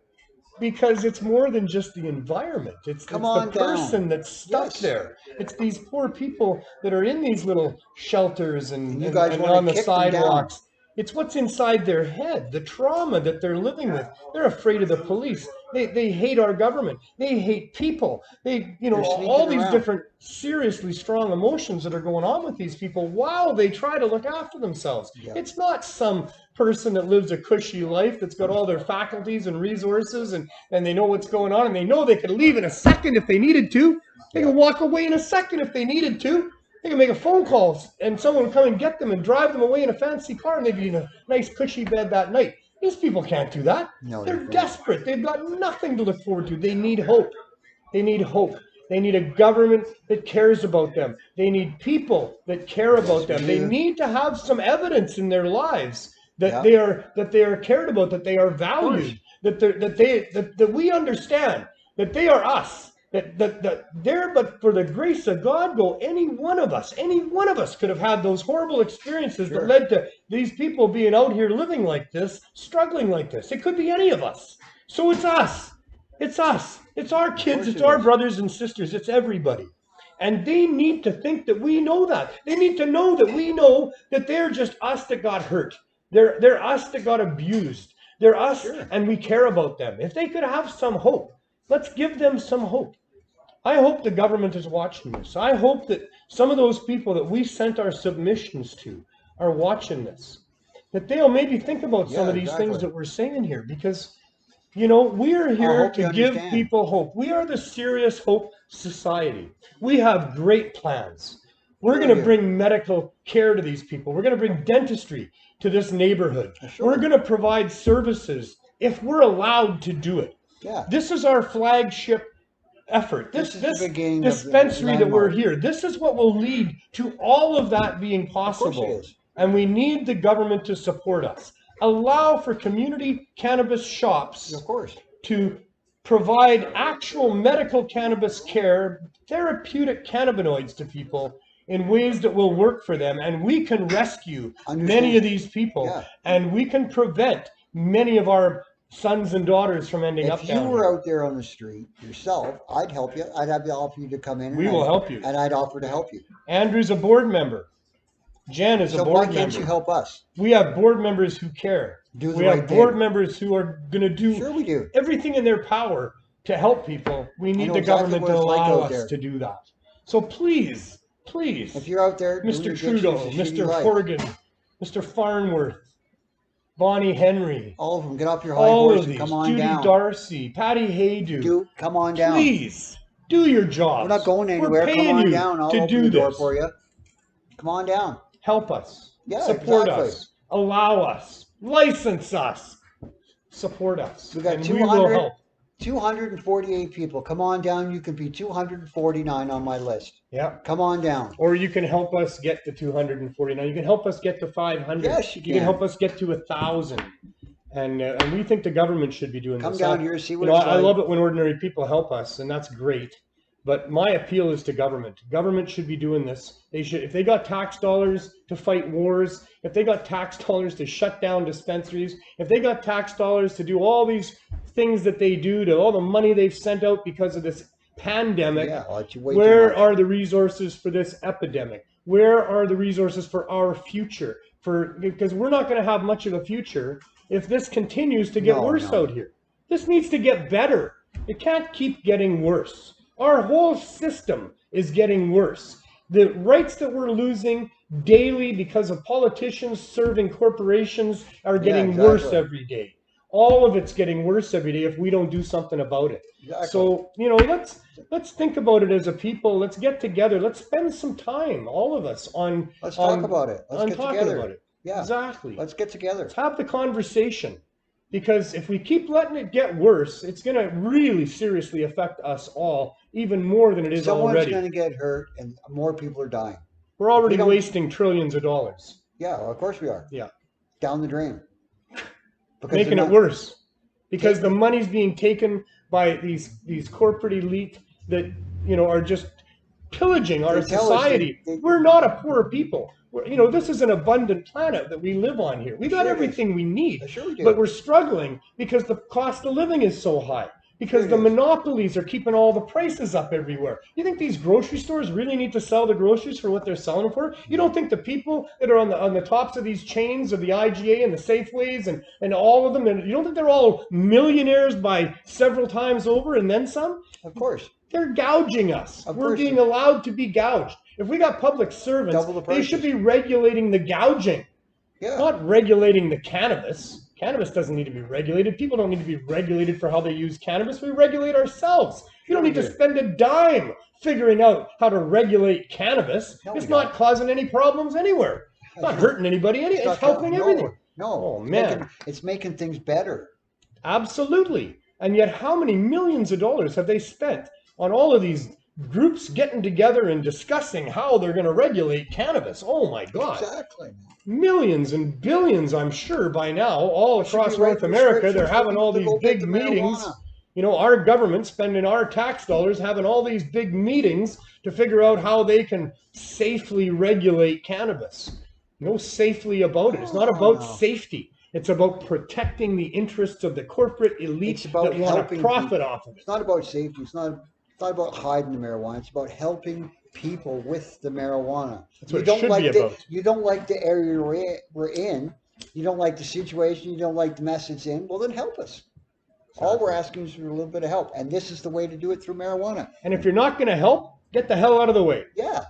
Because it's more than just the environment. It's Come the on down. person that's stuck Yes. there. It's these poor people that are in these little shelters and you guys wanna on the kick them down. sidewalks. It's what's inside their head, the trauma that they're living with. They're afraid of the police. They hate our government. They hate people. They're all sneaking these around. different seriously strong emotions that are going on with these people while they try to look after themselves. Yeah. It's not some person that lives a cushy life that's got all their faculties and resources and they know what's going on and they know they could leave in a second if they needed to. They can walk away in a second if they needed to. They can make a phone call and someone would come and get them and drive them away in a fancy car and they'd be in a nice cushy bed that night. These people can't do that. No, They're they can't. desperate. They've got nothing to look forward to. They need hope. They need hope. They need a government that cares about them. They need people that care about them. They need to have some evidence in their lives that they are cared about, that they are valued, that we understand that they are us. That there, but for the grace of God, go any one of us could have had those horrible experiences that led to these people being out here living like this, struggling like this. It could be any of us. So it's us. It's us. It's our kids. It's our brothers and sisters. It's everybody. And they need to think that we know that. They need to know that we know that they're just us that got hurt. They're us that got abused. They're us, and we care about them. If they could have some hope, let's give them some hope. I hope the government is watching this. I hope that some of those people that we sent our submissions to are watching this. That they'll maybe think about some of these things that we're saying here. Because, we're here to give people hope. We are the Serious Hope Society. We have great plans. We're going to bring medical care to these people. We're going to bring dentistry to this neighborhood. We're going to provide services if we're allowed to do it. Yeah. This is our flagship effort. This is the beginning dispensary of that we're landmark. here. This is what will lead to all of that being possible. it is. And we need the government to support us. Allow for community cannabis shops Of course. to provide actual medical cannabis care, therapeutic cannabinoids to people in ways that will work for them. And we can rescue many of these people. Yeah. And we can prevent many of our sons and daughters from ending up If you down were here. out there on the street yourself, I'd help you. I'd have to offer you to come in. We will help you. And I'd offer to help you. Andrew's a board member. Jen is a So board why member. can't you help us? We have board members who care. Do the We right have board thing. members who are going to do Sure we do. everything in their power to help people. We need know the exactly government what to it's like allow out us there. to do that. So please, please, If you're out there, doing Mr. your Trudeau, good, it's a shitty Mr. life. Horgan, Mr. Farnworth, Bonnie Henry, All of them, get off your high all horse of and these, come on Judy down. Darcy, Patty Haydu, Come on down. please do your job. We're not going anywhere. We're Come paying on you down. I'll to open do the door this. for you. Come on down. Help us. Yeah, Support exactly. us. Allow us. License us. Support us. We got and we will help. 248 people. Come on down. You can be 249 on my list. Yeah. Come on down. Or you can help us get to 249. You can help us get to 500. Yes, you You can can. help us get to 1,000. And we think the government should be doing Come this. down here, see what You know, it's I like. love it when ordinary people help us, and that's great. But my appeal is to government. Government should be doing this. They should, if they got tax dollars to fight wars, if they got tax dollars to shut down dispensaries, if they got tax dollars to do all these things that they do, to all the money they've sent out because of this pandemic, Yeah, I'll let you wait too where much. are the resources for this epidemic? Where are the resources for our future? Because we're not going to have much of a future if this continues to get No, worse no. out here. This needs to get better. It can't keep getting worse. Our whole system is getting worse. The rights that we're losing daily because of politicians serving corporations are getting worse exactly. every day. All of it's getting worse every day if we don't do something about it. Exactly. So, you know, let's think about it as a people. Let's get together. Let's spend some time, all of us, on Let's talk about it. Let's on get talking together. about it. Yeah. Exactly. Let's get together. Let's have the conversation. Because if we keep letting it get worse, it's going to really seriously affect us all, even more than it is Someone's already. going to get hurt, and more people are dying. We're already we don't- wasting trillions of dollars. Yeah, well, of course we are. Yeah. Down the drain. Because Making they're it not- worse. Because the money's being taken by these corporate elite that, you know, are just pillaging our They tell us society. they- We're not a poor people. You know, this is an abundant planet that we live on here. We got Sure it everything we need. Sure we do. But we're struggling because the cost of living is so high. Because Sure the it is. monopolies are keeping all the prices up everywhere. You think these grocery stores really need to sell the groceries for what they're selling for? You don't think the people that are on the tops of these chains of the IGA and the Safeways and all of them, and you don't think they're all millionaires by several times over and then some? Of course. They're gouging us. Of We're course being they- allowed to be gouged. If we got public servants, Double the they should prices. be regulating the gouging, Yeah. not regulating the cannabis. Cannabis doesn't need to be regulated. People don't need to be regulated for how they use cannabis. We regulate ourselves. You don't Sure need to we do. spend a dime figuring out how to regulate cannabis. No, we It's not don't. causing any problems anywhere. It's not hurting anybody. It's not helping no, everything. No. Oh, It's man. it's making things better. Absolutely. And yet, how many millions of dollars have they spent on all of these groups getting together and discussing how they're going to regulate cannabis? Oh my God. Exactly. Millions and billions, I'm sure, by now, all Should across be right North America. They're restrictions for having all people these to go get big the meetings. marijuana. You know, our government spending our tax dollars having all these big meetings to figure out how they can safely regulate cannabis. No safely about it. It's not about No. safety. It's about protecting the interests of the corporate elite It's about that want helping to profit people. off of it. It's not about safety. It's not about hiding the marijuana. It's about helping people with the marijuana. That's what it should be about. You don't like the area we're in. You don't like the situation. You don't like the mess it's in. Well, then help us. All we're asking is for a little bit of help, and this is the way to do it through marijuana. And if you're not going to help, get the hell out of the way. Yeah.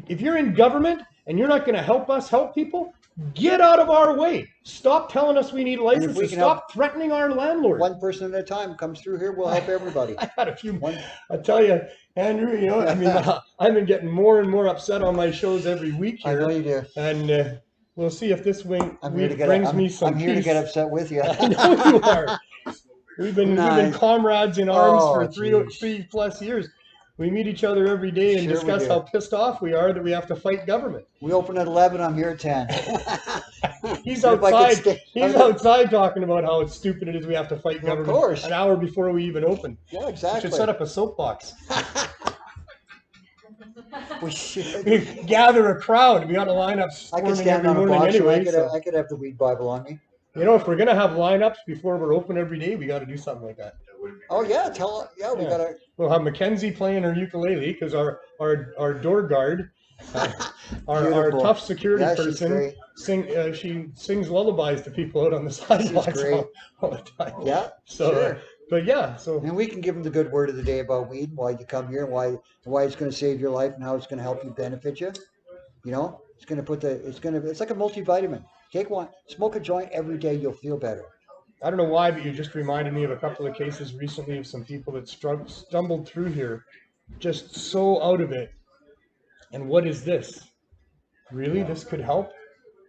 If you're in government and you're not going to help us help people, get out of our way. Stop telling us we need licenses. can Stop threatening our landlord. One person at a time comes through here. We'll help everybody. I had a few. One- I tell you, Andrew. You know, I mean, I've been getting more and more upset on my shows every week I know here, you do. and we'll see if this week I'm here to get. brings me some I'm here to peace. get upset with you. I know you are. We've been Nice. comrades in arms Oh, for geez. 3+ years. We meet each other every day and Sure we discuss do. how pissed off we are that we have to fight government. We open at 11. I'm here at 10. He's If I could outside. stay- He's outside talking about how stupid it is we have to fight Well, of government course. an hour before we even open. Yeah, We exactly. should set up a soapbox. We should. Gather a crowd. We ought to line up I storming could stand every on a morning box. anyway. I so- could have the weed Bible on me. You know, if we're gonna have lineups before we're open every day, we got to do something like that. Oh yeah, we Yeah. gotta. We'll have Mackenzie playing her ukulele because our door guard, our Beautiful. tough security Yeah, she's person, great. she sings lullabies to people out on the sidewalks great. all the time. Yeah, So, sure. but yeah, so And we can give them the good word of the day about weed, why you come here, why it's going to save your life, and how it's going to help you benefit you. You know, it's like a multivitamin. Take one, smoke a joint every day, you'll feel better. I don't know why, but you just reminded me of a couple of cases recently of some people that stumbled through here, just so out of it. And what is this? Really, this could help?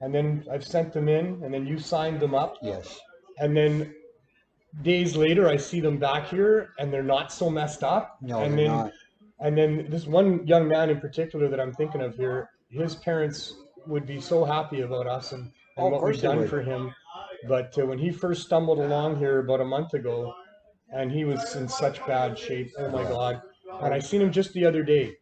And then I've sent them in, and then you signed them up. Yes. And then days later, I see them back here, and they're not so messed up. No, and they're then, not. And then this one young man in particular that I'm thinking of here, his parents would be so happy about us and what we've done for him. But when he first stumbled along here about a month ago, and he was in such bad shape, oh my God. And I seen him just the other day,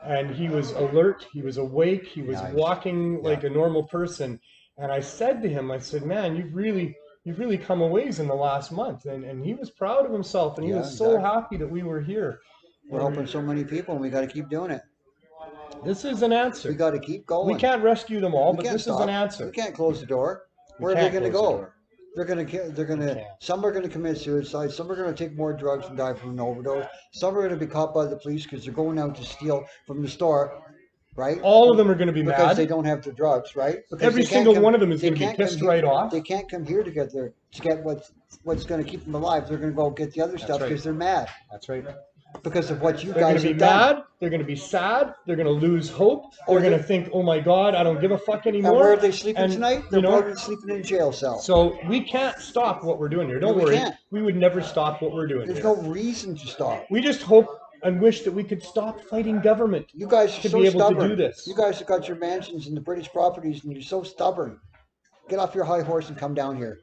and he was alert, he was awake, he was walking like a normal person. And I said to him, I said, man, you've really come a ways in the last month. And he was proud of himself, and he was so happy that we were here. We're helping so many people, and we got to keep doing it. This is an answer. We got to keep going. We can't rescue them all, but this is an answer. We can't close the door. Where are they going to go? They're going to. Some are going to commit suicide. Some are going to take more drugs and die from an overdose. Some are going to be caught by the police because they're going out to steal from the store, right? All of them are going to be mad because they don't have the drugs, right? Because every single one of them is going to be pissed right off. They can't come here to get what's going to keep them alive. They're going to go get the other stuff because they're mad. That's right. Because of what you guys have done. They're going to be mad. They're going to be sad. They're going to lose hope. They're going to think, oh my God, I don't give a fuck anymore. And where are they sleeping tonight? They're probably sleeping in a jail cell. So we can't stop what we're doing here. Don't worry. We would never stop what we're doing. There's no reason to stop. We just hope and wish that we could stop fighting government. You guys are to so be able stubborn. to do this. You guys have got your mansions and the British properties, and you're so stubborn. Get off your high horse and come down here.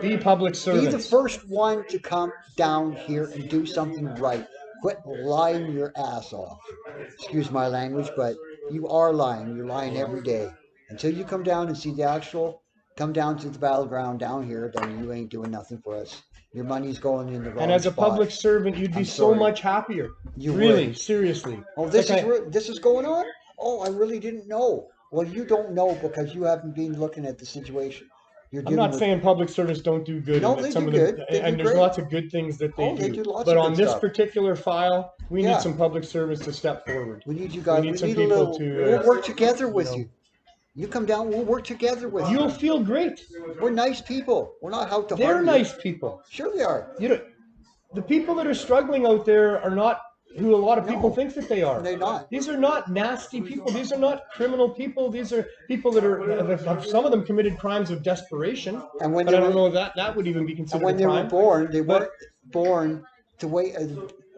Be public servants. Be the first one to come down here and do something right. Quit lying your ass off. Excuse my language, but you are lying. You're lying every day. Until you come down and see come down to the battleground down here, then you ain't doing nothing for us. Your money's going in the wrong spot. And as a public servant, you'd be so much happier. You really, would. Seriously. Oh, this is going on? Oh, I really didn't know. Well, you don't know because you haven't been looking at the situation. I'm not saying public servants don't do good. No, they do good. And there's lots of good things that they do. But on this particular file, we need some public servants to step forward. We need you guys. We need some people to. We'll work together with you. You come down, we'll work together with you. You'll feel great. We're nice people. We're not out to harm you. They're nice people. Sure they are. The people that are struggling out there are not who a lot of people think that they are. They're not. These are not nasty people. These are not criminal people. These are people that have some of them committed crimes of desperation. And when I don't know that would even be considered a crime. And when they were born, they weren't born to wait.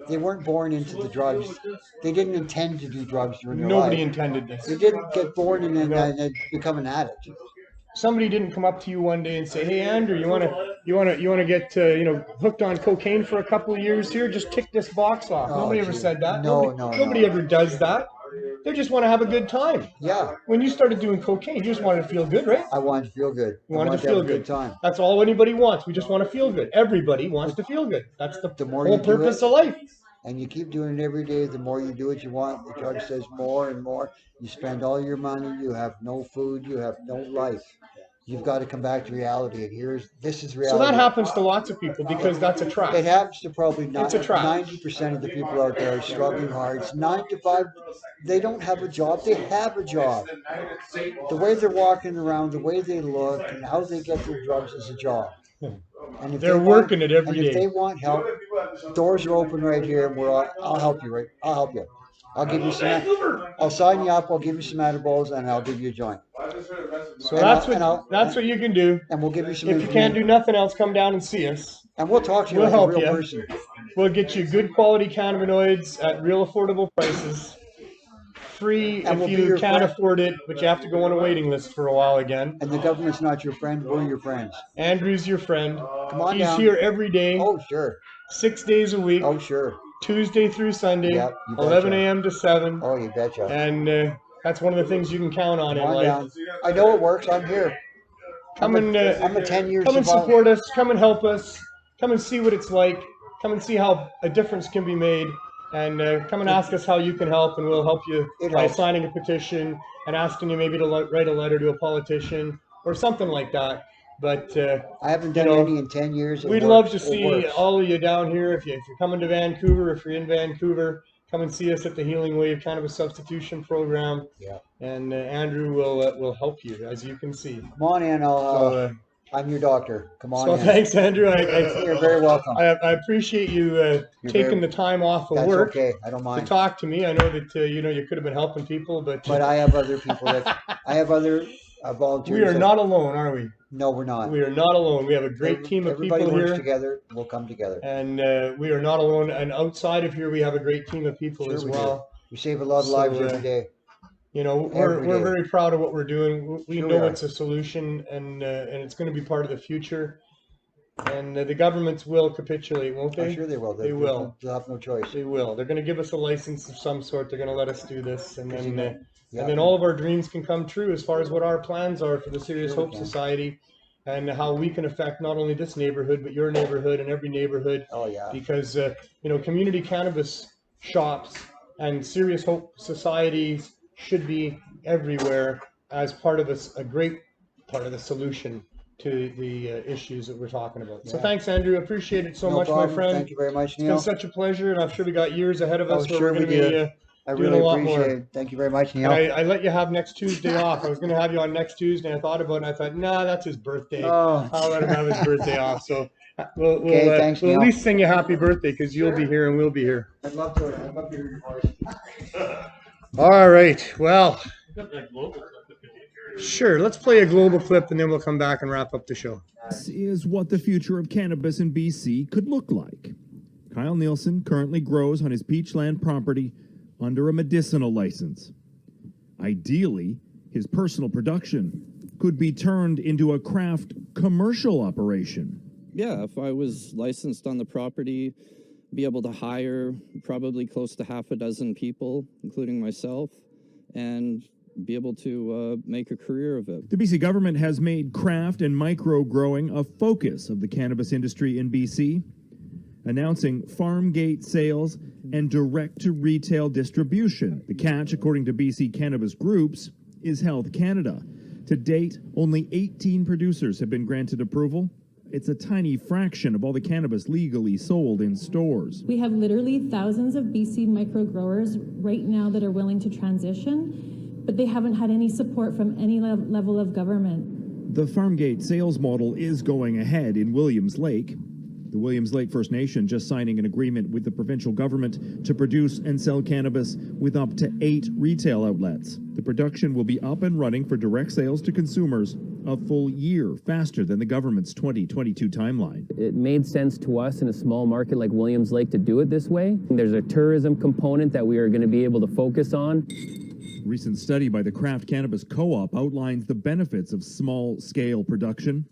They weren't born into the drugs. They didn't intend to do drugs during their life. Nobody intended this. They didn't get born and then become an addict. Somebody didn't come up to you one day and say, "Hey, Andrew, you wanna get hooked on cocaine for a couple of years here? Just tick this box off." Nobody ever said that. Nobody ever does that. They just want to have a good time. Yeah. When you started doing cocaine, you just wanted to feel good, right? I wanted to feel good. You wanted to feel good. Good time. That's all anybody wants. We just want to feel good. Everybody wants to feel good. That's the whole purpose of life. And you keep doing it every day. The more you do it, you want. The drug says more and more. You spend all your money. You have no food. You have no life. You've got to come back to reality. And this is reality. So that happens to lots of people because that's a trap. It happens to probably 90% of the people out there are struggling hard. It's 9 to 5. They don't have a job. They have a job. The way they're walking around, the way they look, and how they get their drugs is a job. And if they're working it every day. If they want help, doors are open right here. And I'll help you. Right? I'll help you. I'll give you some. I'll sign you up. I'll give you some edibles, and I'll give you a joint. So that's what you can do. And we'll give you some. If you can't do nothing else, come down and see us. And we'll talk to you like a real you. person. We'll get you good quality cannabinoids at real affordable prices. Free if you can't afford it, but you have to go on a waiting list for a while again. And the government's not your friend. We're your friends. Andrew's your friend. Come on He's down. here every day. Oh, sure. 6 days a week. Oh, sure. Tuesday through Sunday, yep, 11 a.m. to 7. Oh, you betcha. And that's one of the things you can count on in life. Down. I know it works. I'm here. Come and I'm a 10-year come and survivor. support us. Come and help us. Come and see what it's like. Come and see how a difference can be made. And come and ask us how you can help, and we'll help you by helps. signing a petition and asking you maybe to write a letter to a politician or something like that. But I haven't done any in 10 years. We'd love to see all of you down here. If you're coming to Vancouver, if you're in Vancouver, come and see us at the Healing Wave Cannabis Substitution Program. Yeah. And Andrew will help you, as you can see. Come on in. I'm your doctor. Come on in. Thanks, Andrew. You're very welcome. I appreciate you taking the time off of work. Okay, I don't mind. To talk to me. I know that you could have been helping people, but I have other people I have other volunteers. We are not alone, are we? No, we're not. We are not alone. We have a great team of people here. Everybody works together. We'll come together. And we are not alone. And outside of here, we have a great team of people as well. We save a lot of lives every day. We're very proud of what we're doing. We know it's a solution, and it's going to be part of the future. And the governments will capitulate, won't they? I'm sure they will. They will. They'll have no choice. They will. They're going to give us a license of some sort. They're going to let us do this, and then all of our dreams can come true as far as what our plans are for the Serious Hope Society, and how we can affect not only this neighborhood but your neighborhood and every neighborhood. Oh yeah. Because community cannabis shops and Serious Hope societies should be everywhere as part of a great part of the solution to the issues that we're talking about. Yeah. So thanks, Andrew. Appreciate it so much, my friend. Thank you very much, Neil. It's been such a pleasure, and I'm sure we got years ahead of us where we're going to be I really appreciate it. Thank you very much, Neil. I let you have next Tuesday off. I was going to have you on next Tuesday, and I thought about it, and I thought, nah, that's his birthday. Oh. I'll let him have his birthday off. So we'll thanks, we'll at least sing you happy birthday, because you'll be here and we'll be here. I'd love to hear your voice. All right. Well, sure. Let's play a global clip, and then we'll come back and wrap up the show. This is what the future of cannabis in BC could look like. Kyle Nielsen currently grows on his Peachland property under a medicinal license. Ideally, his personal production could be turned into a craft commercial operation. Yeah, if I was licensed on the property, be able to hire probably close to half a dozen people, including myself, and be able to make a career of it. The BC government has made craft and micro growing a focus of the cannabis industry in BC, announcing farm gate sales and direct-to-retail distribution. The catch, according to BC Cannabis Groups, is Health Canada. To date, only 18 producers have been granted approval. It's a tiny fraction of all the cannabis legally sold in stores. We have literally thousands of BC micro growers right now that are willing to transition, but they haven't had any support from any level of government. The farm gate sales model is going ahead in Williams Lake. The Williams Lake First Nation just signing an agreement with the provincial government to produce and sell cannabis with up to 8 retail outlets. The production will be up and running for direct sales to consumers a full year faster than the government's 2022 timeline. It made sense to us in a small market like Williams Lake to do it this way. There's a tourism component that we are going to be able to focus on. A recent study by the Craft Cannabis Co-op outlines the benefits of small-scale production.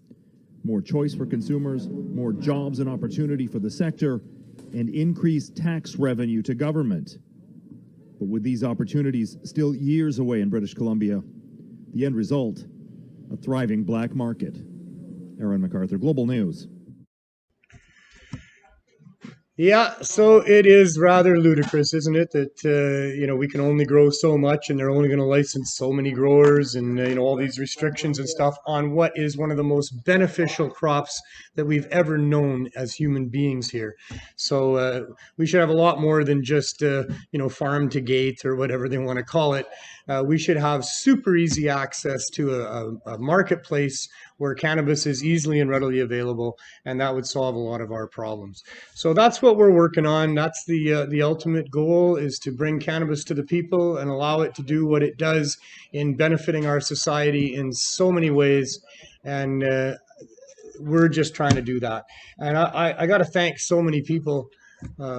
More choice for consumers, more jobs and opportunity for the sector, and increased tax revenue to government. But with these opportunities still years away in British Columbia, the end result, a thriving black market. Aaron MacArthur, Global News. Yeah, so it is rather ludicrous, isn't it, that we can only grow so much, and they're only going to license so many growers, and all these restrictions and stuff on what is one of the most beneficial crops that we've ever known as human beings here. So we should have a lot more than just farm to gate or whatever they want to call it. We should have super easy access to a marketplace where cannabis is easily and readily available, and that would solve a lot of our problems. So that's what we're working on. That's the ultimate goal, is to bring cannabis to the people and allow it to do what it does in benefiting our society in so many ways. And we're just trying to do that. And I got to thank so many people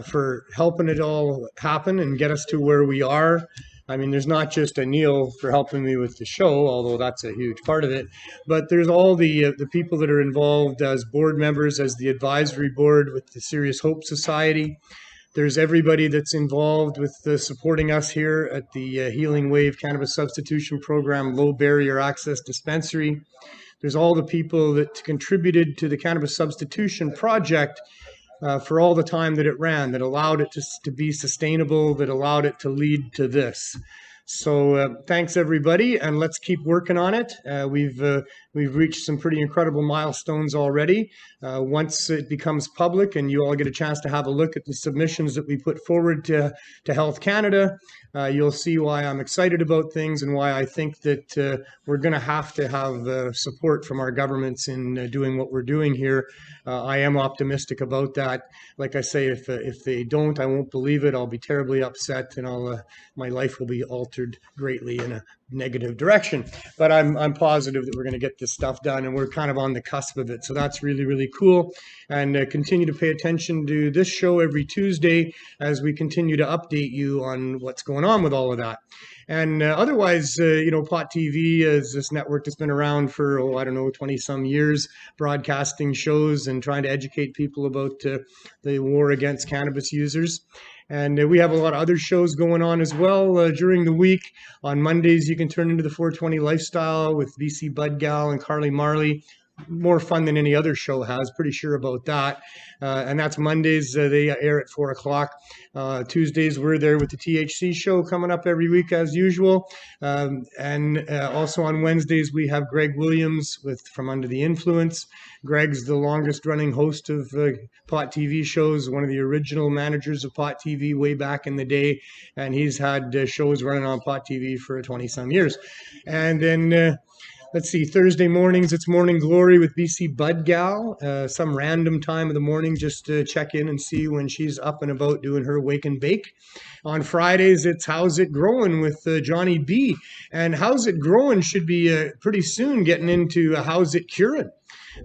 for helping it all happen and get us to where we are. I mean, there's not just a Neil for helping me with the show, although that's a huge part of it, but there's all the people that are involved as board members, as the advisory board with the Serious Hope Society. There's everybody that's involved with supporting us here at the Healing Wave Cannabis Substitution Program Low Barrier Access Dispensary. There's all the people that contributed to the Cannabis Substitution Project for all the time that it ran, that allowed it to be sustainable, that allowed it to lead to this. So thanks everybody, and let's keep working on it. We've reached some pretty incredible milestones already. Once it becomes public and you all get a chance to have a look at the submissions that we put forward to Health Canada, you'll see why I'm excited about things and why I think that we're going to have support from our governments in doing what we're doing here. I am optimistic about that. Like I say, if they don't, I won't believe it. I'll be terribly upset, and my life will be altered greatly in a negative direction. But I'm positive that we're going to get this stuff done, and we're kind of on the cusp of it. So that's really, really cool. And continue to pay attention to this show every Tuesday as we continue to update you on what's going on with all of that. And otherwise, Pot TV is this network that's been around for, 20 some years, broadcasting shows and trying to educate people about the war against cannabis users. And we have a lot of other shows going on as well during the week. On Mondays, you can turn into the 420 Lifestyle with VC Bud Gal and Carly Marley. More fun than any other show has, pretty sure about that. And that's Mondays. They air at 4 o'clock. Tuesdays, we're there with the THC show coming up every week as usual. And also on Wednesdays, we have Greg Williams with From Under the Influence. Greg's the longest running host of Pot TV shows, one of the original managers of Pot TV way back in the day. And he's had shows running on Pot TV for 20 some years. And then let's see, Thursday mornings, it's Morning Glory with BC Bud Gal. Some random time of the morning, just to check in and see when she's up and about doing her wake and bake. On Fridays, it's How's It Growing with Johnny B. And How's It Growing should be pretty soon getting into How's It Curing,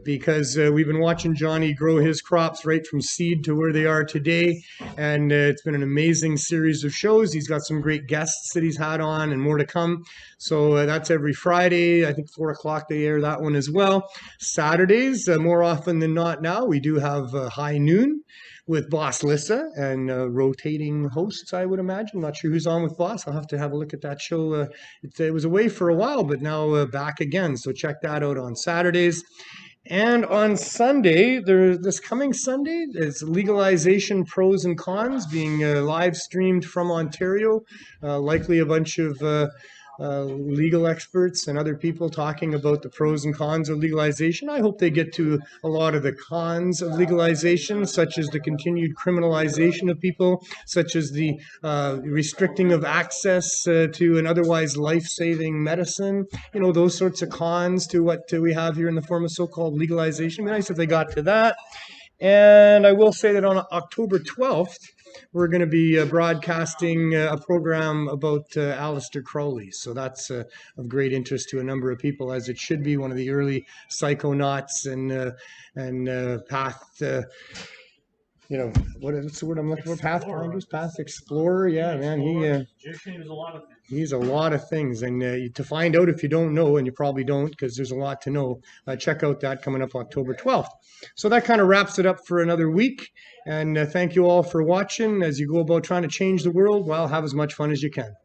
because we've been watching Johnny grow his crops right from seed to where they are today. And it's been an amazing series of shows. He's got some great guests that he's had on and more to come. So that's every Friday. I think 4 o'clock they air that one as well. Saturdays, more often than not now, we do have High Noon with Boss Lissa and rotating hosts, I would imagine. I'm not sure who's on with Boss. I'll have to have a look at that show. It was away for a while, but now back again. So check that out on Saturdays. And on Sunday, this coming Sunday, it's legalization pros and cons being live streamed from Ontario. Likely a bunch of legal experts and other people talking about the pros and cons of legalization. I hope they get to a lot of the cons of legalization, such as the continued criminalization of people, such as the restricting of access to an otherwise life-saving medicine. Those sorts of cons to what we have here in the form of so-called legalization. It'd be nice if they got to that. And I will say that on October 12th, we're going to be broadcasting a program about Aleister Crowley. So that's of great interest to a number of people, as it should be, one of the early psychonauts and path, what's the word I'm looking for? Pathfinders, path explorer. Yeah, man, he's a lot of things. And to find out, if you don't know, and you probably don't, because there's a lot to know, check out that coming up October 12th. So that kind of wraps it up for another week. And thank you all for watching. As you go about trying to change the world, well, have as much fun as you can.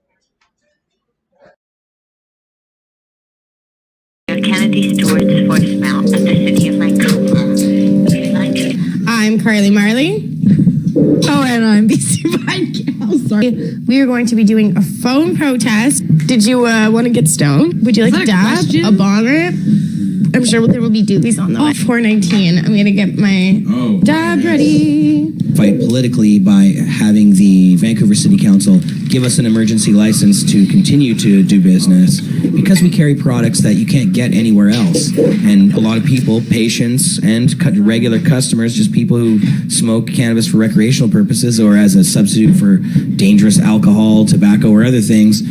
Kennedy Stewart's voicemail of the city of Vancouver. I'm Carly Marley. Oh, and I'm BC Podcast. Sorry. We are going to be doing a phone protest. Did you want to get stoned? Would you like a dab? A bong rip? I'm sure there will be doobies on the way. 419. I'm going to get my dab ready. Fight politically by having the Vancouver City Council give us an emergency license to continue to do business because we carry products that you can't get anywhere else. And a lot of people, patients and regular customers, just people who smoke cannabis for recreational purposes or as a substitute for dangerous alcohol, tobacco, or other things,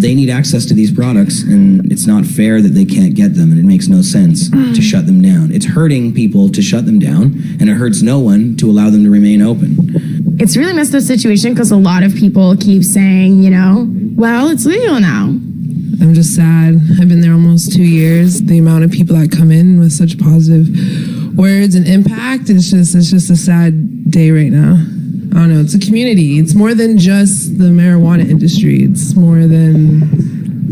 they need access to these products, and it's not fair that they can't get them, and it makes no sense to shut them down. It's hurting people to shut them down, and it hurts no one to allow them to remain open. It's really messed up situation because a lot of people keep saying, well, it's legal now. I'm just sad. I've been there almost 2 years. The amount of people that come in with such positive words and impact, it's just a sad day right now. I don't know, it's a community. It's more than just the marijuana industry. It's more than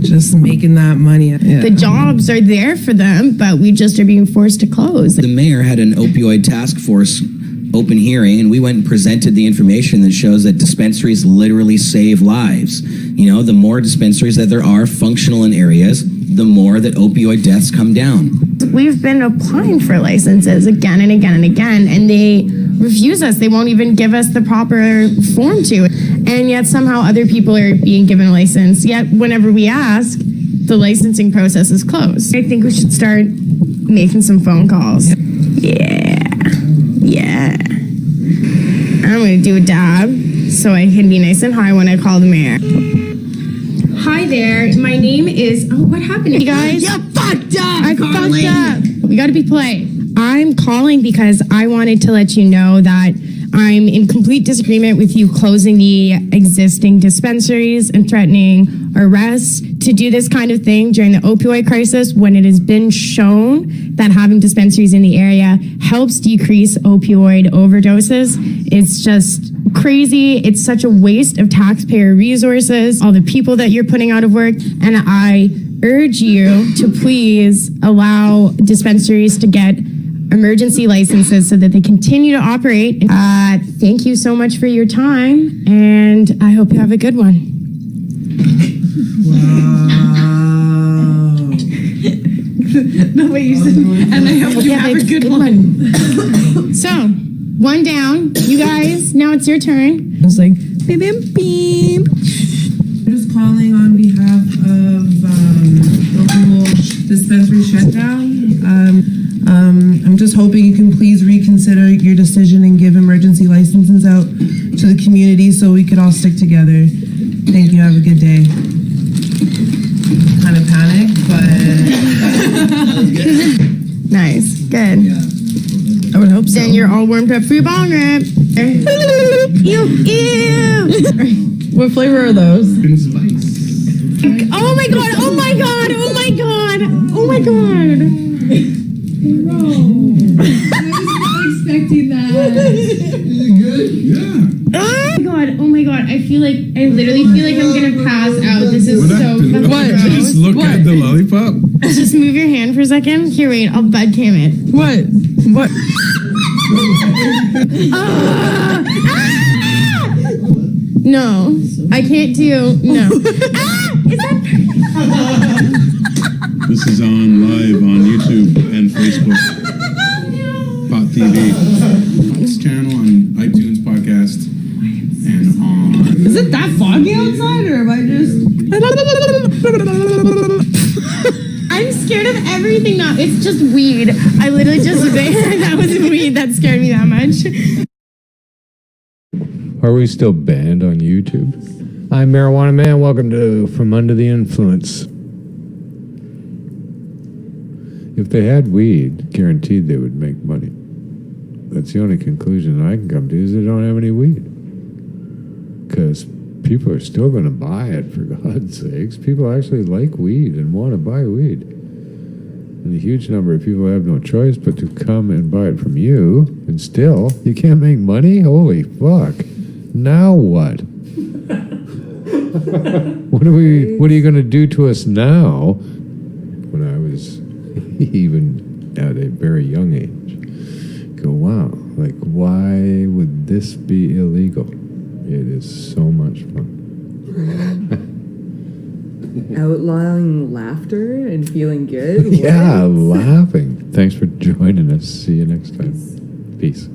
just making that money. Yeah. The jobs are there for them, but we just are being forced to close. The mayor had an opioid task force open hearing, and we went and presented the information that shows that dispensaries literally save lives. You know, the more dispensaries that there are functional in areas, the more that opioid deaths come down. We've been applying for licenses again and again and again, and they refuse us. They won't even give us the proper form to. And yet somehow other people are being given a license. Yet whenever we ask, the licensing process is closed. I think we should start making some phone calls. Yeah. I'm going to do a dab so I can be nice and high when I call the mayor. Hi there. My name is... Oh, what happened, you guys? You fucked up! I fucked up. We got to be polite. I'm calling because I wanted to let you know that I'm in complete disagreement with you closing the existing dispensaries and threatening arrests to do this kind of thing during the opioid crisis when it has been shown that having dispensaries in the area helps decrease opioid overdoses. It's just crazy. It's such a waste of taxpayer resources, all the people that you're putting out of work, and I urge you to please allow dispensaries to get emergency licenses so that they continue to operate. Thank you so much for your time, and I hope you have a good one. No, wait, you said, and I hope you have a good one. So, one down. You guys, now it's your turn. I was like, beep, beep, beep. I'm just calling on behalf of the whole dispensary shutdown. I'm just hoping you can please reconsider your decision and give emergency licenses out to the community so we could all stick together. Thank you. Have a good day. Kind of panicked, but Nice. Good. Yeah. I would hope so. Then you're all warmed up for your bong rip. Ew, ew. What flavor are those? Oh my god, oh my god, oh my god, oh my god. Bro, I was not expecting that. Good? Yeah. Oh my god, I literally feel like I'm gonna pass out. This is so fucking gross. Just look at the lollipop. Just move your hand for a second. Here, wait, I'll bud cam it. What? No, I can't do, no. This is on live on YouTube and Facebook. Pot TV. This channel on iTunes podcast and on. Is it that foggy outside, or am I just? I'm scared of everything now. It's just weed. I literally just that was weed that scared me that much. Are we still banned on YouTube? I'm Marijuana Man. Welcome to From Under the Influence. If they had weed, guaranteed they would make money. That's the only conclusion I can come to, is they don't have any weed. Because people are still going to buy it, for God's sakes. People actually like weed and want to buy weed. And a huge number of people have no choice but to come and buy it from you, and still, you can't make money? Holy fuck. Now what? What are you going to do to us now? When I was even at a very young age, go, wow, like, why would this be illegal? It is so much fun. Outlawing laughter and feeling good? Yeah, laughing. Thanks for joining us. See you next time. Peace.